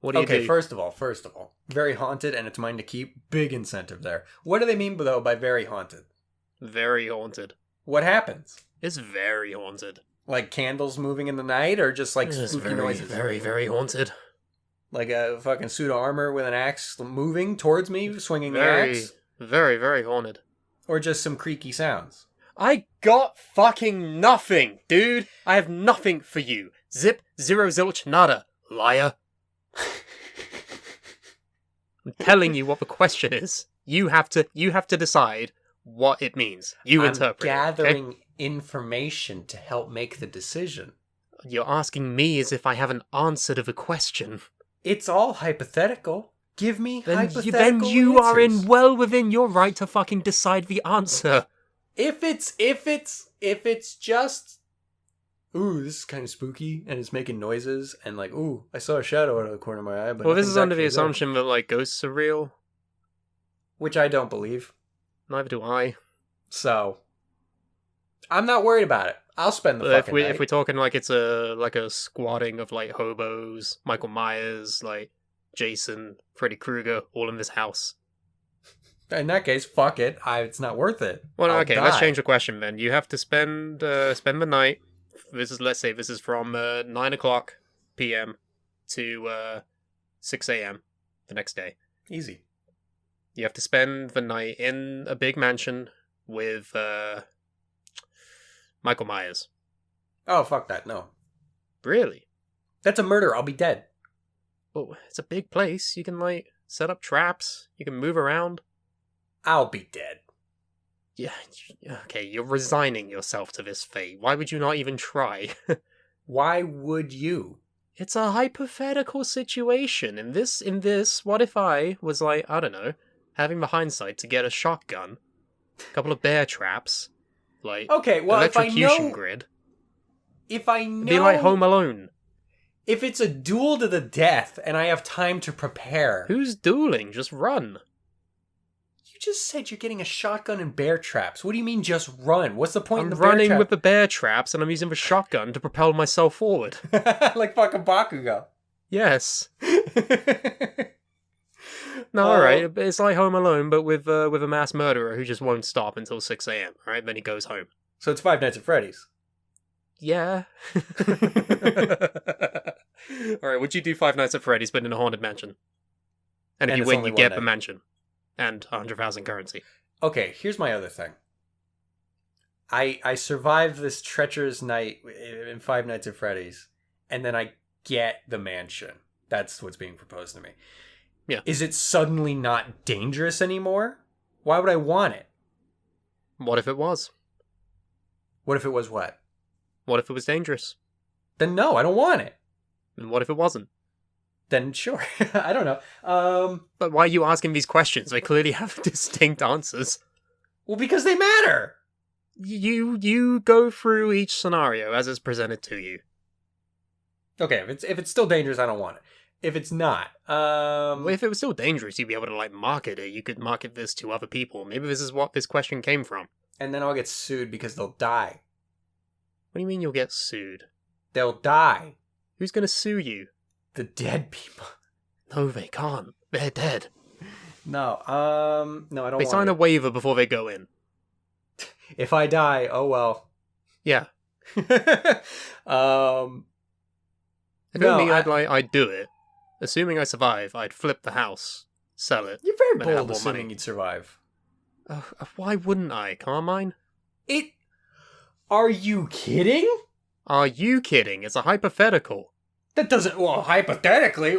Speaker 3: What do you do?
Speaker 2: Okay, first of all, very haunted and it's mine to keep. Big incentive there. What do they mean, though, by very haunted?
Speaker 3: Very haunted.
Speaker 2: What happens?
Speaker 3: It's very haunted.
Speaker 2: Like candles moving in the night, or just like spooky noises?
Speaker 3: Very, very haunted.
Speaker 2: Like a fucking suit of armor with an axe moving towards me, swinging the axe?
Speaker 3: Very, very haunted.
Speaker 2: Or just some creaky sounds?
Speaker 3: I got fucking nothing, dude. I have nothing for you. Zip, zero, zilch, nada, liar. I'm telling you what the question is. You have to decide what it means. You interpret it.
Speaker 2: I'm gathering
Speaker 3: okay?
Speaker 2: information to help make the decision.
Speaker 3: You're asking me as if I have an answer to the question.
Speaker 2: It's all hypothetical. Give me hypothetical
Speaker 3: Then you are
Speaker 2: answers.
Speaker 3: well within your right to fucking decide the answer.
Speaker 2: If it's just, ooh, this is kind of spooky, and it's making noises, and like, ooh, I saw a shadow out of the corner of my eye. But
Speaker 3: Well, this is under the
Speaker 2: actually there.
Speaker 3: assumption that like ghosts are real.
Speaker 2: Which I don't believe.
Speaker 3: Neither do I.
Speaker 2: So, I'm not worried about it. I'll spend the fucking night.
Speaker 3: If we're talking like it's a squatting of like hobos, Michael Myers, like Jason, Freddy Krueger, all in this house.
Speaker 2: In that case, fuck it. It's not worth it.
Speaker 3: Well,
Speaker 2: I'll
Speaker 3: okay,
Speaker 2: die.
Speaker 3: let's change the question then. You have to spend the night. Let's say this is from 9 o'clock p.m. to 6 a.m. the next day.
Speaker 2: Easy.
Speaker 3: You have to spend the night in a big mansion with Michael Myers.
Speaker 2: Oh, fuck that. No.
Speaker 3: Really?
Speaker 2: That's a murder. I'll be dead.
Speaker 3: Well, it's a big place. You can, like, set up traps. You can move around.
Speaker 2: I'll be dead.
Speaker 3: Yeah, okay, you're resigning yourself to this fate. Why would you not even try?
Speaker 2: Why would you?
Speaker 3: It's a hypothetical situation. In this, what if I was like, I don't know, having the hindsight to get a shotgun, a couple of bear traps, like
Speaker 2: okay, well,
Speaker 3: electrocution grid.
Speaker 2: If I know,
Speaker 3: It'd be like Home Alone.
Speaker 2: If it's a duel to the death and I have time to prepare,
Speaker 3: Who's dueling? Just run.
Speaker 2: you just said you're getting a shotgun and bear traps. What do you mean just run? What's the point in
Speaker 3: I'm
Speaker 2: the bear
Speaker 3: running
Speaker 2: trap?
Speaker 3: with the bear traps, and I'm using the shotgun to propel myself forward.
Speaker 2: Like fucking Bakugo.
Speaker 3: Yes. No, alright. It's like Home Alone, but with a mass murderer who just won't stop until 6 a.m. Alright, then he goes home.
Speaker 2: So it's Five Nights at Freddy's.
Speaker 3: Yeah. Alright, would you do Five Nights at Freddy's, but in a haunted mansion? And if
Speaker 2: And
Speaker 3: you
Speaker 2: it's
Speaker 3: win,
Speaker 2: only
Speaker 3: you
Speaker 2: one
Speaker 3: get the
Speaker 2: night.
Speaker 3: mansion. And 100,000 currency.
Speaker 2: Okay, here's my other thing. I survived this treacherous night in Five Nights at Freddy's, and then I get the mansion. That's what's being proposed to me.
Speaker 3: Yeah.
Speaker 2: Is it suddenly not dangerous anymore? Why would I want it?
Speaker 3: What if it was?
Speaker 2: What if it was what?
Speaker 3: What if it was dangerous?
Speaker 2: Then no, I don't want it.
Speaker 3: And what if it wasn't?
Speaker 2: Then sure. I don't know.
Speaker 3: But why are you asking these questions? They clearly have distinct answers.
Speaker 2: Well, because they matter.
Speaker 3: You go through each scenario as it's presented to you.
Speaker 2: Okay, if it's still dangerous, I don't want it. If it's not,
Speaker 3: Well, if it was still dangerous, you'd be able to, like, market it. You could market this to other people. Maybe this is what this question came from.
Speaker 2: and then I'll get sued because they'll die.
Speaker 3: What do you mean you'll get sued?
Speaker 2: They'll die.
Speaker 3: Who's gonna sue you?
Speaker 2: The dead people.
Speaker 3: No, they can't. They're dead.
Speaker 2: No, I don't
Speaker 3: They
Speaker 2: want
Speaker 3: sign
Speaker 2: it.
Speaker 3: a waiver before they go in.
Speaker 2: If I die, oh well.
Speaker 3: Yeah.
Speaker 2: um,
Speaker 3: If
Speaker 2: No,
Speaker 3: only I'd do it. Assuming I survive, I'd flip the house, sell it.
Speaker 2: you're very
Speaker 3: Then have
Speaker 2: bold
Speaker 3: more
Speaker 2: assuming
Speaker 3: money.
Speaker 2: you'd survive.
Speaker 3: Why wouldn't I, Carmine?
Speaker 2: Are you kidding?
Speaker 3: Are you kidding? It's a hypothetical.
Speaker 2: That doesn't, well, hypothetically,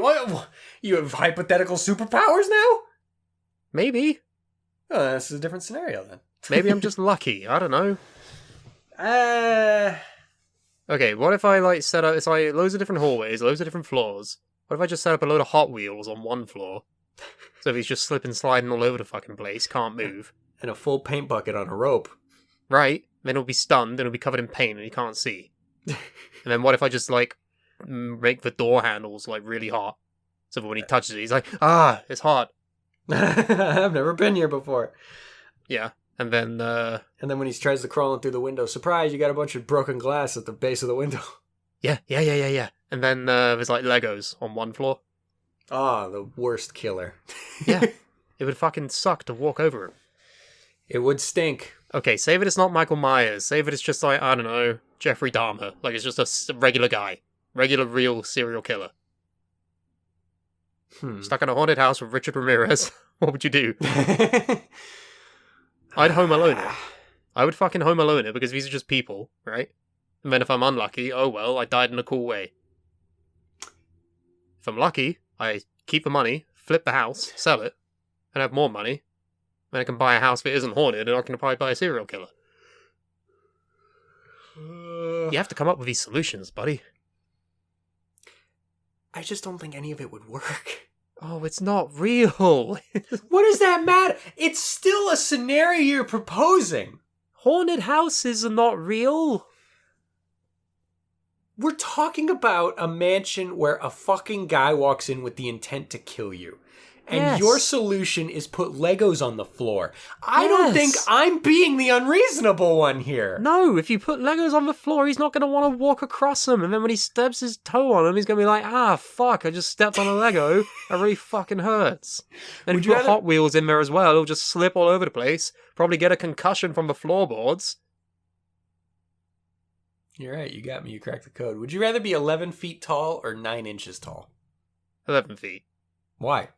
Speaker 2: you have hypothetical superpowers now?
Speaker 3: Maybe.
Speaker 2: Oh, this is a different scenario then.
Speaker 3: Maybe I'm just lucky. I don't know.
Speaker 2: Uh,
Speaker 3: Okay, what if I, like, set up... It's like loads of different hallways, loads of different floors. What if I just set up a load of Hot Wheels on one floor? So if he's just slipping, sliding all over the fucking place, can't move.
Speaker 2: and a full paint bucket on a rope.
Speaker 3: Right? Then he'll be stunned, then he'll be covered in paint, and he can't see. And then what if I just, like, make the door handles, like, really hot? So that when he touches it, he's like, it's hot.
Speaker 2: I've never been here before.
Speaker 3: Yeah. And then,
Speaker 2: And then when he tries to crawl in through the window, surprise, you got a bunch of broken glass at the base of the window.
Speaker 3: yeah. And then, there's, like, Legos on one floor.
Speaker 2: Ah, the worst killer.
Speaker 3: Yeah. It would fucking suck to walk over him.
Speaker 2: It would stink.
Speaker 3: Okay, say that it's not Michael Myers. Say that it's just, like, I don't know, Jeffrey Dahmer. Like, it's just a regular guy. Regular, real serial killer. Stuck in a haunted house with Richard Ramirez. What would you do? I'd Home Alone it. I would fucking Home Alone it, because these are just people, right? And then if I'm unlucky, oh well, I died in a cool way. If I'm lucky, I keep the money, flip the house, sell it, and have more money. Then I can buy a house that isn't haunted, and I can probably buy a serial killer. You have to come up with these solutions, buddy.
Speaker 2: I just don't think any of it would work.
Speaker 3: Oh, it's not real.
Speaker 2: What does that matter? It's still a scenario you're proposing.
Speaker 3: Haunted houses are not real.
Speaker 2: We're talking about a mansion where a fucking guy walks in with the intent to kill you. And your solution is put Legos on the floor. I don't think I'm being the unreasonable one here.
Speaker 3: No, if you put Legos on the floor, he's not going to want to walk across them. And then when he stabs his toe on them, he's going to be like, fuck, I just stepped on a Lego. That really fucking hurts. And if you put Hot Wheels in there as well, it'll just slip all over the place. Probably get a concussion from the floorboards.
Speaker 2: You're right, you got me, you cracked the code. Would you rather be 11 feet tall or 9 inches tall?
Speaker 3: 11 feet.
Speaker 2: Why?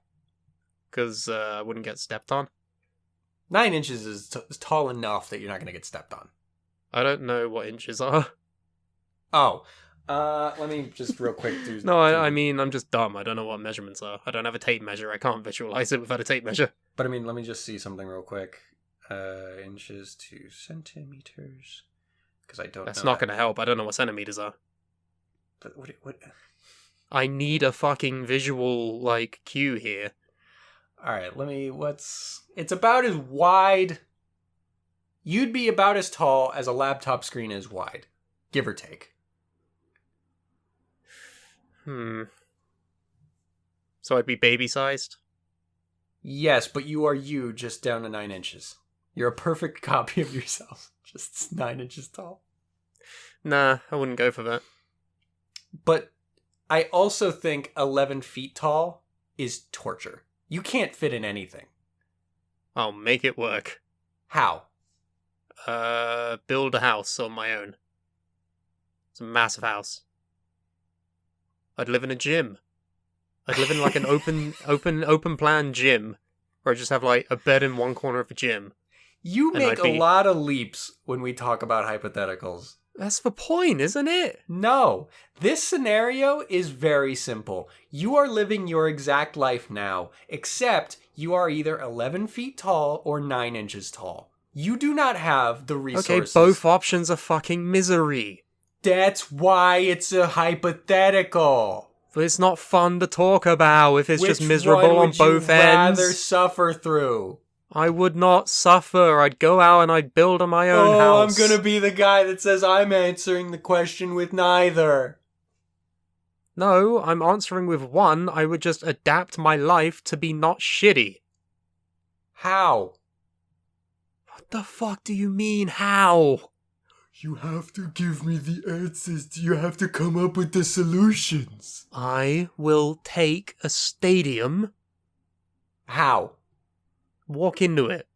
Speaker 3: Because I wouldn't get stepped on.
Speaker 2: 9 inches is tall enough that you're not going to get stepped on.
Speaker 3: I don't know what inches are.
Speaker 2: Oh, let me just real quick do...
Speaker 3: No, I mean, I'm just dumb. I don't know what measurements are. I don't have a tape measure. I can't visualize it without a tape measure.
Speaker 2: But I mean, let me just see something real quick. Inches to centimeters. Because I don't know.
Speaker 3: That's not going to help. I don't know what centimeters are.
Speaker 2: But what?
Speaker 3: I need a fucking visual, cue here.
Speaker 2: Alright, it's about as wide... You'd be about as tall as a laptop screen is wide. Give or take.
Speaker 3: So I'd be baby-sized?
Speaker 2: Yes, but you are you just down to 9 inches. You're a perfect copy of yourself. Just 9 inches tall.
Speaker 3: Nah, I wouldn't go for that.
Speaker 2: But I also think 11 feet tall is torture. You can't fit in anything.
Speaker 3: I'll make it work.
Speaker 2: How?
Speaker 3: Build a house on my own. It's a massive house. I'd live in a gym. I'd live in an open plan gym, where I just have a bed in one corner of a gym.
Speaker 2: You make a lot of leaps when we talk about hypotheticals.
Speaker 3: That's the point, isn't it?
Speaker 2: No. This scenario is very simple. You are living your exact life now, except you are either 11 feet tall or 9 inches tall. You do not have the resources.
Speaker 3: Okay, both options are fucking misery.
Speaker 2: That's why it's a hypothetical.
Speaker 3: But it's not fun to talk about if it's just miserable on both ends. Which would you
Speaker 2: rather suffer through?
Speaker 3: I would not suffer. I'd go out and I'd build my own house.
Speaker 2: I'm gonna be the guy that says I'm answering the question with neither.
Speaker 3: No, I'm answering with one. I would just adapt my life to be not shitty.
Speaker 2: How?
Speaker 3: What the fuck do you mean, how?
Speaker 2: You have to give me the answers. You have to come up with the solutions.
Speaker 3: I will take a stadium.
Speaker 2: How?
Speaker 3: Walk into it.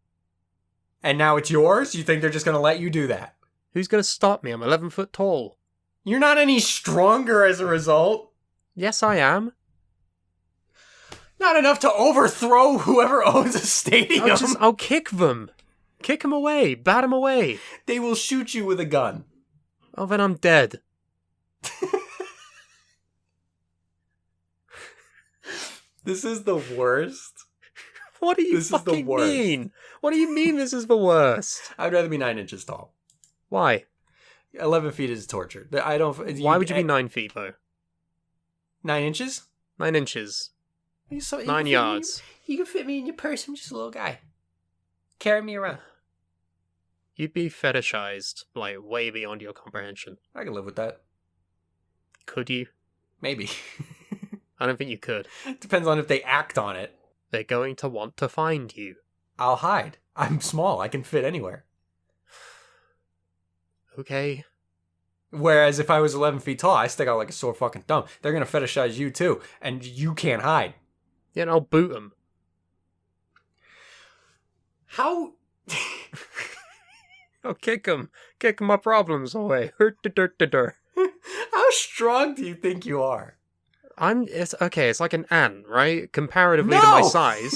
Speaker 2: And now it's yours? You think they're just going to let you do that?
Speaker 3: Who's going to stop me? I'm 11 foot tall.
Speaker 2: You're not any stronger as a result.
Speaker 3: Yes, I am.
Speaker 2: Not enough to overthrow whoever owns a stadium.
Speaker 3: I'll kick them. Kick them away. Bat them away.
Speaker 2: They will shoot you with a gun.
Speaker 3: Oh, then I'm dead.
Speaker 2: This is the worst.
Speaker 3: What do you fucking mean? What do you mean this is the worst?
Speaker 2: I'd rather be 9 inches tall.
Speaker 3: Why?
Speaker 2: 11 feet is torture.
Speaker 3: Why would you be 9 feet, though?
Speaker 2: 9 inches?
Speaker 3: 9 inches. 9 yards.
Speaker 2: You can fit me in your purse. I'm just a little guy. Carry me around.
Speaker 3: You'd be fetishized, way beyond your comprehension.
Speaker 2: I can live with that.
Speaker 3: Could you?
Speaker 2: Maybe.
Speaker 3: I don't think you could.
Speaker 2: Depends on if they act on it.
Speaker 3: They're going to want to find you.
Speaker 2: I'll hide. I'm small. I can fit anywhere.
Speaker 3: Okay.
Speaker 2: Whereas if I was 11 feet tall, I stick out like a sore fucking thumb. They're going to fetishize you too, and you can't hide.
Speaker 3: Yeah, and I'll boot them.
Speaker 2: How?
Speaker 3: I'll kick them. Kick my problems away.
Speaker 2: How strong do you think you are?
Speaker 3: It's like an ant, right? Comparatively to my size.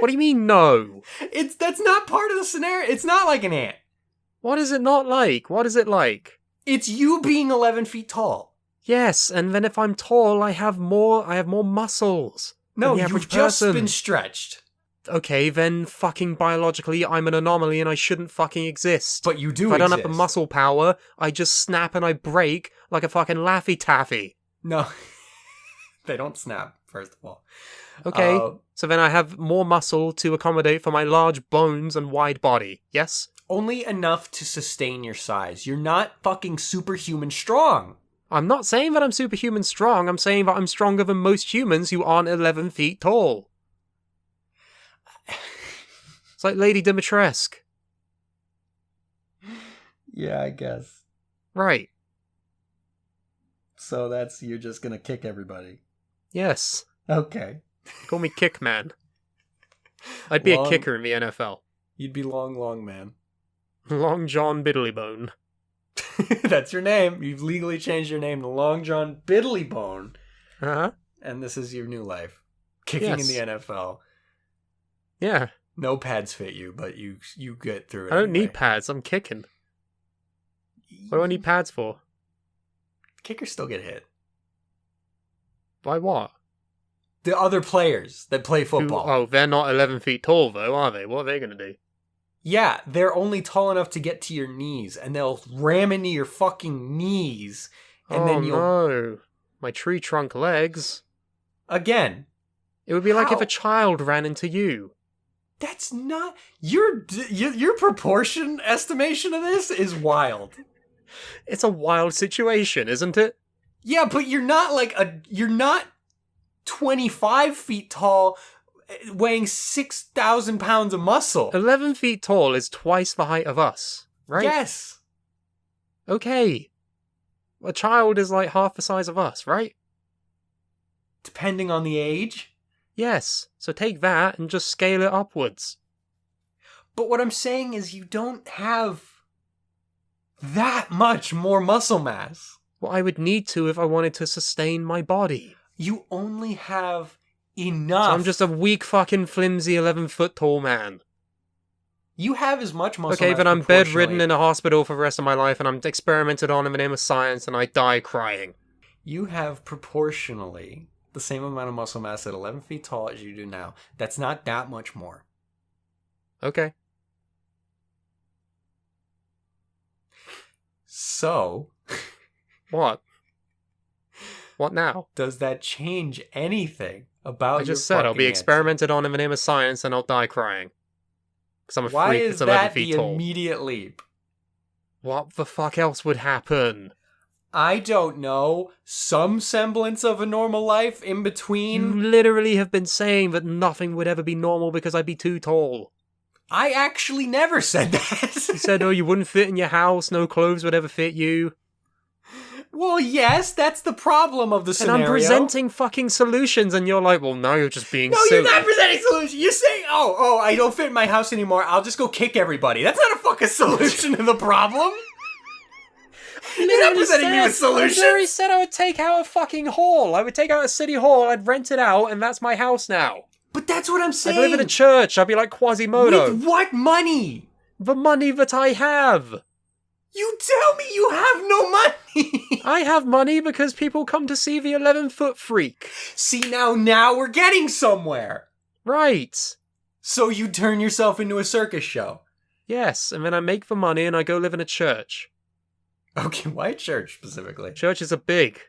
Speaker 3: What do you mean, no?
Speaker 2: That's not part of the scenario. It's not like an ant.
Speaker 3: What is it not like? What is it like?
Speaker 2: It's you being 11 feet tall.
Speaker 3: Yes, and then if I'm tall, I have more muscles.
Speaker 2: No, you've just been stretched.
Speaker 3: Okay, then fucking biologically, I'm an anomaly and I shouldn't fucking exist.
Speaker 2: But you do
Speaker 3: If I don't have the muscle power, I just snap and I break like a fucking Laffy Taffy.
Speaker 2: No. They don't snap, first of all.
Speaker 3: Okay, so then I have more muscle to accommodate for my large bones and wide body, yes?
Speaker 2: Only enough to sustain your size. You're not fucking superhuman strong.
Speaker 3: I'm not saying that I'm superhuman strong. I'm saying that I'm stronger than most humans who aren't 11 feet tall. It's like Lady Dimitrescu.
Speaker 2: Yeah, I guess.
Speaker 3: Right.
Speaker 2: So you're just gonna kick everybody.
Speaker 3: Yes.
Speaker 2: Okay.
Speaker 3: Call me Kickman. I'd be a kicker in the NFL.
Speaker 2: You'd be Long Man.
Speaker 3: Long John Biddlybone.
Speaker 2: That's your name. You've legally changed your name to Long John Biddlybone.
Speaker 3: Uh-huh.
Speaker 2: And this is your new life. Kicking in the NFL.
Speaker 3: Yeah.
Speaker 2: No pads fit you, but you get through it.
Speaker 3: I don't need pads. I'm kicking. What do I need pads for?
Speaker 2: Kickers still get hit.
Speaker 3: By what?
Speaker 2: The other players that play football.
Speaker 3: They're not 11 feet tall, though, are they? What are they going to do?
Speaker 2: Yeah, they're only tall enough to get to your knees, and they'll ram into your fucking knees, and then you'll...
Speaker 3: no. My tree trunk legs.
Speaker 2: Again.
Speaker 3: It would be like if a child ran into you.
Speaker 2: That's not... Your proportion estimation of this is wild.
Speaker 3: It's a wild situation, isn't it?
Speaker 2: Yeah, but you're not 25 feet tall, weighing 6,000 pounds of muscle.
Speaker 3: 11 feet tall is twice the height of us, right?
Speaker 2: Yes.
Speaker 3: Okay. A child is like half the size of us, right?
Speaker 2: Depending on the age.
Speaker 3: Yes. So take that and just scale it upwards.
Speaker 2: But what I'm saying is you don't have that much more muscle mass.
Speaker 3: Well, I would need to if I wanted to sustain my body.
Speaker 2: You only have enough.
Speaker 3: So I'm just a weak fucking flimsy 11-foot tall man.
Speaker 2: You have as much muscle mass.
Speaker 3: Okay, then I'm bedridden in a hospital for the rest of my life and I'm experimented on in the name of science and I die crying.
Speaker 2: You have proportionally the same amount of muscle mass at 11 feet tall as you do now. That's not that much more.
Speaker 3: Okay.
Speaker 2: So...
Speaker 3: What? What now?
Speaker 2: Does that change anything about
Speaker 3: I just said I'll be experimented on in the name of science and I'll die crying. Because I'm a freak that's 11 feet tall.
Speaker 2: Why is that the immediate leap?
Speaker 3: What the fuck else would happen?
Speaker 2: I don't know. Some semblance of a normal life in between?
Speaker 3: You literally have been saying that nothing would ever be normal because I'd be too tall.
Speaker 2: I actually never said that.
Speaker 3: You said, you wouldn't fit in your house, no clothes would ever fit you.
Speaker 2: Well, yes, that's the problem of the scenario.
Speaker 3: And I'm presenting fucking solutions, and you're like, well, now you're just being silly.
Speaker 2: No, you're not presenting solutions. You say, I don't fit in my house anymore. I'll just go kick everybody. That's not a fucking solution to the problem. You're not presenting me with solutions.
Speaker 3: I already said I would take out a fucking hall. I would take out a city hall, I'd rent it out, and that's my house now.
Speaker 2: But that's what I'm saying.
Speaker 3: I'd live in a church. I'd be like Quasimodo.
Speaker 2: With what money?
Speaker 3: The money that I have.
Speaker 2: You tell me you have no money.
Speaker 3: I have money because people come to see the 11-foot freak.
Speaker 2: See, now we're getting somewhere.
Speaker 3: Right.
Speaker 2: So you turn yourself into a circus show.
Speaker 3: Yes, and then I make the money and I go live in a church.
Speaker 2: Okay, why church specifically?
Speaker 3: Churches are big.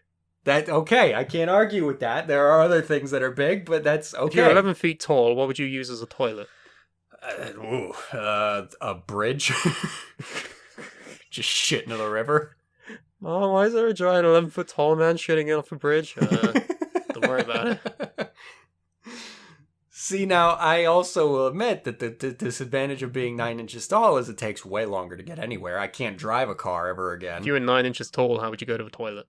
Speaker 2: Okay, I can't argue with that. There are other things that are big, but that's okay.
Speaker 3: If you're 11 feet tall, what would you use as a toilet?
Speaker 2: A bridge. Just shit into the river.
Speaker 3: Oh, why is there a giant 11-foot tall man shitting off a bridge? Don't worry about it.
Speaker 2: See, now, I also will admit that the disadvantage of being 9 inches tall is it takes way longer to get anywhere. I can't drive a car ever again.
Speaker 3: If you were 9 inches tall, how would you go to the toilet?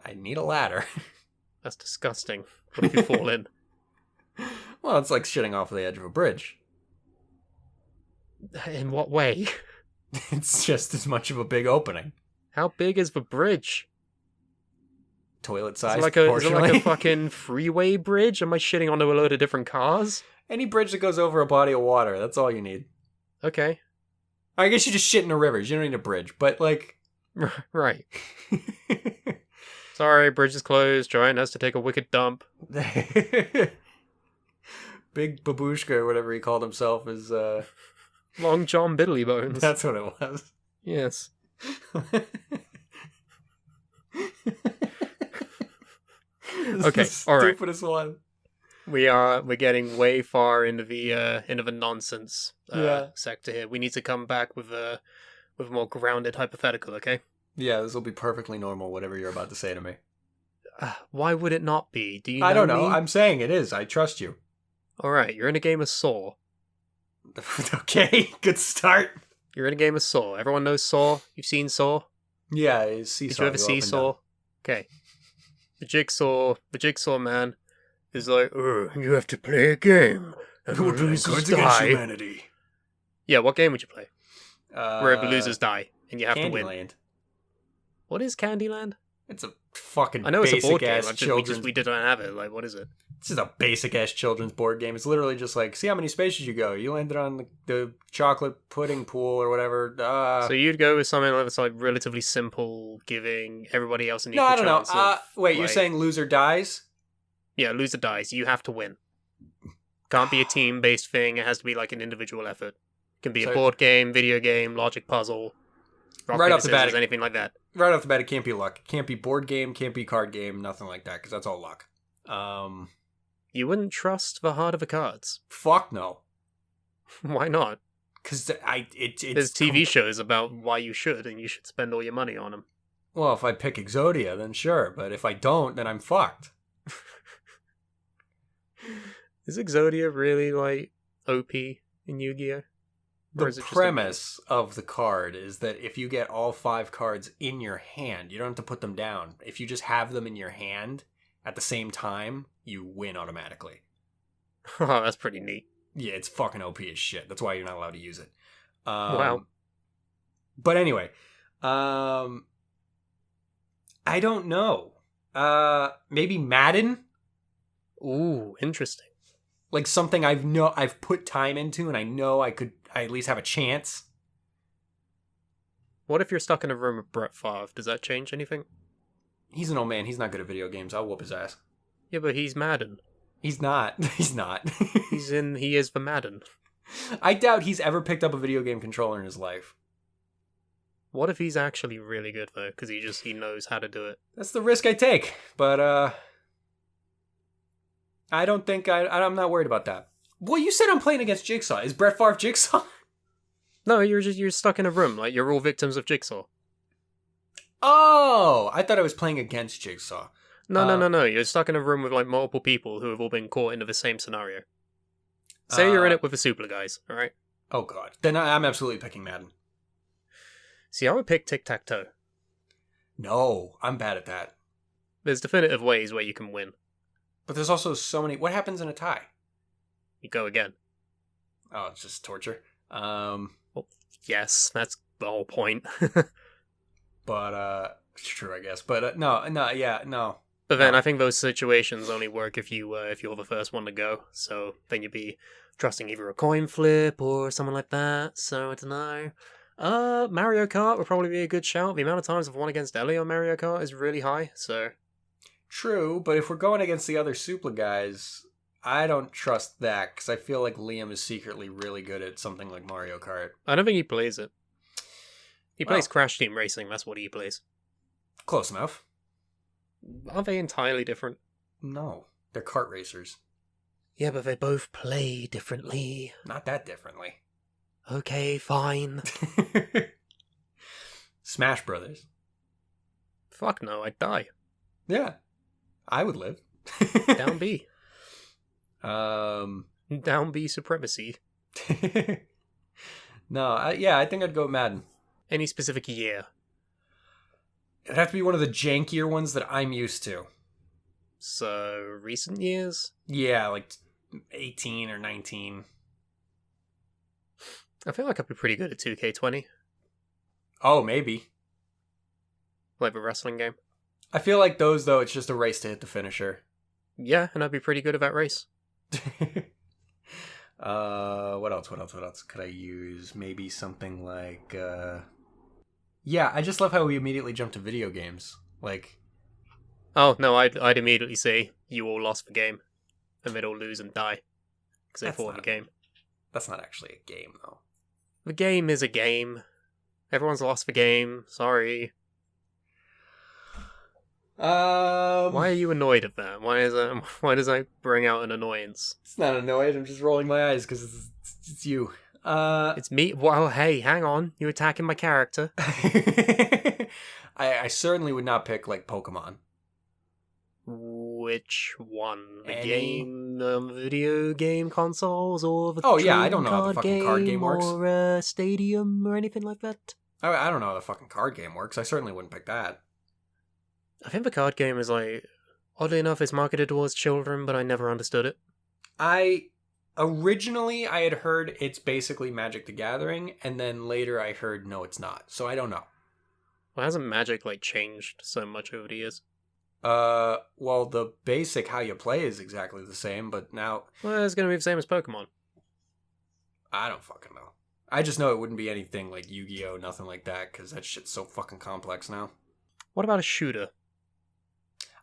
Speaker 2: I need a ladder.
Speaker 3: That's disgusting. What if you fall in?
Speaker 2: Well, it's like shitting off the edge of a bridge.
Speaker 3: In what way?
Speaker 2: It's just as much of a big opening.
Speaker 3: How big is the bridge?
Speaker 2: Toilet size,
Speaker 3: is it like a fucking freeway bridge? Am I shitting onto a load of different cars?
Speaker 2: Any bridge that goes over a body of water, that's all you need.
Speaker 3: Okay.
Speaker 2: I guess you just shit in the rivers. You don't need a bridge, but like...
Speaker 3: Right. Sorry, bridge is closed. Giant has to take a wicked dump.
Speaker 2: Big Babushka, or whatever he called himself, is...
Speaker 3: Long John Biddlybones.
Speaker 2: That's what it was.
Speaker 3: Yes. Okay, all right.
Speaker 2: Stupidest one.
Speaker 3: We're getting way far into the nonsense sector here. We need to come back with a more grounded hypothetical. Okay.
Speaker 2: Yeah, this will be perfectly normal, whatever you're about to say to me.
Speaker 3: Why would it not be? Do you
Speaker 2: I don't know.
Speaker 3: me?
Speaker 2: I'm saying it is. I trust you.
Speaker 3: Alright, you're in a game of Saw.
Speaker 2: Okay, good start.
Speaker 3: You're in a game of Saw. Everyone knows Saw? You've seen Saw?
Speaker 2: Yeah, it's Seesaw.
Speaker 3: Did you ever see Saw? Okay. The Jigsaw man is like, you have to play a game. And
Speaker 2: We'll play Cards Against Humanity.
Speaker 3: Yeah, what game would you play? Where the losers die and you have to win.
Speaker 2: Candyland.
Speaker 3: What is Candyland?
Speaker 2: It's a fucking
Speaker 3: I know it's a board game.
Speaker 2: basic-ass children's...
Speaker 3: We don't have it. Like, what is it?
Speaker 2: This is a basic-ass children's board game. It's literally just like, see how many spaces you go. You landed on the chocolate pudding pool or whatever.
Speaker 3: So you'd go with something that's like relatively simple, giving everybody else an equal
Speaker 2: No, I don't know.
Speaker 3: chance
Speaker 2: Wait, you're saying loser dies?
Speaker 3: Yeah, loser dies. You have to win. Can't be a team-based thing. It has to be like an individual effort. It can be a board game, video game, logic puzzle, rock,
Speaker 2: right
Speaker 3: paper,
Speaker 2: off the bat,
Speaker 3: scissors, anything like that.
Speaker 2: Right off the bat, it can't be luck. It can't be board game, can't be card game, nothing like that, because that's all luck.
Speaker 3: You wouldn't trust the heart of the cards.
Speaker 2: Fuck no.
Speaker 3: Why not?
Speaker 2: Because
Speaker 3: there's TV shows about why you should, and you should spend all your money on them.
Speaker 2: Well, if I pick Exodia, then sure, but if I don't, then I'm fucked.
Speaker 3: Is Exodia really, like, OP in Yu-Gi-Oh?
Speaker 2: The premise of the card is that if you get all 5 cards in your hand, you don't have to put them down. If you just have them in your hand at the same time, you win automatically.
Speaker 3: Oh, that's pretty neat.
Speaker 2: Yeah, it's fucking OP as shit. That's why you're not allowed to use it.
Speaker 3: Wow.
Speaker 2: But anyway, I don't know. Maybe Madden?
Speaker 3: Ooh, interesting.
Speaker 2: Like something I've put time into and I know I at least have a chance.
Speaker 3: What if you're stuck in a room with Brett Favre? Does that change anything?
Speaker 2: He's an old man. He's not good at video games. I'll whoop his ass.
Speaker 3: Yeah, but he's Madden.
Speaker 2: He's not. He's not.
Speaker 3: He is for Madden.
Speaker 2: I doubt he's ever picked up a video game controller in his life.
Speaker 3: What if he's actually really good though? Because he knows how to do it.
Speaker 2: That's the risk I take. But I don't think I'm not worried about that. Well, you said I'm playing against Jigsaw. Is Brett Favre Jigsaw?
Speaker 3: No, you're stuck in a room. Like, you're all victims of Jigsaw.
Speaker 2: Oh, I thought I was playing against Jigsaw.
Speaker 3: No. You're stuck in a room with like multiple people who have all been caught into the same scenario. Say you're in it with the super guys, all right?
Speaker 2: Oh god, then I'm absolutely picking Madden.
Speaker 3: See, I would pick tic-tac-toe.
Speaker 2: No, I'm bad at that.
Speaker 3: There's definitive ways where you can win.
Speaker 2: But there's also so many. What happens in a tie?
Speaker 3: You go again.
Speaker 2: Oh, it's just torture.
Speaker 3: Well, yes, that's the whole point.
Speaker 2: But it's true, I guess. But no.
Speaker 3: But then I think those situations only work if you're the first one to go. So then you'd be trusting either a coin flip or someone like that. So I don't know. Mario Kart would probably be a good shout. The amount of times I've won against Ellie on Mario Kart is really high. So
Speaker 2: true, but if we're going against the other Supla guys, I don't trust that because I feel like Liam is secretly really good at something like Mario Kart.
Speaker 3: I don't think he plays it. He plays Crash Team Racing. That's what he plays.
Speaker 2: Close enough.
Speaker 3: Are they entirely different?
Speaker 2: No, they're kart racers.
Speaker 3: Yeah, but they both play differently.
Speaker 2: Not that differently.
Speaker 3: Okay, fine.
Speaker 2: Smash Brothers.
Speaker 3: Fuck no, I'd die.
Speaker 2: Yeah, I would live.
Speaker 3: Down B. Down B supremacy.
Speaker 2: No, I think I'd go Madden.
Speaker 3: Any specific year?
Speaker 2: It'd have to be one of the jankier ones that I'm used to.
Speaker 3: So, recent years?
Speaker 2: Yeah, like 18 or 19.
Speaker 3: I feel like I'd be pretty good at 2K20.
Speaker 2: Oh, maybe.
Speaker 3: Like the wrestling game.
Speaker 2: I feel like those, though, it's just a race to hit the finisher.
Speaker 3: Yeah, and I'd be pretty good at that race.
Speaker 2: What else could I use? Maybe something like, yeah, I just love how we immediately jump to video games. Like...
Speaker 3: Oh, no, I'd immediately say you all lost the game. And they'd all lose and die. Because they fought in the game.
Speaker 2: That's not actually a game, though.
Speaker 3: The game is a game. Everyone's lost the game. Sorry. Why are you annoyed at that? Why does that bring out an annoyance?
Speaker 2: It's not annoyed. I'm just rolling my eyes because it's you.
Speaker 3: It's me. Well, hey, hang on. You attacking my character?
Speaker 2: I certainly would not pick like Pokemon.
Speaker 3: Which one? The
Speaker 2: Any-
Speaker 3: game, video game consoles, or the
Speaker 2: Oh, yeah, I don't
Speaker 3: trading
Speaker 2: know how the fucking card game works.
Speaker 3: or a stadium, or anything like that?
Speaker 2: I don't know how the fucking card game works. I certainly wouldn't pick that.
Speaker 3: I think the card game is like, oddly enough, it's marketed towards children, but I never understood it.
Speaker 2: Originally I had heard it's basically Magic the Gathering, and then later I heard no, it's not. So I don't know.
Speaker 3: Well, hasn't Magic like changed so much over the years?
Speaker 2: Well, the basic how you play is exactly the same, but now
Speaker 3: Well, it's gonna be the same as Pokemon.
Speaker 2: I don't fucking know. I just know it wouldn't be anything like Yu-Gi-Oh, nothing like that, because that shit's so fucking complex now.
Speaker 3: What about a shooter?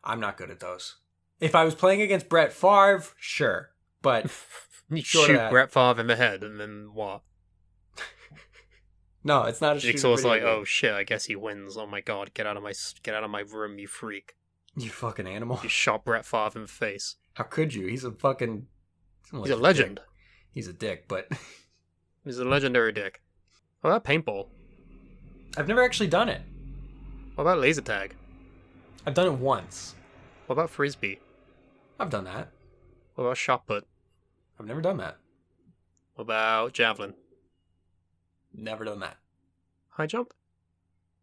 Speaker 2: I'm not good at those. If I was playing against Brett Favre, sure, but
Speaker 3: You
Speaker 2: Short of
Speaker 3: shoot
Speaker 2: that.
Speaker 3: Brett Favre in the head, and then what?
Speaker 2: no, it's not a shooter
Speaker 3: Jigsaw's
Speaker 2: video
Speaker 3: like,
Speaker 2: game.
Speaker 3: oh shit, I guess he wins. Oh my god, get out of my room, you freak!
Speaker 2: You fucking animal.
Speaker 3: You shot Brett Favre in the face.
Speaker 2: How could you? He's a fucking...
Speaker 3: He's a legend.
Speaker 2: Dick. He's a dick, but...
Speaker 3: He's a legendary dick. What about paintball?
Speaker 2: I've never actually done it.
Speaker 3: What about laser tag?
Speaker 2: I've done it once.
Speaker 3: What about frisbee?
Speaker 2: I've done that.
Speaker 3: What about shot put?
Speaker 2: I've never done that.
Speaker 3: What about javelin?
Speaker 2: Never done that.
Speaker 3: High jump?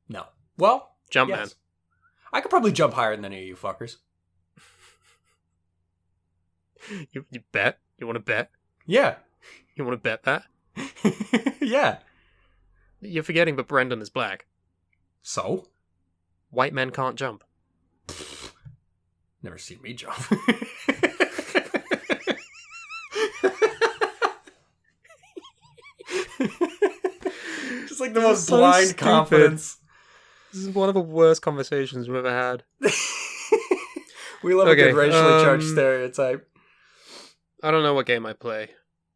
Speaker 2: No. Well,
Speaker 3: Jump
Speaker 2: yes. I could probably jump higher than any of you fuckers.
Speaker 3: man. You bet? You want to bet?
Speaker 2: Yeah.
Speaker 3: You want to bet that?
Speaker 2: Yeah.
Speaker 3: You're forgetting that Brendan is black.
Speaker 2: So?
Speaker 3: White men can't jump.
Speaker 2: Never seen me jump. Just like the most
Speaker 3: so
Speaker 2: blind
Speaker 3: stupid.
Speaker 2: confidence.
Speaker 3: This is one of the worst conversations we've ever had.
Speaker 2: We love
Speaker 3: Okay,
Speaker 2: a good racially charged stereotype.
Speaker 3: I don't know what game I play,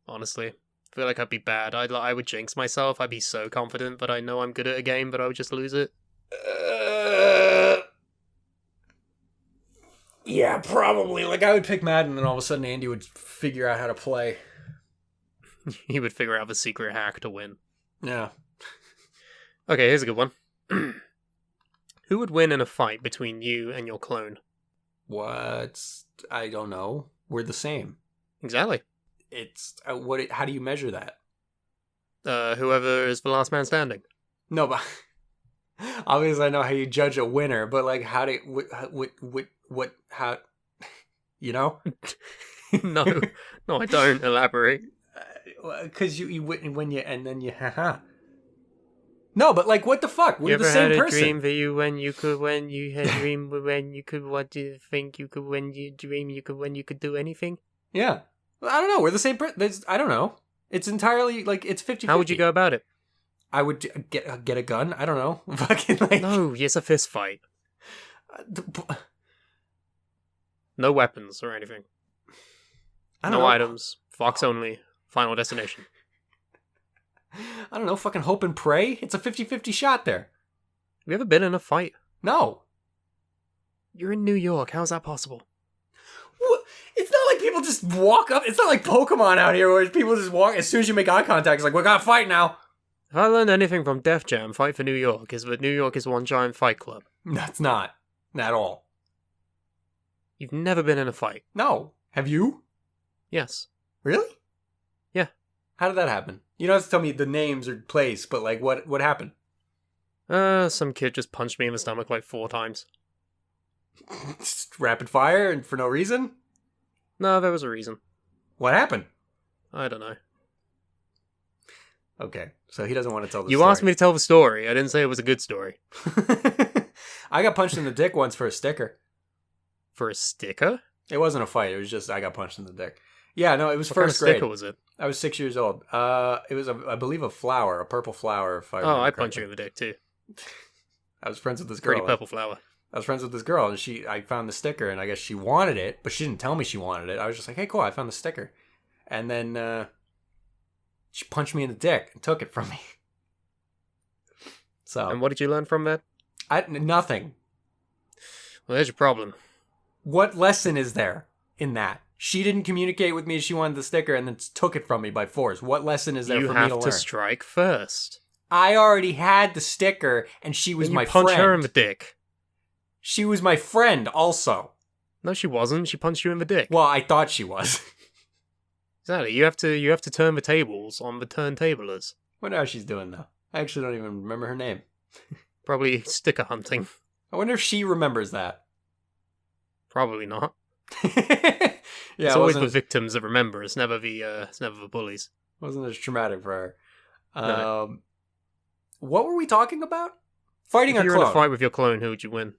Speaker 3: honestly. I feel like I'd be bad. I would jinx myself. I'd be so confident that I know I'm good at a game, but I would just lose it.
Speaker 2: Yeah, probably. Like, I would pick Madden, and all of a sudden Andy would figure out how to play.
Speaker 3: He would figure out the secret hack to win.
Speaker 2: Yeah.
Speaker 3: Okay, here's a good one. Who would win in a fight between you and your clone?
Speaker 2: What? I don't know. We're the same.
Speaker 3: Exactly.
Speaker 2: It's how do you measure that?
Speaker 3: Whoever is the last man standing.
Speaker 2: No, but obviously I know how you judge a winner, but like how do how you know?
Speaker 3: No, I don't. Elaborate.
Speaker 2: Because you when you and then you haha. No, but like what the fuck? We're
Speaker 3: You
Speaker 2: the
Speaker 3: ever
Speaker 2: same
Speaker 3: had a
Speaker 2: person.
Speaker 3: dream that you when you could when you had a dream when you could what do you think you could when you dream you could when you could do anything?
Speaker 2: Yeah. I don't know. We're the same person. I don't know. It's entirely like it's 50-50.
Speaker 3: How would you go about it?
Speaker 2: I would get a gun. I don't know. Fucking like
Speaker 3: No, it's a fist fight. No weapons or anything.
Speaker 2: I don't
Speaker 3: No
Speaker 2: know.
Speaker 3: items. Fox only. Final destination.
Speaker 2: I don't know. Fucking hope and pray. It's a 50-50 shot there.
Speaker 3: Have you ever been in a fight?
Speaker 2: No.
Speaker 3: You're in New York. How's that possible?
Speaker 2: What? It's not like people just walk up. It's not like Pokemon out here where people just walk as soon as you make eye contact. It's like, we gotta fight now.
Speaker 3: If I learned anything from Def Jam, Fight for New York, is that New York is one giant fight club.
Speaker 2: No, it's not. Not at all.
Speaker 3: You've never been in a fight.
Speaker 2: No. Have you?
Speaker 3: Yes.
Speaker 2: Really?
Speaker 3: Yeah.
Speaker 2: How did that happen? You don't have to tell me the names or place, but like what happened?
Speaker 3: Some kid just punched me in the stomach like 4 times.
Speaker 2: Just rapid fire and for no reason?
Speaker 3: No, there was a reason.
Speaker 2: What happened?
Speaker 3: I don't know.
Speaker 2: Okay, so he doesn't want to tell the
Speaker 3: You
Speaker 2: story.
Speaker 3: asked me to tell the story. I didn't say it was a good story.
Speaker 2: I got punched in the dick once for a sticker.
Speaker 3: For a sticker?
Speaker 2: It wasn't a fight. It was just I got punched in the dick. Yeah, no, it was
Speaker 3: What kind of
Speaker 2: first grade.
Speaker 3: sticker was it?
Speaker 2: I was 6 years old. It was, I believe, a flower, a purple flower. If I
Speaker 3: Oh,
Speaker 2: remember
Speaker 3: I punched
Speaker 2: correctly.
Speaker 3: you in the dick too.
Speaker 2: I was friends with this girl.
Speaker 3: Pretty purple flower.
Speaker 2: I was friends with this girl, and I found the sticker, and I guess she wanted it, but she didn't tell me she wanted it. I was just like, hey, cool, I found the sticker. And then she punched me in the dick and took it from me. So
Speaker 3: And what did you learn from that?
Speaker 2: nothing.
Speaker 3: Well, there's your problem.
Speaker 2: What lesson is there in that? She didn't communicate with me she wanted the sticker and then took it from me by force. What lesson is there
Speaker 3: You
Speaker 2: for me to
Speaker 3: have
Speaker 2: learn?
Speaker 3: to strike first.
Speaker 2: I already had the sticker, and she was
Speaker 3: Then you
Speaker 2: my
Speaker 3: punch
Speaker 2: friend.
Speaker 3: her in the dick.
Speaker 2: She was my friend also.
Speaker 3: No, she wasn't. She punched you in the dick.
Speaker 2: Well, I thought she was.
Speaker 3: Exactly. You have to turn the tables on the turntablers.
Speaker 2: What else she's doing now? I actually don't even remember her name.
Speaker 3: Probably sticker hunting.
Speaker 2: I wonder if she remembers that.
Speaker 3: Probably not.
Speaker 2: Yeah,
Speaker 3: It's always the victims that remember. It's never the bullies.
Speaker 2: Wasn't as traumatic for her.
Speaker 3: No.
Speaker 2: What were we talking about? Fighting
Speaker 3: If
Speaker 2: our
Speaker 3: you were
Speaker 2: clone.
Speaker 3: in a fight with your clone, who would you win?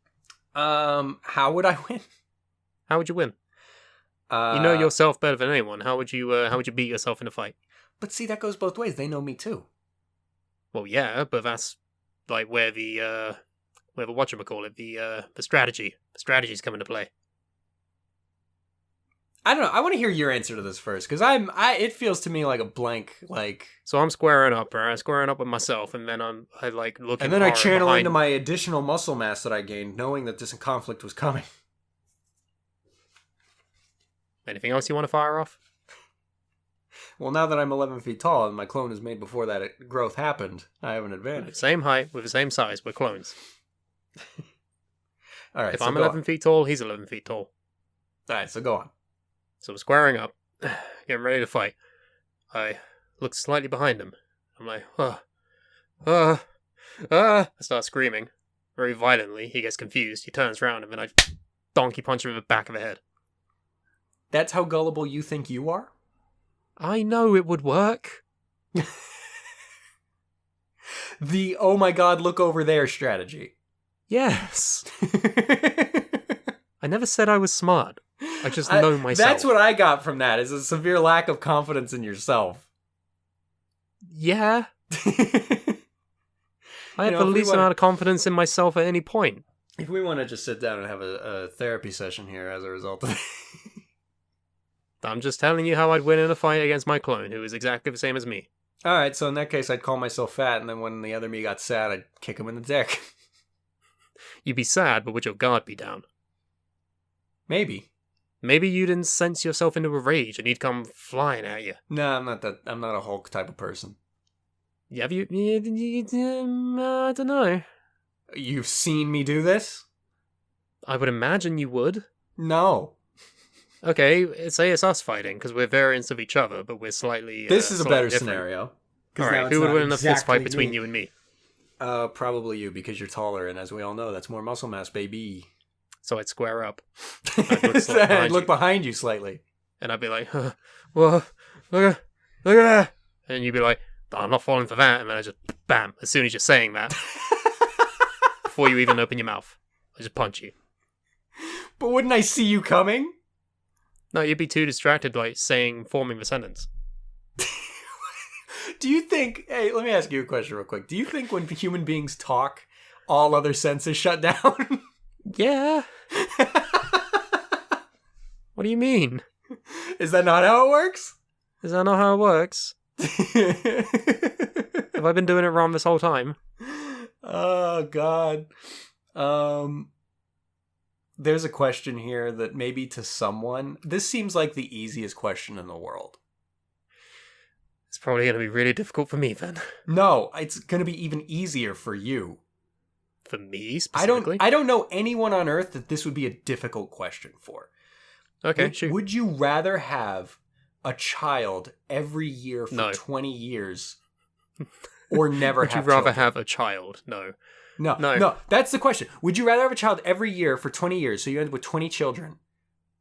Speaker 2: How would I win?
Speaker 3: How would you win? You know yourself better than anyone. How would you beat yourself in a fight?
Speaker 2: But see, that goes both ways. They know me too.
Speaker 3: Well, yeah, but that's like where the whatchamacallit, the strategy's come into play.
Speaker 2: I don't know. I want to hear your answer to this first, because it feels to me like a blank, like.
Speaker 3: So I'm squaring up, right? Squaring up with myself, and then I like looking.
Speaker 2: And then I
Speaker 3: hard
Speaker 2: channel
Speaker 3: behind...
Speaker 2: into my additional muscle mass that I gained, knowing that this conflict was coming.
Speaker 3: Anything else you want to fire off?
Speaker 2: Well, now that I'm 11 feet tall and my clone is made before that growth happened, I have an advantage.
Speaker 3: Same height, with the same size, we're clones.
Speaker 2: All right.
Speaker 3: If
Speaker 2: So
Speaker 3: I'm
Speaker 2: go
Speaker 3: 11
Speaker 2: on.
Speaker 3: feet tall, he's 11 feet tall.
Speaker 2: All right. So go on.
Speaker 3: So we're squaring up, getting ready to fight. I look slightly behind him. I'm like, I start screaming very violently. He gets confused. He turns around, and then I donkey punch him in the back of the head.
Speaker 2: That's how gullible you think you are?
Speaker 3: I know it would work.
Speaker 2: The oh my god, look over there strategy.
Speaker 3: Yes. I never said I was smart. I just know myself.
Speaker 2: That's what I got from that, is a severe lack of confidence in yourself.
Speaker 3: Yeah. I have the least amount of confidence in myself at any point.
Speaker 2: If we want to just sit down and have a therapy session here as a result of it.
Speaker 3: I'm just telling you how I'd win in a fight against my clone, who is exactly the same as me.
Speaker 2: Alright, so in that case, I'd call myself fat, and then when the other me got sad, I'd kick him in the dick.
Speaker 3: You'd be sad, but would your guard be down?
Speaker 2: Maybe.
Speaker 3: Maybe you didn't sense yourself into a rage and he'd come flying at you.
Speaker 2: No, I'm not that. I'm not a Hulk type of person.
Speaker 3: Have you? I don't know.
Speaker 2: You've seen me do this?
Speaker 3: I would imagine you would.
Speaker 2: No.
Speaker 3: Okay, say it's us fighting, because we're variants of each other, but we're slightly.
Speaker 2: This is a
Speaker 3: slightly
Speaker 2: better
Speaker 3: different.
Speaker 2: scenario.
Speaker 3: Alright, who would win in a fist fight between you and me?
Speaker 2: Probably you, because you're taller, and as we all know, that's more muscle mass, baby.
Speaker 3: So I'd square up.
Speaker 2: I'd look behind you slightly.
Speaker 3: And I'd be like, whoa, look at that. And you'd be like, I'm not falling for that. And then I just, bam, as soon as you're saying that, before you even open your mouth, I just punch you.
Speaker 2: But wouldn't I see you coming?
Speaker 3: No, you'd be too distracted, like, forming the sentence.
Speaker 2: Do you think, hey, let me ask you a question real quick. Do you think when human beings talk, all other senses shut down?
Speaker 3: Yeah. What do you mean?
Speaker 2: Is that not how it works?
Speaker 3: Is that not how it works? Have I been doing it wrong this whole time?
Speaker 2: Oh, God. There's a question here that maybe to someone, this seems like the easiest question in the world.
Speaker 3: It's probably going to be really difficult for me then.
Speaker 2: No, it's going to be even easier for you.
Speaker 3: For me, specifically?
Speaker 2: I don't know anyone on Earth that this would be a difficult question for.
Speaker 3: Okay, shoot.
Speaker 2: Would you rather have a child every year for 20 years or never
Speaker 3: Would
Speaker 2: have
Speaker 3: you rather
Speaker 2: children?
Speaker 3: have a child? No.
Speaker 2: No, that's the question. Would you rather have a child every year for 20 years, so you end up with 20 children,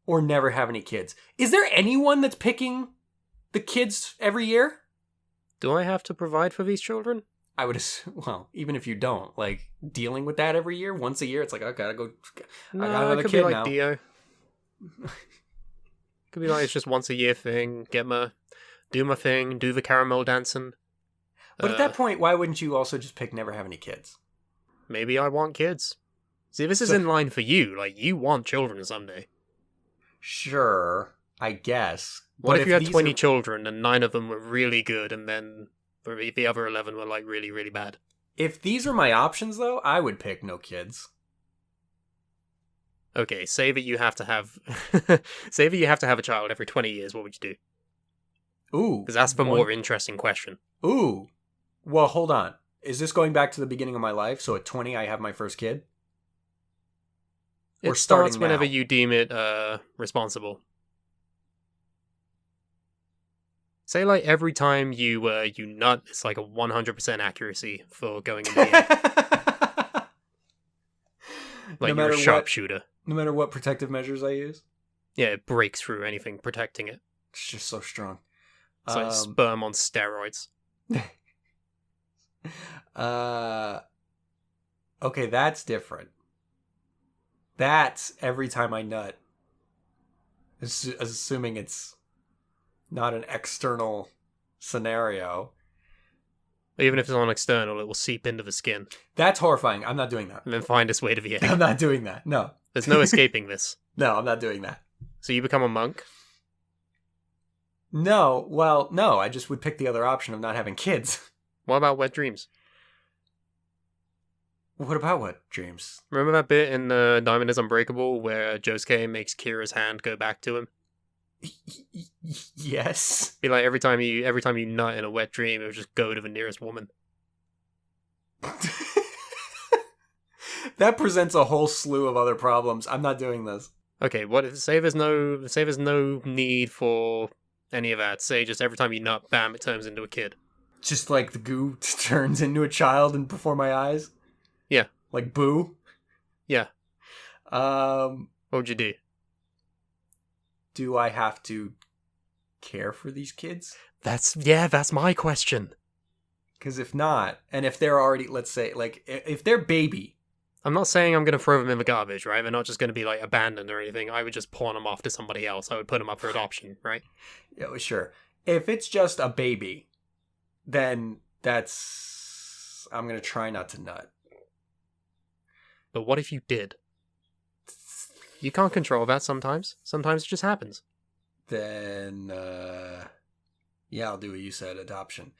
Speaker 2: or never have any kids? Is there anyone that's picking the kids every year?
Speaker 3: Do I have to provide for these children?
Speaker 2: I would assume, well, even if you don't, like, dealing with that every year, once a year, it's like, I gotta go,
Speaker 3: No,
Speaker 2: I got another
Speaker 3: it could
Speaker 2: kid
Speaker 3: be like
Speaker 2: now.
Speaker 3: Dio. Could be like it's just once a year thing. Do my thing, do the caramel dancing.
Speaker 2: But at that point, why wouldn't you also just pick never have any kids?
Speaker 3: Maybe I want kids. See, this is in line for you. Like, you want children someday.
Speaker 2: Sure, I guess.
Speaker 3: What
Speaker 2: But
Speaker 3: if you had
Speaker 2: these
Speaker 3: 20
Speaker 2: are-
Speaker 3: children and 9 of them were really good and then the other 11 were like really, really bad?
Speaker 2: If these are my options, though, I would pick no kids.
Speaker 3: Okay, say that you have to have say that you have to have a child every 20 years, what would you do?
Speaker 2: Ooh.
Speaker 3: Because that's the more interesting question.
Speaker 2: Ooh. Well, hold on. Is this going back to the beginning of my life? So at 20, I have my first kid?
Speaker 3: It
Speaker 2: Or
Speaker 3: starts
Speaker 2: starting
Speaker 3: whenever
Speaker 2: now?
Speaker 3: you deem it responsible. Say like every time you nut, it's like a 100% accuracy for going in the air. Like
Speaker 2: No
Speaker 3: you're a
Speaker 2: matter
Speaker 3: sharpshooter.
Speaker 2: No matter what protective measures I use?
Speaker 3: Yeah, it breaks through anything protecting it.
Speaker 2: It's just so strong.
Speaker 3: It's like sperm on steroids.
Speaker 2: Okay, that's different. That's every time I nut. Assuming it's not an external scenario.
Speaker 3: Even if it's on external, it will seep into the skin
Speaker 2: That's horrifying. I'm not doing that.
Speaker 3: and then find its way to the egg.
Speaker 2: I'm not doing that. No.
Speaker 3: There's no escaping this.
Speaker 2: No, I'm not doing that.
Speaker 3: So you become a monk?
Speaker 2: No, well, no, I just would pick the other option of not having kids.
Speaker 3: What about wet dreams?
Speaker 2: What about what, James?
Speaker 3: Remember that bit in Diamond is Unbreakable where Josuke makes Kira's hand go back to him?
Speaker 2: Yes.
Speaker 3: Be like every time you nut in a wet dream, it would just go to the nearest woman.
Speaker 2: That presents a whole slew of other problems. I'm not doing this.
Speaker 3: Okay, what if say there's no need for any of that. Say just every time you nut, bam, it turns into a kid.
Speaker 2: Just like the goo turns into a child and before my eyes?
Speaker 3: Yeah.
Speaker 2: Like Boo?
Speaker 3: Yeah.
Speaker 2: What
Speaker 3: What would you do?
Speaker 2: do I have to care for these kids?
Speaker 3: That's my question.
Speaker 2: Because if not, and if they're already, let's say, like, if they're baby,
Speaker 3: I'm not saying I'm going to throw them in the garbage, right? They're not just going to be, like, abandoned or anything. I would just pawn them off to somebody else. I would put them up for adoption, right?
Speaker 2: yeah, well, sure. If it's just a baby, then I'm going to try not to nut.
Speaker 3: But what if you did? You can't control that sometimes. Sometimes it just happens.
Speaker 2: Then, yeah, I'll do what you said, adoption.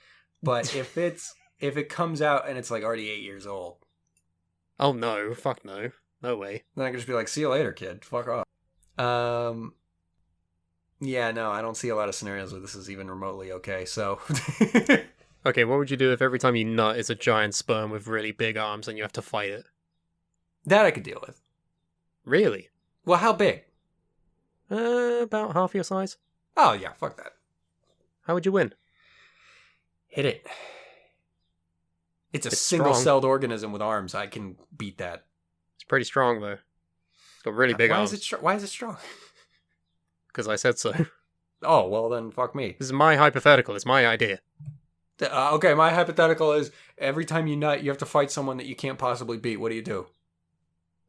Speaker 2: But if it comes out and it's like already 8 years old,
Speaker 3: Oh, no. Fuck no. No way.
Speaker 2: then I can just be like, see you later, kid. Fuck off. Yeah, no, I don't see a lot of scenarios where this is even remotely okay, so.
Speaker 3: Okay, what would you do if every time you nut it's a giant sperm with really big arms and you have to fight it?
Speaker 2: That I could deal with.
Speaker 3: Really?
Speaker 2: Well, how big?
Speaker 3: About half your size.
Speaker 2: Oh, yeah, fuck that.
Speaker 3: How would you win?
Speaker 2: Hit it. It's a
Speaker 3: It's
Speaker 2: single-celled organism with arms. I can beat that.
Speaker 3: It's pretty strong, though. It's got really big arms.
Speaker 2: Why is it strong?
Speaker 3: Because I said so.
Speaker 2: Oh, well then, fuck me.
Speaker 3: This is my hypothetical. It's my idea.
Speaker 2: Okay, my hypothetical is every time you nut, you have to fight someone that you can't possibly beat. What do you do?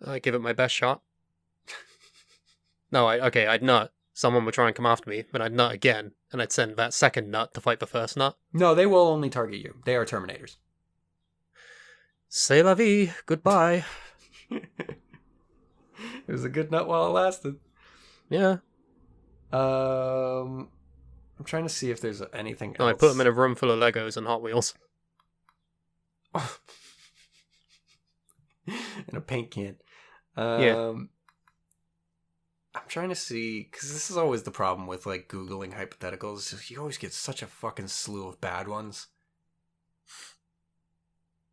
Speaker 3: I give it my best shot. No, I'd nut. Someone would try and come after me, but I'd nut again, and I'd send that second nut to fight the first nut.
Speaker 2: No, they will only target you. They are Terminators.
Speaker 3: C'est la vie. Goodbye.
Speaker 2: It was a good nut while it lasted.
Speaker 3: Yeah.
Speaker 2: I'm trying to see if there's anything else.
Speaker 3: No, I put them in a room full of Legos and Hot Wheels.
Speaker 2: In a paint can.
Speaker 3: Yeah.
Speaker 2: I'm trying to see, because this is always the problem with, like, Googling hypotheticals. Is you always get such a fucking slew of bad ones.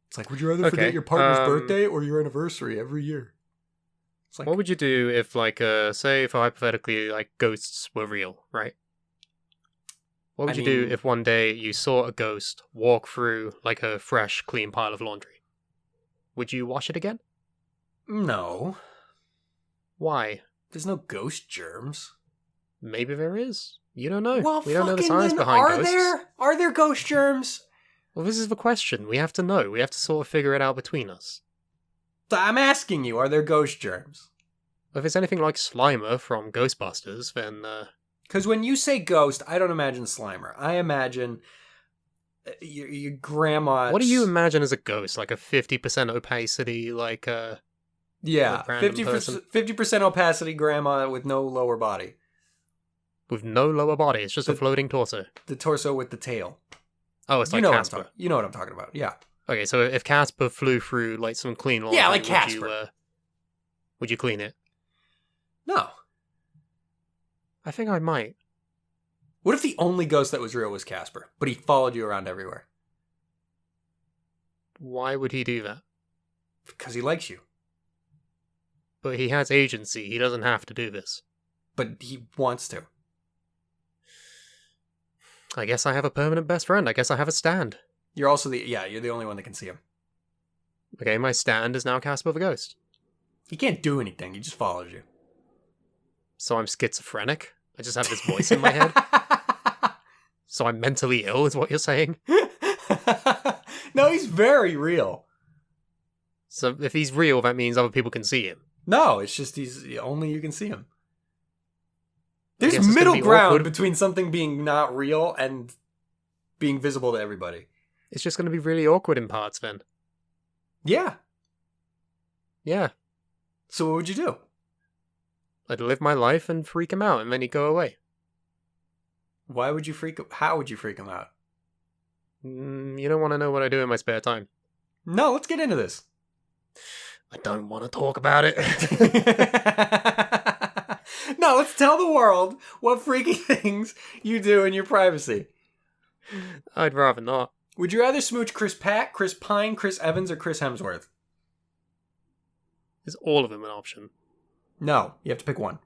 Speaker 2: It's like, would you rather forget your partner's birthday or your anniversary every year? It's like,
Speaker 3: What would you do if, like, say, if hypothetically, like, ghosts were real, right? What would you do if one day you saw a ghost walk through, like, a fresh, clean pile of laundry? Would you wash it again?
Speaker 2: no.
Speaker 3: Why?
Speaker 2: There's no ghost germs.
Speaker 3: Maybe there is. You don't know.
Speaker 2: Well,
Speaker 3: we don't know the
Speaker 2: fucking
Speaker 3: science
Speaker 2: then
Speaker 3: behind
Speaker 2: are
Speaker 3: ghosts.
Speaker 2: Are there ghost germs?
Speaker 3: Well, this is the question. We have to know. We have to sort of figure it out between us.
Speaker 2: I'm asking you, are there ghost germs?
Speaker 3: If it's anything like Slimer from Ghostbusters, then,
Speaker 2: Because when you say ghost, I don't imagine Slimer. I imagine your grandma.
Speaker 3: what do you imagine as a ghost? Like a 50% opacity, like,
Speaker 2: Yeah,
Speaker 3: random person?
Speaker 2: 50% opacity grandma with no lower body.
Speaker 3: with no lower body. It's just a floating torso.
Speaker 2: The torso with the tail.
Speaker 3: Oh, it's like
Speaker 2: you know
Speaker 3: Casper.
Speaker 2: you know what I'm talking about. Yeah.
Speaker 3: Okay, so if Casper flew through, like, some clean laundry,
Speaker 2: Yeah, like Casper.
Speaker 3: Would you clean it?
Speaker 2: No.
Speaker 3: I think I might.
Speaker 2: What if the only ghost that was real was Casper, but he followed you around everywhere?
Speaker 3: Why would he do that?
Speaker 2: Because he likes you.
Speaker 3: But he has agency. He doesn't have to do this.
Speaker 2: But he wants to.
Speaker 3: I guess I have a permanent best friend. I guess I have a stand.
Speaker 2: You're also you're the only one that can see him.
Speaker 3: Okay, my stand is now Casper the Ghost.
Speaker 2: He can't do anything, he just follows you.
Speaker 3: So I'm schizophrenic? I just have this voice in my head? So I'm mentally ill, is what you're saying?
Speaker 2: No, he's very real.
Speaker 3: So if he's real, that means other people can see him.
Speaker 2: No, it's just only you can see him. There's
Speaker 3: it's
Speaker 2: middle ground
Speaker 3: awkward.
Speaker 2: between something being not real and being visible to everybody.
Speaker 3: It's just going to be really awkward in parts then.
Speaker 2: Yeah.
Speaker 3: Yeah.
Speaker 2: So what would you do?
Speaker 3: I'd live my life and freak him out, and then he'd go away.
Speaker 2: Why would you how would you freak him out?
Speaker 3: You don't want to know what I do in my spare time.
Speaker 2: No, let's get into this.
Speaker 3: I don't want to talk about it.
Speaker 2: No, let's tell the world what freaky things you do in your privacy.
Speaker 3: I'd rather not.
Speaker 2: Would you rather smooch Chris Pratt, Chris Pine, Chris Evans, or Chris Hemsworth?
Speaker 3: Is all of them an option?
Speaker 2: No, you have to pick one.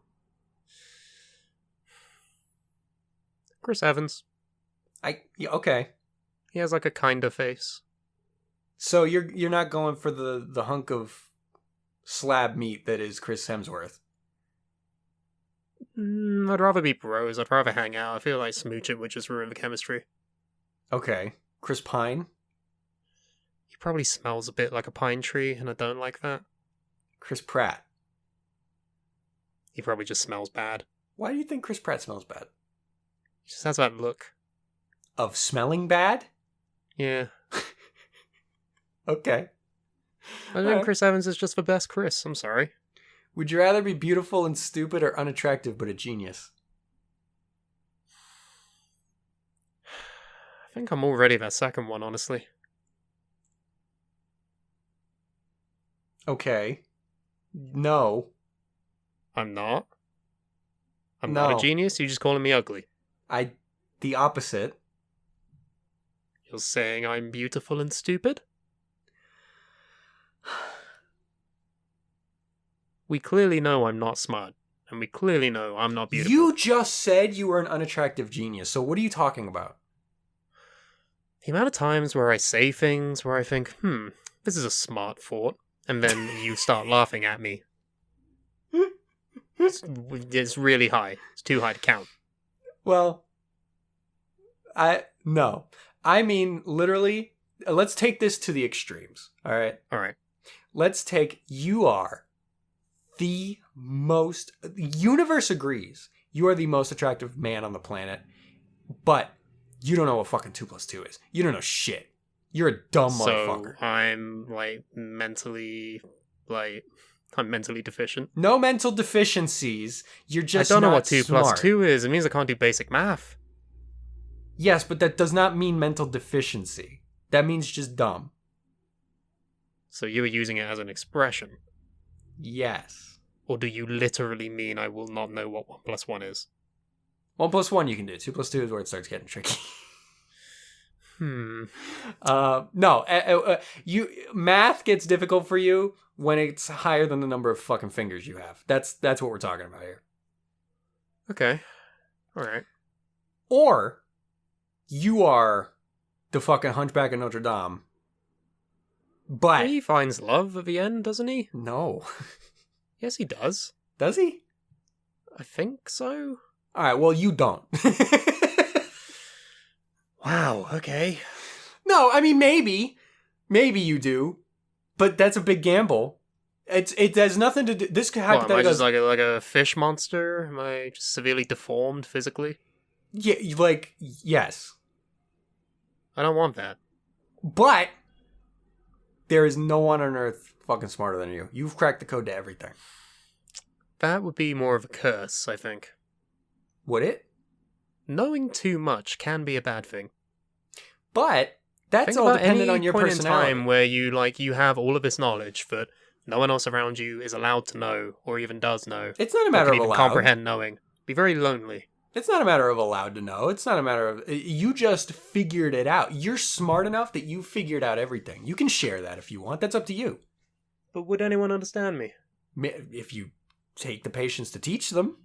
Speaker 3: Chris Evans.
Speaker 2: Okay.
Speaker 3: He has like a kinder face.
Speaker 2: So you're not going for the hunk of slab meat that is Chris Hemsworth.
Speaker 3: I'd rather be bros. I'd rather hang out. I feel like smooching would just ruin the chemistry.
Speaker 2: Okay. Chris Pine?
Speaker 3: He probably smells a bit like a pine tree, and I don't like that.
Speaker 2: Chris Pratt?
Speaker 3: He probably just smells bad.
Speaker 2: Why do you think Chris Pratt smells bad?
Speaker 3: He just has that look.
Speaker 2: Of smelling bad?
Speaker 3: Yeah.
Speaker 2: Okay.
Speaker 3: I think Chris Evans is just the best Chris. I'm sorry.
Speaker 2: Would you rather be beautiful and stupid or unattractive but a genius?
Speaker 3: I think I'm already that second one, honestly.
Speaker 2: Okay. No.
Speaker 3: I'm not. I'm
Speaker 2: No.
Speaker 3: not a genius. You're just calling me ugly.
Speaker 2: The opposite.
Speaker 3: You're saying I'm beautiful and stupid? We clearly know I'm not smart. And we clearly know I'm not beautiful.
Speaker 2: You just said you were an unattractive genius, so what are you talking about?
Speaker 3: The amount of times where I say things where I think, this is a smart thought, and then you start laughing at me. It's really high. It's too high to count.
Speaker 2: Well, no. I mean, literally, let's take this to the extremes, all right?
Speaker 3: All right.
Speaker 2: Let's take, you are the most, the universe agrees, you are the most attractive man on the planet, but you don't know what fucking 2 + 2 is. You don't know shit. You're a dumb motherfucker.
Speaker 3: So I'm, I'm mentally deficient.
Speaker 2: No mental deficiencies. You're just
Speaker 3: I don't know
Speaker 2: not
Speaker 3: what 2
Speaker 2: smart.
Speaker 3: + 2 is. It means I can't do basic math.
Speaker 2: Yes, but that does not mean mental deficiency. That means just dumb.
Speaker 3: So you were using it as an expression.
Speaker 2: Yes.
Speaker 3: Or do you literally mean I will not know what 1 + 1 is?
Speaker 2: 1 + 1 you can do. 2 + 2 is where it starts getting tricky. No. Math gets difficult for you when it's higher than the number of fucking fingers you have. That's what we're talking about here.
Speaker 3: Okay. Alright.
Speaker 2: Or you are the fucking Hunchback of Notre Dame. But
Speaker 3: He finds love at the end, doesn't he?
Speaker 2: no.
Speaker 3: Yes, he does.
Speaker 2: Does he?
Speaker 3: I think so.
Speaker 2: Alright, well you don't.
Speaker 3: Wow, okay.
Speaker 2: No, I mean maybe. Maybe you do. But that's a big gamble. It has nothing to do. This could
Speaker 3: What, am I
Speaker 2: hypothetical.
Speaker 3: just like a fish monster? Am I just severely deformed physically?
Speaker 2: Yeah, yes.
Speaker 3: I don't want that.
Speaker 2: But there is no one on earth fucking smarter than you. You've cracked the code to everything.
Speaker 3: That would be more of a curse, I think.
Speaker 2: Would it?
Speaker 3: Knowing too much can be a bad thing.
Speaker 2: But that's
Speaker 3: Think
Speaker 2: all
Speaker 3: about
Speaker 2: dependent
Speaker 3: any
Speaker 2: on your
Speaker 3: point
Speaker 2: personality.
Speaker 3: in time where you have all of this knowledge, but No one else around you is allowed to know, or even does know.
Speaker 2: It's not a
Speaker 3: or
Speaker 2: matter
Speaker 3: can
Speaker 2: of
Speaker 3: even
Speaker 2: allowed.
Speaker 3: comprehend knowing. Be very lonely.
Speaker 2: It's not a matter of allowed to know. It's not a matter of... You just figured it out. You're smart enough that you figured out everything. You can share that if you want. That's up to you.
Speaker 3: But would anyone understand me?
Speaker 2: If you take the patience to teach them.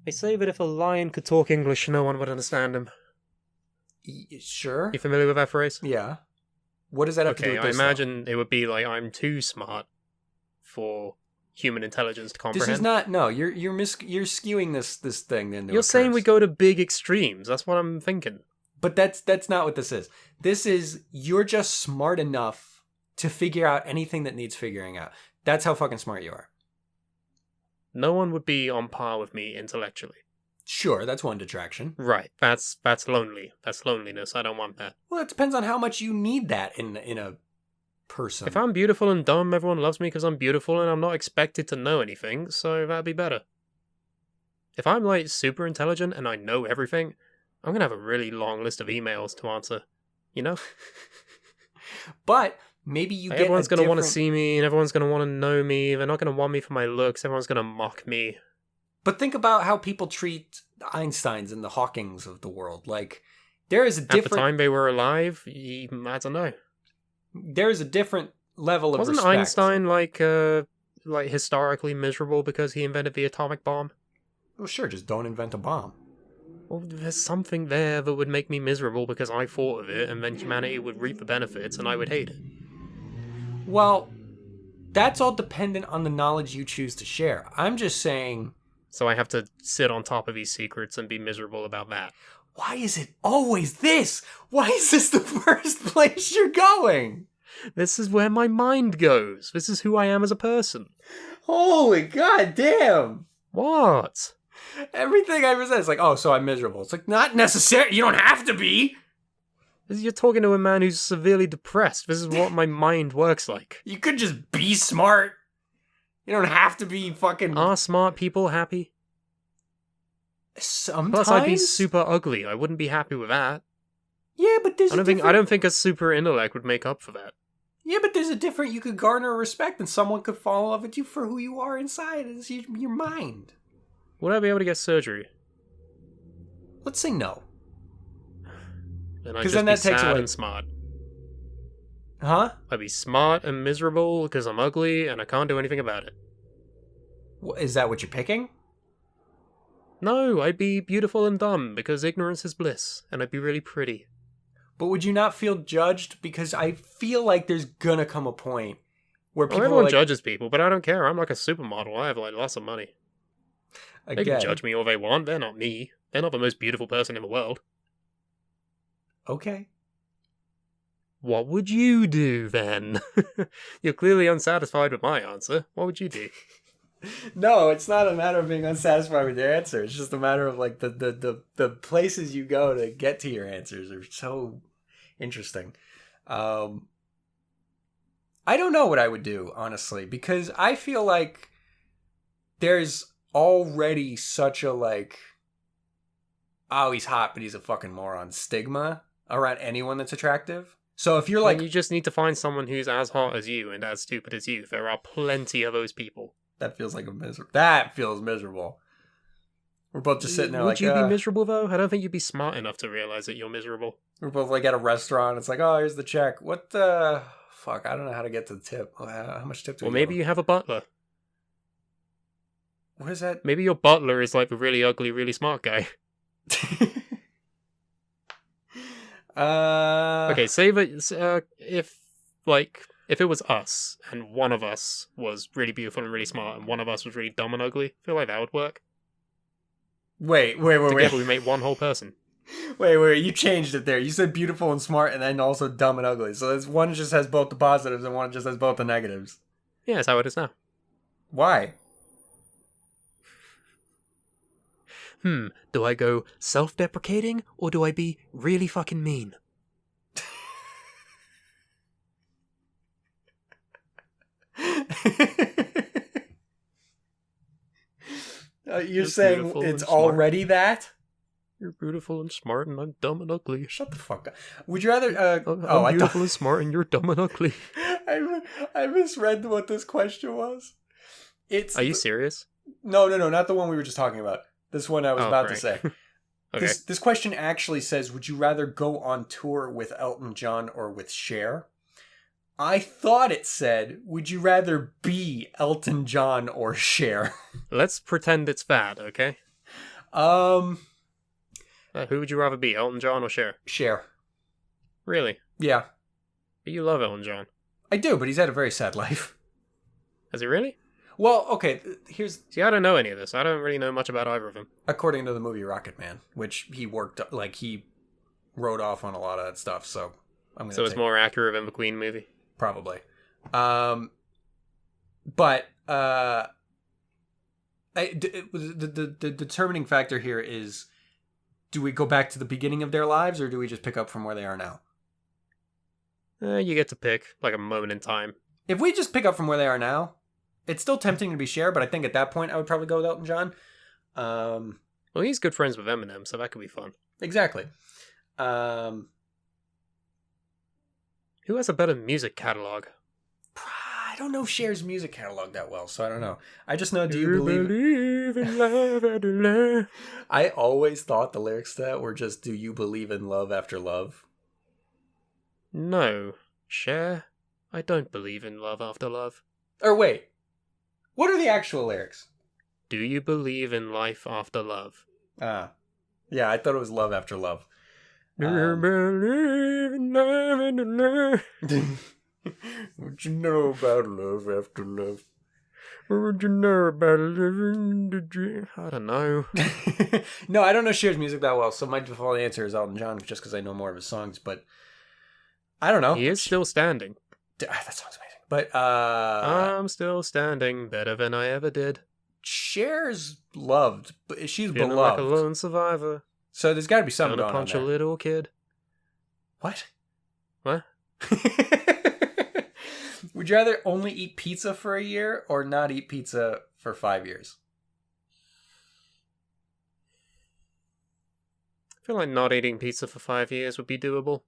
Speaker 3: They say that if a lion could talk English, no one would understand him.
Speaker 2: Sure.
Speaker 3: You familiar with that phrase?
Speaker 2: Yeah. What does that have to do with this?
Speaker 3: I imagine it would be like, I'm too smart for human intelligence to comprehend.
Speaker 2: This is not... No, you're skewing this thing into
Speaker 3: You're
Speaker 2: a
Speaker 3: saying
Speaker 2: curse.
Speaker 3: we go to big extremes. That's what I'm thinking.
Speaker 2: But that's not what this is. This is, you're just smart enough to figure out anything that needs figuring out. That's how fucking smart you are.
Speaker 3: No one would be on par with me intellectually.
Speaker 2: Sure, that's one detraction.
Speaker 3: Right. That's lonely. That's loneliness. I don't want that.
Speaker 2: Well, it depends on how much you need that in a person.
Speaker 3: If I'm beautiful and dumb, everyone loves me because I'm beautiful and I'm not expected to know anything, so that'd be better. If I'm, like, super intelligent and I know everything, I'm gonna have a really long list of emails to answer. You know?
Speaker 2: But maybe you get
Speaker 3: everyone's gonna want to
Speaker 2: different...
Speaker 3: see me, and everyone's gonna want to know me. They're not gonna want me for my looks. Everyone's gonna mock me.
Speaker 2: But think about how people treat Einsteins and the Hawkings of the world. Like, there is a different...
Speaker 3: At the time they were alive, I don't know.
Speaker 2: There is a different level of
Speaker 3: Wasn't
Speaker 2: respect.
Speaker 3: Einstein, like historically miserable because he invented the atomic bomb?
Speaker 2: Well, sure, just don't invent a bomb.
Speaker 3: Well, there's something there that would make me miserable because I thought of it, and then humanity would reap the benefits, and I would hate it.
Speaker 2: Well, that's all dependent on the knowledge you choose to share. I'm just saying...
Speaker 3: So I have to sit on top of these secrets and be miserable about that.
Speaker 2: Why is it always this? Why is this the first place you're going?
Speaker 3: This is where my mind goes. This is who I am as a person.
Speaker 2: Holy goddamn!
Speaker 3: What?
Speaker 2: Everything I ever said is like, oh, so I'm miserable. It's like, not necessary. You don't have to be.
Speaker 3: You're talking to a man who's severely depressed. This is what my mind works like.
Speaker 2: You could just be smart. You don't have to be fucking...
Speaker 3: Are smart people happy?
Speaker 2: Sometimes?
Speaker 3: Plus, I'd be super ugly. I wouldn't be happy with that.
Speaker 2: Yeah, but there's
Speaker 3: I don't think a super intellect would make up for that.
Speaker 2: Yeah, but there's a different... You could garner respect and someone could fall in love with you for who you are inside. It's your mind.
Speaker 3: Would I be able to get surgery?
Speaker 2: Let's say no.
Speaker 3: Then I'd just be sad and smart.
Speaker 2: Huh?
Speaker 3: I'd be smart and miserable because I'm ugly and I can't do anything about it.
Speaker 2: Is that what you're picking?
Speaker 3: No, I'd be beautiful and dumb because ignorance is bliss, and I'd be really pretty.
Speaker 2: But would you not feel judged? Because I feel like there's gonna come a point where people
Speaker 3: everyone judges people, but I don't care. I'm like a supermodel. I have like lots of money. They can judge me all they want. They're not me. They're not the most beautiful person in the world.
Speaker 2: Okay.
Speaker 3: What would you do then? You're clearly unsatisfied with my answer. What would you do?
Speaker 2: No, it's not a matter of being unsatisfied with your answer. It's just a matter of like the places you go to get to your answers are so interesting. I don't know what I would do, honestly, because I feel like there's already such a like, oh, he's hot, but he's a fucking moron stigma around anyone that's attractive. So if you're like...
Speaker 3: you just need to find someone who's as hot as you and as stupid as you. There are plenty of those people.
Speaker 2: That feels like that feels miserable. We're both just sitting there
Speaker 3: Would you be miserable, though? I don't think you'd be smart enough to realize that you're miserable.
Speaker 2: We're both like at a restaurant. It's like, oh, here's the check. What the... Fuck, I don't know how to get to the tip. How much tip do we
Speaker 3: Well, maybe you have a butler.
Speaker 2: What is that?
Speaker 3: Maybe your butler is like a really ugly, really smart guy. Okay, say that if it was us and one of us was really beautiful and really smart and one of us was really dumb and ugly, I feel like that would work.
Speaker 2: Wait.
Speaker 3: Together we make one whole person.
Speaker 2: Wait, you changed it there. You said beautiful and smart and then also dumb and ugly. So this one just has both the positives and one just has both the negatives.
Speaker 3: Yeah, that's how it is now.
Speaker 2: Why?
Speaker 3: Do I go self-deprecating or do I be really fucking mean?
Speaker 2: You're saying it's already that?
Speaker 3: You're beautiful and smart and I'm dumb and ugly.
Speaker 2: Shut the fuck up. Would you rather...
Speaker 3: I'm beautiful and smart and you're dumb and ugly.
Speaker 2: I misread what this question was.
Speaker 3: Are you serious?
Speaker 2: No, not the one we were just talking about. This one I was about to
Speaker 3: right.
Speaker 2: say.
Speaker 3: Okay.
Speaker 2: This question actually says, would you rather go on tour with Elton John or with Cher? I thought it said, would you rather be Elton John or Cher?
Speaker 3: Let's pretend it's bad, okay?
Speaker 2: Who
Speaker 3: Who would you rather be, Elton John or Cher?
Speaker 2: Cher.
Speaker 3: Really?
Speaker 2: Yeah.
Speaker 3: But you love Elton John.
Speaker 2: I do, but he's had a very sad life.
Speaker 3: Has he really?
Speaker 2: Well, okay, here's...
Speaker 3: See, I don't know any of this. I don't really know much about either of them.
Speaker 2: According to the movie Rocket Man, which he worked... Like, he wrote off on a lot of that stuff, so...
Speaker 3: So it's more accurate than the Queen movie?
Speaker 2: Probably. The determining factor here is, do we go back to the beginning of their lives, or do we just pick up from where they are now?
Speaker 3: You get to pick, like, a moment in time.
Speaker 2: If we just pick up from where they are now, it's still tempting to be Cher, but I think at that point I would probably go with Elton John.
Speaker 3: Well, he's good friends with Eminem, so that could be fun.
Speaker 2: Exactly.
Speaker 3: Who has a better music catalog?
Speaker 2: I don't know Cher's music catalog that well, so I don't know. I just know, do you believe
Speaker 3: in love after love?
Speaker 2: I always thought the lyrics to that were just, do you believe in love after love?
Speaker 3: No, Cher, I don't believe in love after love.
Speaker 2: Or wait, what are the actual lyrics?
Speaker 3: Do you believe in life after love?
Speaker 2: Yeah, I thought it was love after love.
Speaker 3: Do you believe in love after love?
Speaker 2: What you know about love after love?
Speaker 3: What would you know about living the dream? I don't know.
Speaker 2: No, I don't know Cher's music that well, so my default answer is Elton John, just because I know more of his songs, but I don't know.
Speaker 3: He is still standing.
Speaker 2: That song's amazing. But,
Speaker 3: I'm still standing better than I ever did.
Speaker 2: Cher's loved, but she's
Speaker 3: Feeling
Speaker 2: beloved.
Speaker 3: like a lone survivor.
Speaker 2: So there's got to be something
Speaker 3: Gonna
Speaker 2: going on
Speaker 3: punch
Speaker 2: there.
Speaker 3: a little kid.
Speaker 2: What?
Speaker 3: What?
Speaker 2: Would you rather only eat pizza for a year or not eat pizza for 5 years?
Speaker 3: I feel like not eating pizza for 5 years would be doable.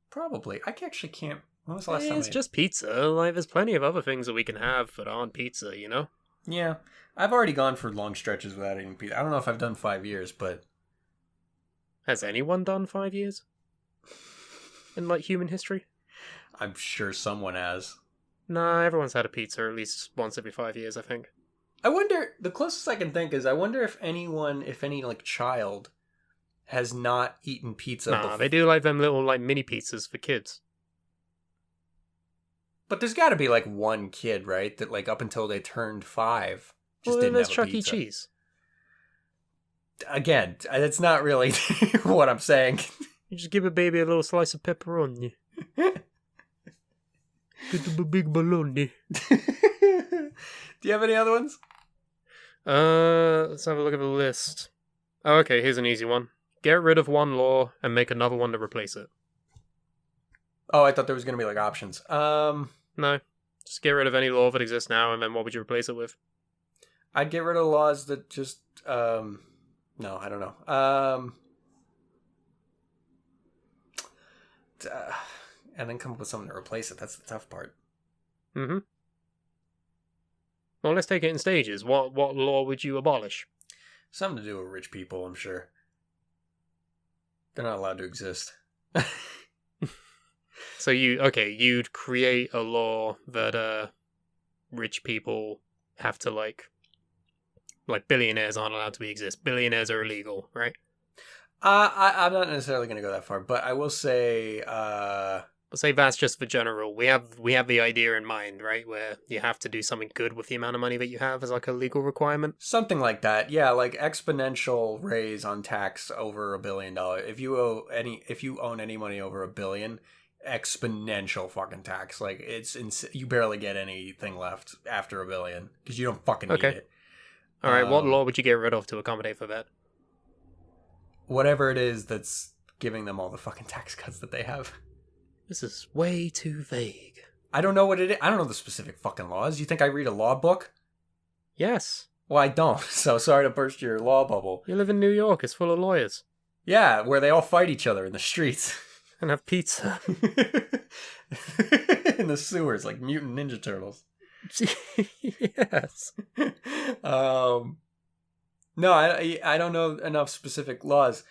Speaker 2: Probably. I actually can't. When was the last time
Speaker 3: It's just pizza. Like, there's plenty of other things that we can have that aren't pizza, you know?
Speaker 2: Yeah. I've already gone for long stretches without eating pizza. I don't know if I've done 5 years, but...
Speaker 3: Has anyone done 5 years? In, like, human history?
Speaker 2: I'm sure someone has.
Speaker 3: Nah, everyone's had a pizza at least once every 5 years, I think.
Speaker 2: I wonder, the closest I can think is, I wonder if any, like, child has not eaten pizza
Speaker 3: Nah,
Speaker 2: before.
Speaker 3: they do, like, them little, like, mini pizzas for kids.
Speaker 2: But there's got to be, like, one kid, right? That, like, up until they turned 5, just didn't
Speaker 3: there's
Speaker 2: have a
Speaker 3: Chuck E.
Speaker 2: pizza.
Speaker 3: Cheese.
Speaker 2: Again, that's not really what I'm saying.
Speaker 3: You just give a baby a little slice of pepperoni. Get the big bologna.
Speaker 2: Do you have any other ones?
Speaker 3: Let's have a look at the list. Oh, okay, here's an easy one. Get rid of one law and make another one to replace it.
Speaker 2: Oh, I thought there was going to be, like, options.
Speaker 3: No. Just get rid of any law that exists now, and then what would you replace it with?
Speaker 2: I'd get rid of laws that just, no, I don't know. And then come up with something to replace it. That's the tough part.
Speaker 3: Mm-hmm. Well, let's take it in stages. What law would you abolish?
Speaker 2: Something to do with rich people, I'm sure. They're not allowed to exist.
Speaker 3: So you'd create a law that rich people have to like billionaires aren't allowed to exist. Billionaires are illegal, right?
Speaker 2: I'm not necessarily going to go that far, but I will say,
Speaker 3: Let's say that's just the general. We have the idea in mind, right? Where you have to do something good with the amount of money that you have as like a legal requirement.
Speaker 2: something like that. Yeah, like exponential raise on tax over $1 billion. If you own any money over $1 billion, exponential fucking tax. Like you barely get anything left after $1 billion because you don't fucking need it.
Speaker 3: All right, what law would you get rid of to accommodate for that?
Speaker 2: Whatever it is that's giving them all the fucking tax cuts that they have.
Speaker 3: This is way too vague.
Speaker 2: I don't know what it is. I don't know the specific fucking laws. You think I read a law book?
Speaker 3: Yes.
Speaker 2: Well, I don't. So sorry to burst your law bubble.
Speaker 3: You live in New York. It's full of lawyers.
Speaker 2: Yeah, where they all fight each other in the streets.
Speaker 3: And have pizza.
Speaker 2: In the sewers, like mutant Ninja Turtles.
Speaker 3: Yes.
Speaker 2: No, I don't know enough specific laws.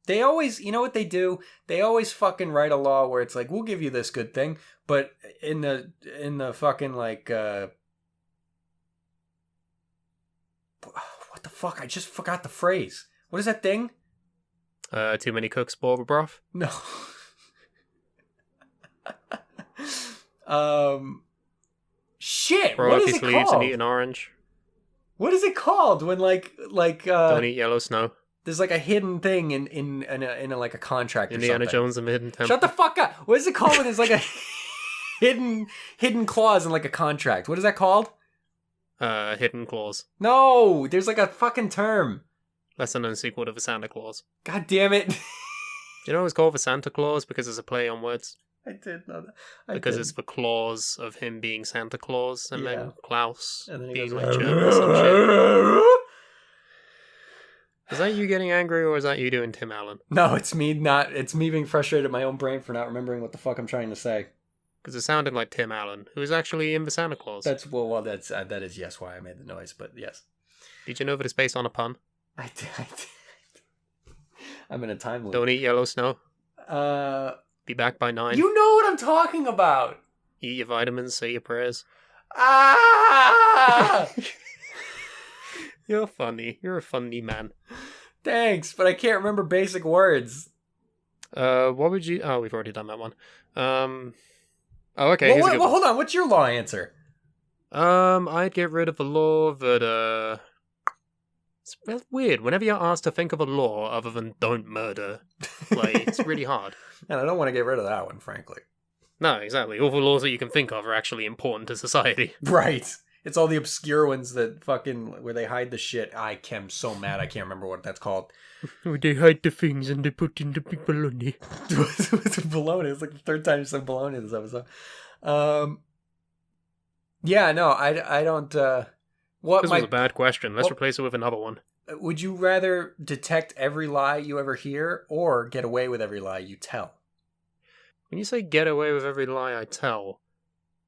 Speaker 2: They always, you know what they do? They always fucking write a law where it's like, we'll give you this good thing, but in the fucking like, what the fuck? I just forgot the phrase. What is that thing?
Speaker 3: Too many cooks spoil the broth.
Speaker 2: No. Shit.
Speaker 3: Roll
Speaker 2: What
Speaker 3: up
Speaker 2: is
Speaker 3: your
Speaker 2: it
Speaker 3: sleeves
Speaker 2: called?
Speaker 3: and eat an orange.
Speaker 2: What is it called when
Speaker 3: Don't eat yellow snow.
Speaker 2: there's like a hidden thing in a like a contract or
Speaker 3: Indiana
Speaker 2: something.
Speaker 3: Jones and the Hidden Temple.
Speaker 2: Shut the fuck up. What is it called when there's like a hidden clause in like a contract? What is that called?
Speaker 3: Hidden clause.
Speaker 2: No, there's like a fucking term.
Speaker 3: Lesser known sequel to the Santa Claus.
Speaker 2: God damn it.
Speaker 3: Do you know it's called the Santa Claus? Because it's a play on words.
Speaker 2: I did know that.
Speaker 3: Because it's the clause of him being Santa Claus and
Speaker 2: Yeah.
Speaker 3: then Klaus
Speaker 2: and then he
Speaker 3: being
Speaker 2: goes,
Speaker 3: like German or some shit. Is that you getting angry or is that you doing Tim Allen?
Speaker 2: No, it's me being frustrated at my own brain for not remembering what the fuck I'm trying to say.
Speaker 3: Because it sounded like Tim Allen, who is actually in the Santa Claus.
Speaker 2: That's that is yes why I made the noise, but yes.
Speaker 3: Did you know that it's based on a pun?
Speaker 2: I did. I'm in a time loop.
Speaker 3: Don't eat yellow snow. Be back by 9.
Speaker 2: You know what I'm talking about.
Speaker 3: Eat your vitamins, say your prayers.
Speaker 2: Ah!
Speaker 3: You're funny. You're a funny man.
Speaker 2: Thanks, but I can't remember basic words.
Speaker 3: What would you... Oh, we've already done that one. Oh, okay.
Speaker 2: Well,
Speaker 3: Here's a good one.
Speaker 2: hold on. What's your law answer?
Speaker 3: I'd get rid of the law that, It's weird. Whenever you're asked to think of a law other than don't murder, like, it's really hard.
Speaker 2: And I don't want to get rid of that one, frankly.
Speaker 3: No, exactly. All the laws that you can think of are actually important to society.
Speaker 2: Right. It's all the obscure ones that fucking, where they hide the shit. I am so mad I can't remember what that's called.
Speaker 3: They hide the things and they put in the big baloney.
Speaker 2: It's baloney. It's like the third time you said baloney this episode. Yeah, no, I don't, what
Speaker 3: This was a bad question. Let's replace it with another one.
Speaker 2: Would you rather detect every lie you ever hear or get away with every lie you tell?
Speaker 3: When you say get away with every lie I tell,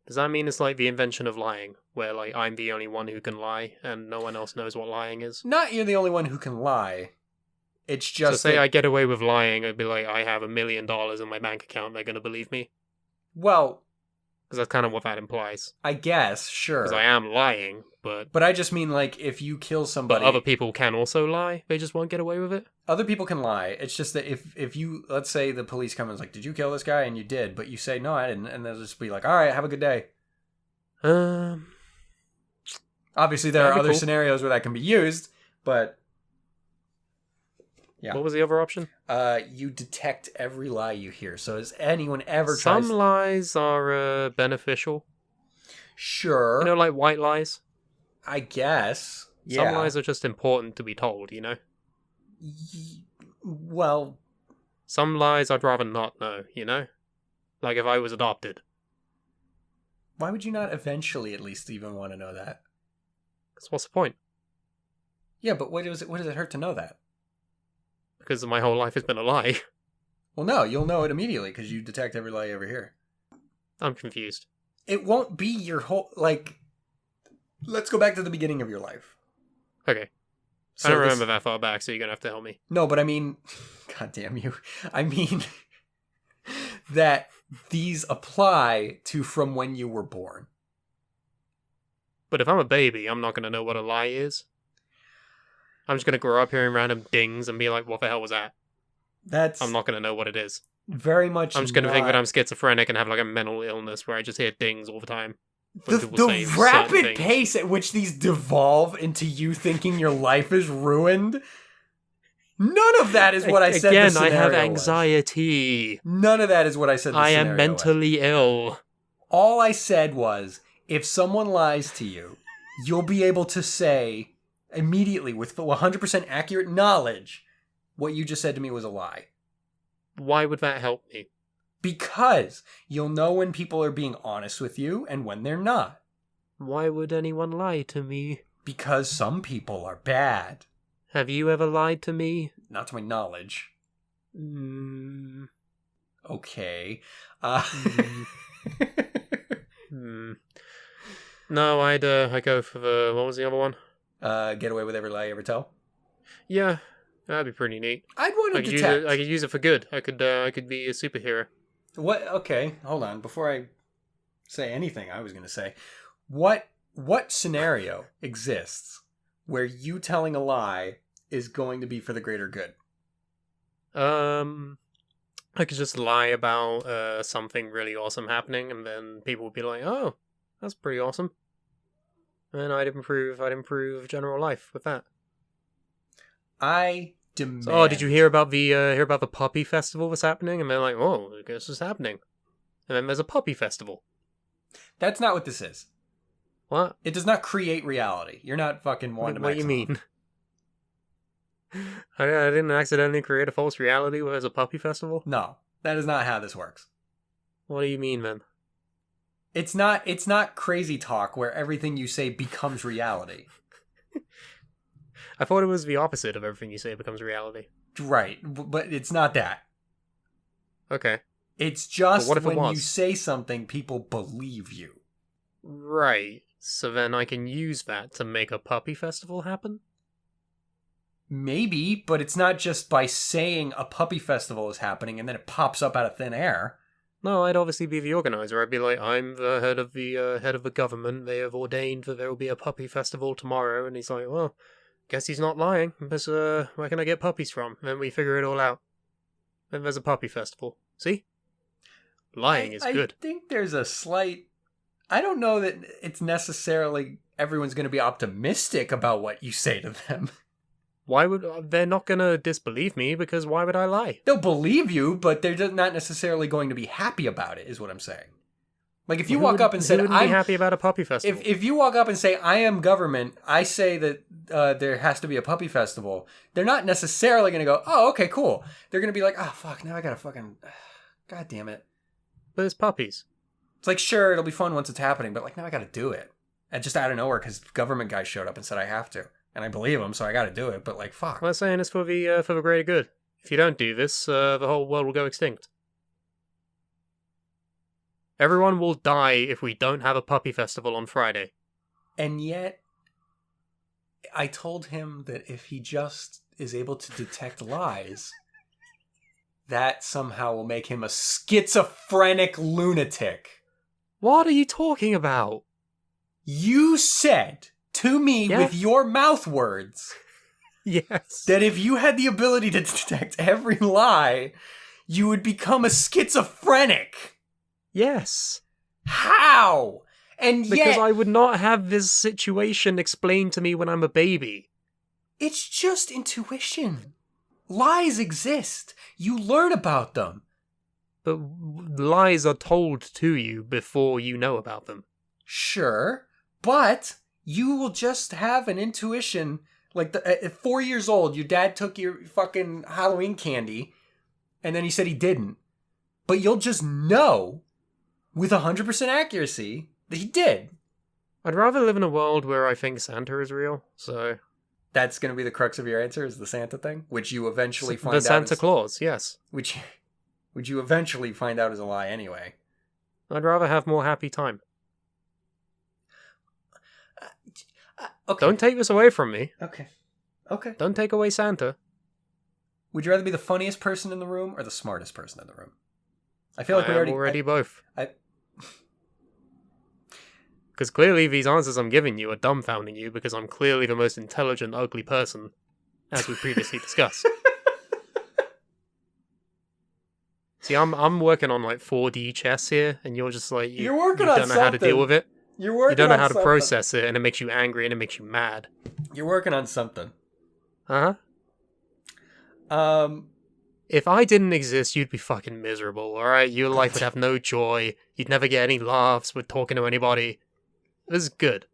Speaker 3: does that mean it's like the invention of lying, where like I'm the only one who can lie and no one else knows what lying is?
Speaker 2: Not you're the only one who can lie. It's just
Speaker 3: So say I get away with lying, I'd be like, I have $1 million in my bank account, they're going to believe me?
Speaker 2: Well,
Speaker 3: Because that's kind of what that implies.
Speaker 2: I guess, sure.
Speaker 3: Because I am lying, but
Speaker 2: But I just mean, like, if you kill somebody...
Speaker 3: other people can also lie, they just won't get away with it?
Speaker 2: Other people can lie. It's just that if you... Let's say the police come and is like, did you kill this guy? And you did, but you say, no, I didn't. And they'll just be like, all right, have a good day. Obviously, there are other
Speaker 3: cool.
Speaker 2: scenarios where that can be used, but... Yeah.
Speaker 3: What was the other option?
Speaker 2: You detect every lie you hear. So has anyone ever tried...
Speaker 3: Some lies are beneficial.
Speaker 2: Sure.
Speaker 3: You know, like white lies?
Speaker 2: I guess. Yeah.
Speaker 3: Some lies are just important to be told, you know?
Speaker 2: Well...
Speaker 3: Some lies I'd rather not know, you know? Like if I was adopted.
Speaker 2: Why would you not eventually at least even want to know that?
Speaker 3: Because what's the point?
Speaker 2: Yeah, but what does it hurt to know that?
Speaker 3: Because my whole life has been a lie.
Speaker 2: Well, no, you'll know it immediately because you detect every lie you ever hear.
Speaker 3: I'm confused.
Speaker 2: It won't be your whole... Like, let's go back to the beginning of your life.
Speaker 3: Okay.
Speaker 2: So
Speaker 3: I don't remember that far back, so you're going to have to help me.
Speaker 2: No, but I mean... God damn you. I mean that these apply to from when you were born.
Speaker 3: But if I'm a baby, I'm not going to know what a lie is. I'm just going to grow up hearing random dings and be like, what the hell was that? I'm not going to know what it is.
Speaker 2: Very much
Speaker 3: I'm just going to think that I'm schizophrenic and have like a mental illness where I just hear dings all the time.
Speaker 2: The rapid pace at which these devolve into you thinking your life is ruined. None of that is what I said.
Speaker 3: Again, I have anxiety.
Speaker 2: None of that is what I said.
Speaker 3: I am mentally ill.
Speaker 2: All I said was, if someone lies to you, you'll be able to say immediately with 100% accurate knowledge what you just said to me was a lie.
Speaker 3: Why would that help me?
Speaker 2: Because you'll know when people are being honest with you and when they're not.
Speaker 3: Why would anyone lie to me?
Speaker 2: Because some people are bad.
Speaker 3: Have you ever lied to me?
Speaker 2: Not to my knowledge. Okay.
Speaker 3: No, I go for the, what was the other one?
Speaker 2: Get away with every lie you ever tell.
Speaker 3: Yeah, that'd be pretty neat.
Speaker 2: I'd want to
Speaker 3: I could
Speaker 2: detect.
Speaker 3: I could use it for good. I could be a superhero.
Speaker 2: What? Okay, hold on. Before I say anything, I was going to say, what scenario exists where you telling a lie is going to be for the greater good?
Speaker 3: I could just lie about something really awesome happening, and then people would be like, "Oh, that's pretty awesome," and I'd improve general life with that.
Speaker 2: I demand.
Speaker 3: So, did you hear about the puppy festival that's happening? And they're like, "Oh, I guess it's happening," and then there's a puppy festival.
Speaker 2: That's not what this is.
Speaker 3: What?
Speaker 2: It does not create reality. You're not fucking one to
Speaker 3: What do you mean? I didn't accidentally create a false reality where there's a puppy festival?
Speaker 2: No, that is not how this works.
Speaker 3: What do you mean, man?
Speaker 2: It's not crazy talk where everything you say becomes reality.
Speaker 3: I thought it was the opposite of everything you say becomes reality.
Speaker 2: Right, but it's not that.
Speaker 3: Okay.
Speaker 2: It's just
Speaker 3: what if
Speaker 2: when
Speaker 3: it was?
Speaker 2: you say something, people believe you.
Speaker 3: Right. So then I can use that to make a puppy festival happen?
Speaker 2: Maybe, but it's not just by saying a puppy festival is happening and then it pops up out of thin air.
Speaker 3: No, I'd obviously be the organizer. I'd be like, I'm the head of the government. They have ordained that there will be a puppy festival tomorrow. And he's like, well, guess he's not lying. Because where can I get puppies from? And then we figure it all out. Then there's a puppy festival. See? Lying is good.
Speaker 2: I think there's a slight... I don't know that it's necessarily everyone's going to be optimistic about what you say to them.
Speaker 3: Why would... They're not going to disbelieve me, because why would I lie?
Speaker 2: They'll believe you, but they're just not necessarily going to be happy about it, is what I'm saying. Like, if you walk up and say,
Speaker 3: I'm be happy about a puppy festival.
Speaker 2: If you walk up and say, I am government, I say that there has to be a puppy festival, they're not necessarily going to go, oh, okay, cool. They're going to be like, oh, fuck, now I got to fucking... God damn it.
Speaker 3: But it's puppies.
Speaker 2: It's like, sure, it'll be fun once it's happening, but like, now I got to do it. And just out of nowhere, because government guy showed up and said I have to. And I believe him, so I got to do it, but like, fuck.
Speaker 3: I'm saying it's for the greater good. If you don't do this, the whole world will go extinct. Everyone will die if we don't have a puppy festival on Friday.
Speaker 2: And yet, I told him that if he just is able to detect lies, that somehow will make him a schizophrenic lunatic.
Speaker 3: What are you talking about?
Speaker 2: You said to me with your mouth words
Speaker 3: Yes.
Speaker 2: that if you had the ability to detect every lie, you would become a schizophrenic.
Speaker 3: Yes.
Speaker 2: How? And
Speaker 3: because
Speaker 2: yet...
Speaker 3: I would not have this situation explained to me when I'm a baby.
Speaker 2: It's just intuition. Lies exist. You learn about them.
Speaker 3: But lies are told to you before you know about them.
Speaker 2: Sure, but you will just have an intuition. Like, at 4 years old, your dad took your fucking Halloween candy, and then he said he didn't. But you'll just know with 100% accuracy that he did.
Speaker 3: I'd rather live in a world where I think Santa is real, so...
Speaker 2: That's going to be the crux of your answer, is the Santa thing? Which you eventually find out...
Speaker 3: The Santa Claus, yes.
Speaker 2: Which you eventually find out is a lie anyway.
Speaker 3: I'd rather have more happy time.
Speaker 2: Okay.
Speaker 3: Don't take this away from me.
Speaker 2: Okay.
Speaker 3: Don't take away Santa.
Speaker 2: Would you rather be the funniest person in the room or the smartest person in the room? I feel like we already
Speaker 3: both. Because clearly these answers I'm giving you are dumbfounding you because I'm clearly the most intelligent, ugly person, as we previously discussed. See, I'm working on like 4D chess here, and you're just like you don't know how to deal with it. You don't know how to process it, and it makes you angry and it makes you mad.
Speaker 2: You're working on something.
Speaker 3: If I didn't exist, you'd be fucking miserable, alright? Your life would have no joy. You'd never get any laughs with talking to anybody. This is good.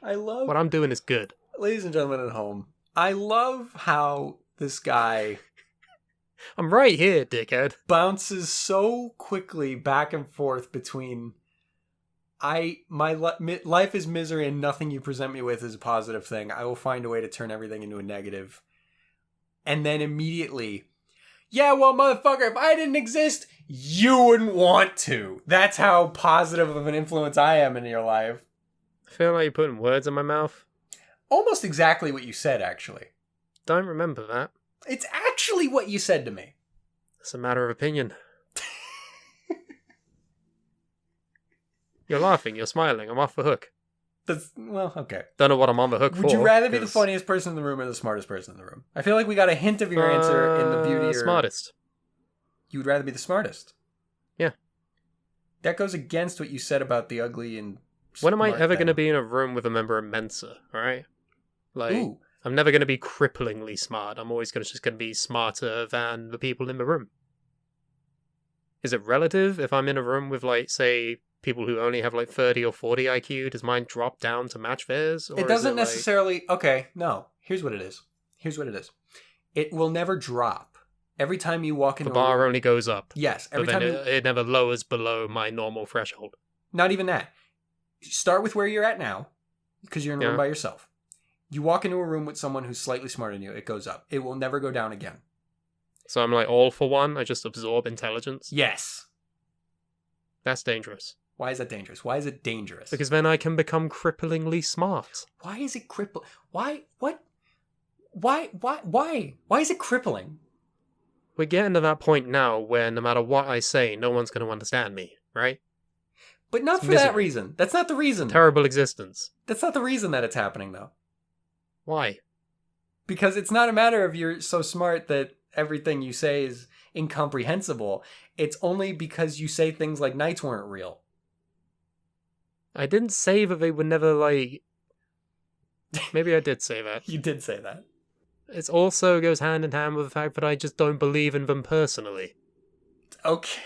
Speaker 3: What I'm doing is good.
Speaker 2: Ladies and gentlemen at home, I love how this guy...
Speaker 3: I'm right here, dickhead.
Speaker 2: Bounces so quickly back and forth between... My life is misery and nothing you present me with is a positive thing. I will find a way to turn everything into a negative. And then immediately... Yeah, well, motherfucker, if I didn't exist, you wouldn't want to. That's how positive of an influence I am in your life.
Speaker 3: I feel like you're putting words in my mouth.
Speaker 2: Almost exactly what you said, actually.
Speaker 3: Don't remember that.
Speaker 2: It's actually what you said to me.
Speaker 3: It's a matter of opinion. You're laughing, you're smiling, I'm off the hook.
Speaker 2: Well, okay.
Speaker 3: Don't know what I'm on the hook for.
Speaker 2: Would you rather be the funniest person in the room or the smartest person in the room? I feel like we got a hint of your answer in the beauty or...
Speaker 3: Smartest.
Speaker 2: You would rather be the smartest?
Speaker 3: Yeah.
Speaker 2: That goes against what you said about the ugly and
Speaker 3: When am I
Speaker 2: smart
Speaker 3: ever
Speaker 2: thing.
Speaker 3: going to be in a room with a member of Mensa, alright? Like,
Speaker 2: Ooh.
Speaker 3: I'm never going to be cripplingly smart. I'm always just going to be smarter than the people in the room. Is it relative? If I'm in a room with, like, say... people who only have like 30 or 40 IQ, does mine drop down to match theirs? Or
Speaker 2: It doesn't
Speaker 3: like...
Speaker 2: necessarily... Okay, no. Here's what it is. It will never drop. Every time you walk into
Speaker 3: the bar only goes up.
Speaker 2: Yes.
Speaker 3: But
Speaker 2: Every
Speaker 3: then
Speaker 2: time
Speaker 3: it never lowers below my normal threshold.
Speaker 2: Not even that. Start with where you're at now, because you're in a room by yourself. You walk into a room with someone who's slightly smarter than you, it goes up. It will never go down again.
Speaker 3: So I'm like all for one, I just absorb intelligence?
Speaker 2: Yes.
Speaker 3: That's dangerous.
Speaker 2: Why is that dangerous? Why is it dangerous?
Speaker 3: Because then I can become cripplingly smart.
Speaker 2: Why is it crippling? Why? What? Why? Why is it crippling?
Speaker 3: We're getting to that point now where no matter what I say, no one's going to understand me, right?
Speaker 2: But not
Speaker 3: It's
Speaker 2: for that
Speaker 3: misery.
Speaker 2: reason. That's not the reason.
Speaker 3: Terrible existence.
Speaker 2: That's not the reason that it's happening, though.
Speaker 3: Why?
Speaker 2: Because it's not a matter of you're so smart that everything you say is incomprehensible. It's only because you say things like nights weren't real.
Speaker 3: I didn't say that they would never, like... Maybe I did say that.
Speaker 2: You did say that.
Speaker 3: It also goes hand in hand with the fact that I just don't believe in them personally.
Speaker 2: Okay.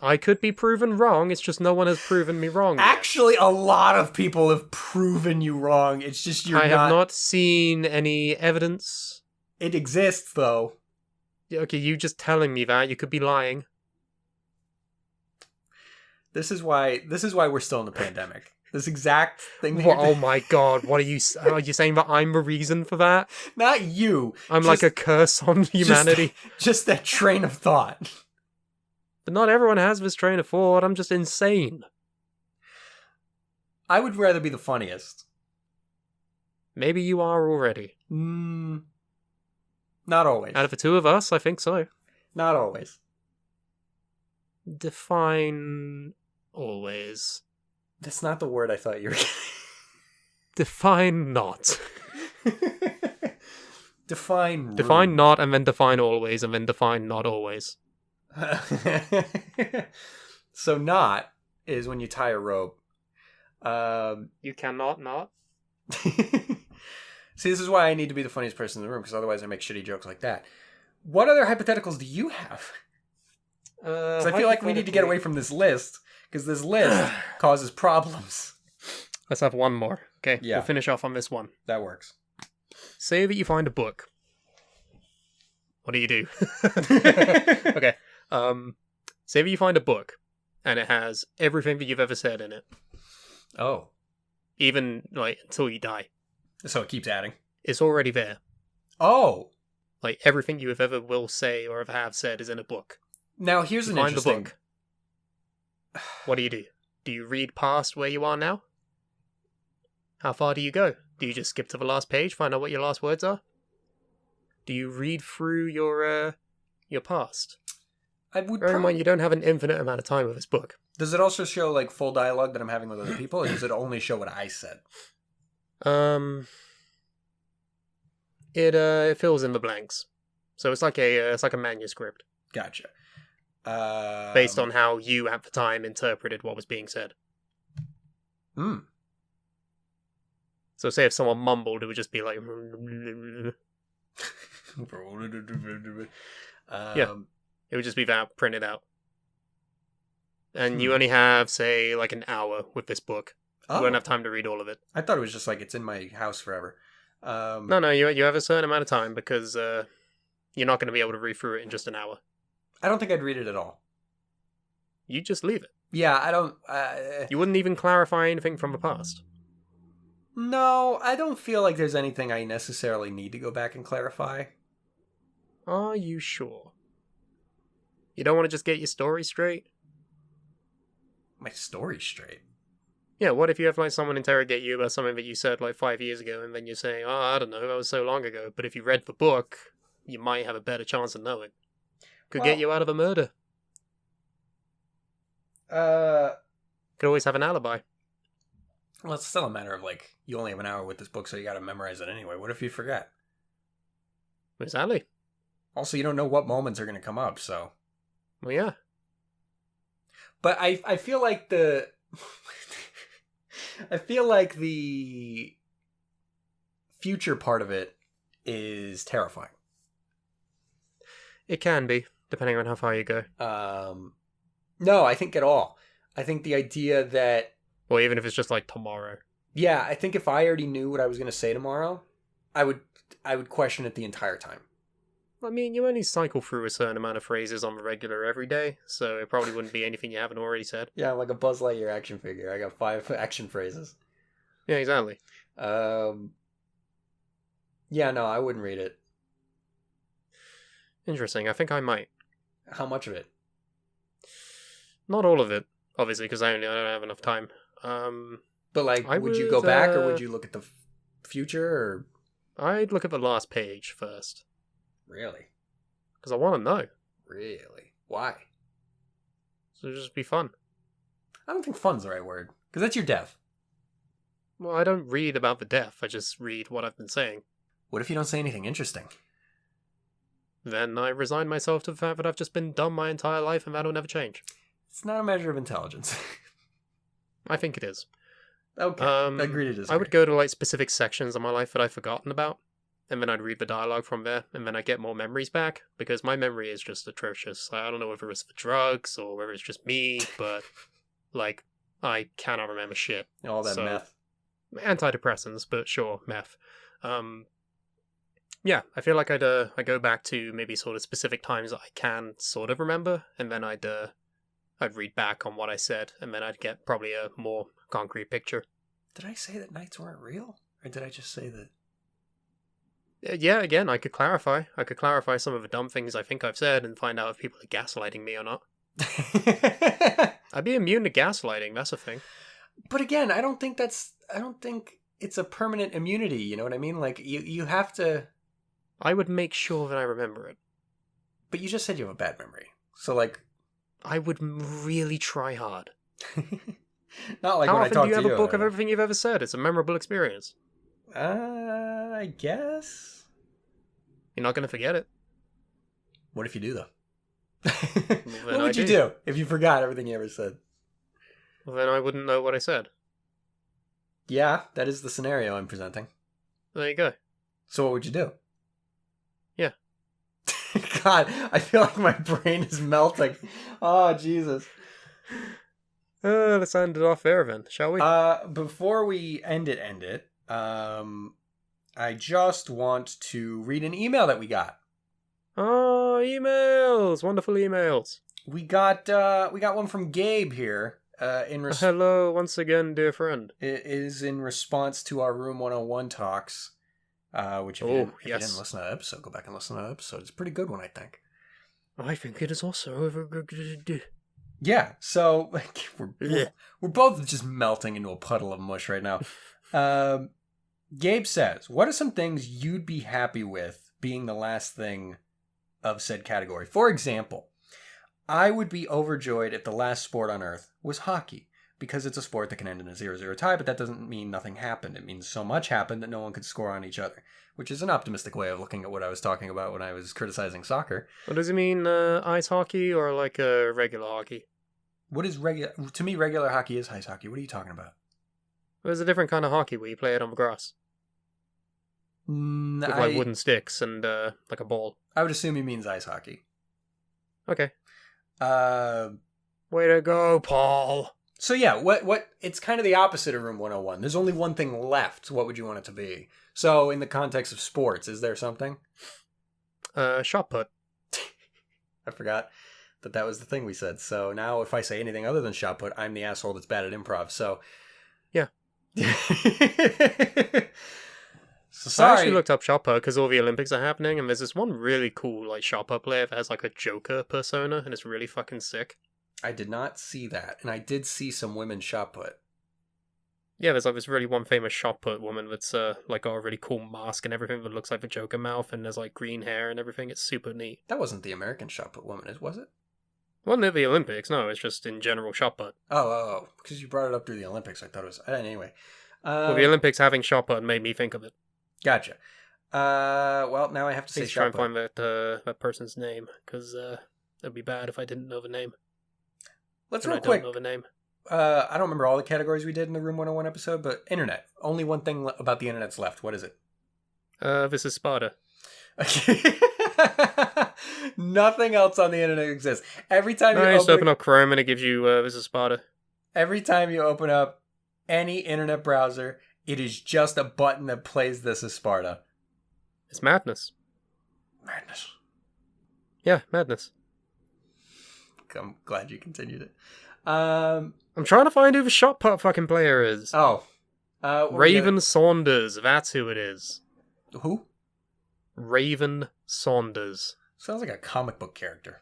Speaker 3: I could be proven wrong, it's just no one has proven me wrong yet.
Speaker 2: Actually, a lot of people have proven you wrong. It's just
Speaker 3: I have not seen any evidence.
Speaker 2: It exists, though.
Speaker 3: Yeah, okay, you just telling me that, you could be lying.
Speaker 2: This is why we're still in the pandemic. This exact thing.
Speaker 3: What, oh my god, what are you saying that I'm the reason for that?
Speaker 2: Not you.
Speaker 3: I'm like a curse on humanity.
Speaker 2: Just that train of thought.
Speaker 3: But not everyone has this train of thought, I'm just insane.
Speaker 2: I would rather be the funniest.
Speaker 3: Maybe you are already.
Speaker 2: Not always.
Speaker 3: Out of the two of us, I think so.
Speaker 2: Not always.
Speaker 3: Define always.
Speaker 2: That's not the word I thought you were getting.
Speaker 3: Define not.
Speaker 2: Define
Speaker 3: Define not, and then define always, and then define not always.
Speaker 2: So not is when you tie a rope.
Speaker 3: You cannot not?
Speaker 2: See, this is why I need to be the funniest person in the room, because otherwise I make shitty jokes like that. What other hypotheticals do you have? Because I feel like we need to get away from this list, because this list causes problems.
Speaker 3: Let's have one more. Okay,
Speaker 2: Yeah.
Speaker 3: We'll finish off on this one.
Speaker 2: That works.
Speaker 3: Say that you find a book. What do you do? Okay. Say that you find a book, and it has everything that you've ever said in it.
Speaker 2: Oh.
Speaker 3: Even, like, until you die.
Speaker 2: So it keeps adding.
Speaker 3: It's already there.
Speaker 2: Oh.
Speaker 3: Like, everything you ever will say or ever have said is in a book.
Speaker 2: Now, here's
Speaker 3: You
Speaker 2: an
Speaker 3: find
Speaker 2: interesting...
Speaker 3: the book. What do you do? Do you read past where you are now? How far do you go? Do you just skip to the last page, find out what your last words are? Do you read through your past?
Speaker 2: I would
Speaker 3: Bear in mind, you don't have an infinite amount of time with this book.
Speaker 2: Does it also show, like, full dialogue that I'm having with other people, or does it only show what I said?
Speaker 3: It fills in the blanks. So it's like a manuscript.
Speaker 2: Gotcha.
Speaker 3: Based on how you at the time interpreted what was being said.
Speaker 2: Hmm.
Speaker 3: So say if someone mumbled, it would just be like... Yeah. It would just be that printed out. And you only have, say, like an hour with this book. You won't have time to read all of it.
Speaker 2: I thought it was just like it's in my house forever.
Speaker 3: No, you have a certain amount of time because you're not going to be able to read through it in just an hour.
Speaker 2: I don't think I'd read it at all.
Speaker 3: You just leave it.
Speaker 2: Yeah, I don't...
Speaker 3: You wouldn't even clarify anything from the past.
Speaker 2: No, I don't feel like there's anything I necessarily need to go back and clarify.
Speaker 3: Are you sure? You don't want to just get your story straight?
Speaker 2: My story straight.
Speaker 3: Yeah, what if you have like someone interrogate you about something that you said like 5 years ago, and then you're saying, "Oh, I don't know, that was so long ago." But if you read the book, you might have a better chance of knowing. Could get you out of a murder. Could always have an alibi.
Speaker 2: Well, it's still a matter of like, you only have an hour with this book, so you got to memorize it anyway. What if you forget?
Speaker 3: Exactly.
Speaker 2: Also, you don't know what moments are going to come up, so.
Speaker 3: Well, yeah.
Speaker 2: But I feel like the I feel like the future part of it is terrifying.
Speaker 3: It can be, depending on how far you go.
Speaker 2: No, I think at all. I think the idea that...
Speaker 3: Or even if it's just like tomorrow.
Speaker 2: Yeah, I think if I already knew what I was going to say tomorrow, I would question it the entire time.
Speaker 3: I mean, you only cycle through a certain amount of phrases on the regular every day, so it probably wouldn't be anything you haven't already said.
Speaker 2: Yeah, I'm like a Buzz Lightyear action figure. I got 5 action phrases.
Speaker 3: Yeah, exactly.
Speaker 2: Yeah, no, I wouldn't read it.
Speaker 3: Interesting. I think I might.
Speaker 2: How much of it?
Speaker 3: Not all of it, obviously, because I don't have enough time.
Speaker 2: But like, would you go back, or would you look at the future, or?
Speaker 3: I'd look at the last page first.
Speaker 2: Really?
Speaker 3: Because I want to know.
Speaker 2: Really? Why?
Speaker 3: So it'll just be fun.
Speaker 2: I don't think fun's the right word, because that's your death.
Speaker 3: Well, I don't read about the death. I just read what I've been saying.
Speaker 2: What if you don't say anything interesting?
Speaker 3: Then I resign myself to the fact that I've just been dumb my entire life and that'll never change.
Speaker 2: It's not a measure of intelligence.
Speaker 3: I think it is.
Speaker 2: Okay, agree to disagree.
Speaker 3: I would go to like specific sections of my life that I've forgotten about, and then I'd read the dialogue from there, and then I get more memories back, because my memory is just atrocious. I don't know whether it's the drugs or whether it's just me, but like, I cannot remember shit.
Speaker 2: All that meth.
Speaker 3: Antidepressants, but sure, meth. Yeah, I feel like I'd go back to maybe sort of specific times that I can sort of remember, and then I'd read back on what I said, and then I'd get probably a more concrete picture.
Speaker 2: Did I say that nights weren't real? Or did I just say that?
Speaker 3: Yeah, again, I could clarify. I could clarify some of the dumb things I think I've said and find out if people are gaslighting me or not. I'd be immune to gaslighting, that's a thing.
Speaker 2: But again, I don't think it's a permanent immunity, you know what I mean? Like, you have to...
Speaker 3: I would make sure that I remember it.
Speaker 2: But you just said you have a bad memory. So, like...
Speaker 3: I would really try hard.
Speaker 2: Not like
Speaker 3: how
Speaker 2: when I talk to you.
Speaker 3: How often do you have a book of everything you've ever said? It's a memorable experience.
Speaker 2: I guess.
Speaker 3: You're not going to forget it.
Speaker 2: What if you do, though?
Speaker 3: Well,
Speaker 2: what would you do if you forgot everything you ever said?
Speaker 3: Well, then I wouldn't know what I said.
Speaker 2: Yeah, that is the scenario I'm presenting.
Speaker 3: There you go.
Speaker 2: So what would you do?
Speaker 3: Yeah.
Speaker 2: God, I feel like my brain is melting. Oh, Jesus.
Speaker 3: Let's end it off there then, shall we?
Speaker 2: Before we end it, I just want to read an email that we got.
Speaker 3: Oh, emails! Wonderful emails.
Speaker 2: We got one from Gabe here.
Speaker 3: Hello once again, dear friend.
Speaker 2: It is in response to our Room 101 talks. Which if you didn't listen to that episode, go back and listen to that episode. It's a pretty good one, I think.
Speaker 3: I think it is also good.
Speaker 2: Yeah, so like, we're both just melting into a puddle of mush right now. Gabe says, what are some things you'd be happy with being the last thing of said category? For example, I would be overjoyed if the last sport on Earth was hockey, because it's a sport that can end in a 0-0 tie, but that doesn't mean nothing happened. It means so much happened that no one could score on each other, which is an optimistic way of looking at what I was talking about when I was criticizing soccer.
Speaker 3: What does it mean, ice hockey or like regular hockey?
Speaker 2: What is regular? To me, regular hockey is ice hockey. What are you talking about?
Speaker 3: There's a different kind of hockey where you play it on the grass. With like wooden sticks and like a ball.
Speaker 2: I would assume he means ice hockey.
Speaker 3: Okay. Way to go, Paul.
Speaker 2: So yeah, what it's kind of the opposite of Room 101. There's only one thing left. What would you want it to be? So in the context of sports, is there something?
Speaker 3: Shot put.
Speaker 2: I forgot that was the thing we said. So now if I say anything other than shot put, I'm the asshole that's bad at improv. So
Speaker 3: yeah.
Speaker 2: So
Speaker 3: I
Speaker 2: sorry.
Speaker 3: actually looked up shot put because all the Olympics are happening, and there's this one really cool like shot put player that has like a Joker persona, and it's really fucking sick.
Speaker 2: I did not see that, and I did see some women shot put.
Speaker 3: Yeah, there's like this really one famous shot put woman that's like got a really cool mask and everything that looks like the Joker mouth, and there's like green hair and everything. It's super neat.
Speaker 2: That wasn't the American shot put woman, was it?
Speaker 3: Wasn't it the Olympics? No, it's just in general shot put.
Speaker 2: Oh, because you brought it up through the Olympics. I thought it was anyway.
Speaker 3: Well, the Olympics having shot put made me think of it.
Speaker 2: Gotcha. Well, now I have to say
Speaker 3: Please try
Speaker 2: shot
Speaker 3: and
Speaker 2: put.
Speaker 3: find that person's name, because it'd be bad if I didn't know the name.
Speaker 2: Let's
Speaker 3: And
Speaker 2: real
Speaker 3: I
Speaker 2: quick.
Speaker 3: don't know the name.
Speaker 2: I don't remember all the categories we did in the Room 101 episode, but internet. Only one thing about the internet's left. What is it?
Speaker 3: This is Sparta.
Speaker 2: Nothing else on the internet exists. Every time
Speaker 3: No, you
Speaker 2: you
Speaker 3: just open up Chrome and it gives you this is Sparta.
Speaker 2: every time you open up any internet browser, it is just a button that plays This Is Sparta.
Speaker 3: It's madness.
Speaker 2: Madness.
Speaker 3: Yeah, madness.
Speaker 2: I'm glad you continued it.
Speaker 3: I'm trying to find who the shot put fucking player is.
Speaker 2: What were we
Speaker 3: Raven Saunders. That's who it is.
Speaker 2: gonna- Who?
Speaker 3: Raven Saunders.
Speaker 2: Sounds like a comic book character.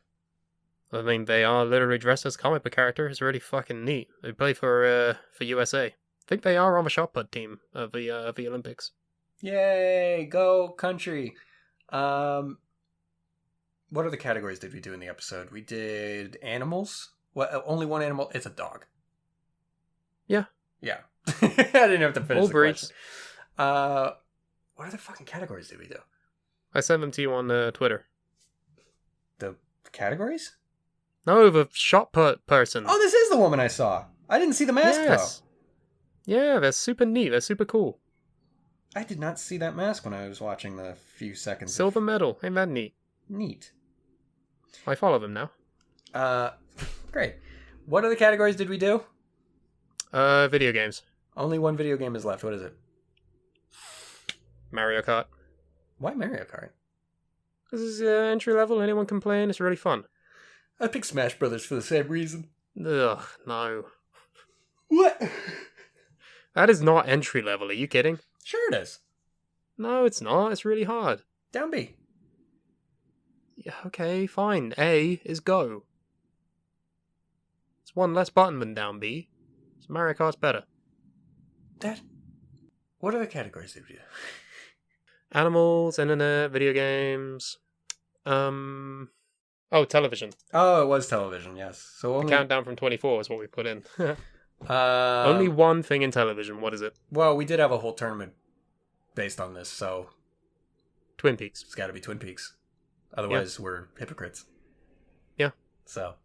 Speaker 3: I mean, they are literally dressed as comic book characters. It's really fucking neat. They play for USA. I think they are on the shot put team of the Olympics.
Speaker 2: Yay! Go country. What other categories did we do in the episode? We did animals. Well, only one animal. It's a dog.
Speaker 3: Yeah.
Speaker 2: Yeah. I didn't have to finish
Speaker 3: All
Speaker 2: the
Speaker 3: breeds.
Speaker 2: question. What other fucking categories did we do?
Speaker 3: I sent them to you on Twitter.
Speaker 2: The categories?
Speaker 3: No, the shot put person.
Speaker 2: Oh, this is the woman I saw. I didn't see the mask
Speaker 3: Yes. Yeah, they're super neat. They're super cool.
Speaker 2: though. I did not see that mask when I was watching the few seconds. of-
Speaker 3: Silver medal. Ain't that neat?
Speaker 2: Neat.
Speaker 3: I follow them now.
Speaker 2: Great. What other categories did we do?
Speaker 3: Video games.
Speaker 2: Only one video game is left. What is it?
Speaker 3: Mario Kart.
Speaker 2: Why Mario Kart?
Speaker 3: This is entry level. Anyone can play, and it's really fun.
Speaker 2: I picked Smash Brothers for the same reason.
Speaker 3: Ugh, no.
Speaker 2: What?
Speaker 3: That is not entry level. Are you kidding?
Speaker 2: Sure it is.
Speaker 3: No, it's not. It's really hard.
Speaker 2: Down B.
Speaker 3: Yeah, okay, fine. A is go. It's one less button than down B. So Mario Kart's better.
Speaker 2: Dad, what other categories did we do?
Speaker 3: Animals, internet, video games. Oh, television.
Speaker 2: Oh, it was television, yes. So only,
Speaker 3: Countdown from 24 is what we put in.
Speaker 2: only
Speaker 3: Only one thing in television. What is it?
Speaker 2: Well, we did have a whole tournament based on this, so
Speaker 3: Twin Peaks.
Speaker 2: it's got to be Twin Peaks. Otherwise, we're hypocrites.
Speaker 3: Yeah.
Speaker 2: So,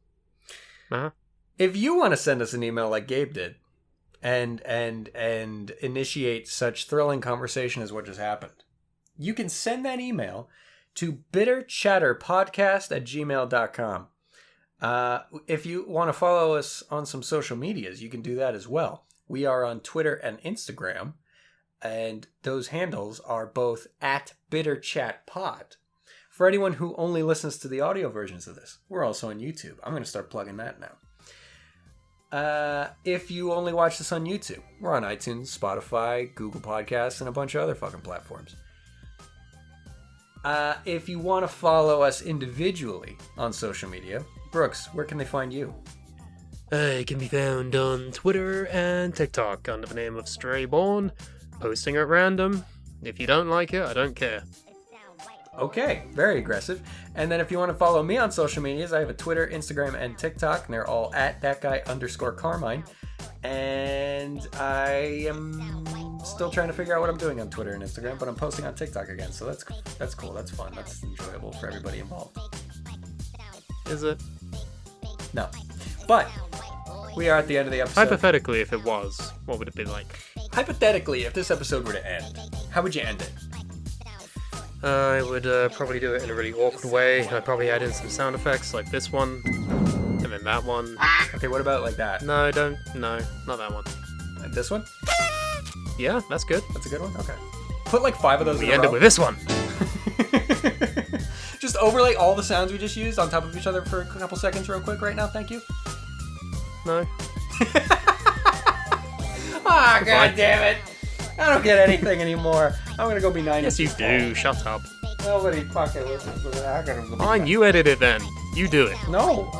Speaker 3: Uh-huh.
Speaker 2: if you want to send us an email like Gabe did, and initiate such thrilling conversation as what just happened, you can send that email to bitterchatterpodcast@gmail.com. If you want to follow us on some social medias, you can do that as well. We are on Twitter and Instagram, and those handles are both @bitterchatpod. For anyone who only listens to the audio versions of this, we're also on YouTube. I'm going to start plugging that now. If you only watch this on YouTube, we're on iTunes, Spotify, Google Podcasts, and a bunch of other fucking platforms. If you want to follow us individually on social media, Brooks, where can they find you?
Speaker 3: I can be found on Twitter and TikTok under the name of Strayborn, posting at random. If you don't like it, I don't care.
Speaker 2: Okay, very aggressive. And then if you want to follow me on social medias, I have a Twitter, Instagram, and TikTok, and they're all @thatguy_Carmine. And I am still trying to figure out what I'm doing on Twitter and Instagram, but I'm posting on TikTok again, so that's cool, that's fun, that's enjoyable for everybody involved.
Speaker 3: Is it?
Speaker 2: No. But we are at the end of the episode.
Speaker 3: Hypothetically, if it was, what would it be like?
Speaker 2: Hypothetically, if this episode were to end, how would you end it?
Speaker 3: I would probably do it in a really awkward way. I'd probably add in some sound effects like this one, and then that one.
Speaker 2: Okay, what about like that?
Speaker 3: No, don't. No, not that one.
Speaker 2: Like this one?
Speaker 3: Yeah, that's good.
Speaker 2: That's a good one? Okay. Put like 5 of those
Speaker 3: We
Speaker 2: in a
Speaker 3: end it
Speaker 2: row.
Speaker 3: with this one.
Speaker 2: Just overlay all the sounds we just used on top of each other for a couple seconds real quick right now, thank you.
Speaker 3: No.
Speaker 2: Ah, god damn it. I don't get anything anymore. I'm gonna go be 90.
Speaker 3: Yes, you do. Shut up.
Speaker 2: Nobody fucking listens to that. I'm gonna go be
Speaker 3: Fine, you edit it then. You do it.
Speaker 2: No,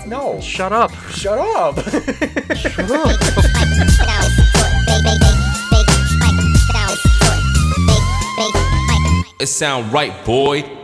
Speaker 2: no.
Speaker 3: Shut up.
Speaker 2: Shut up.
Speaker 3: Shut up.
Speaker 1: It sound right, boy.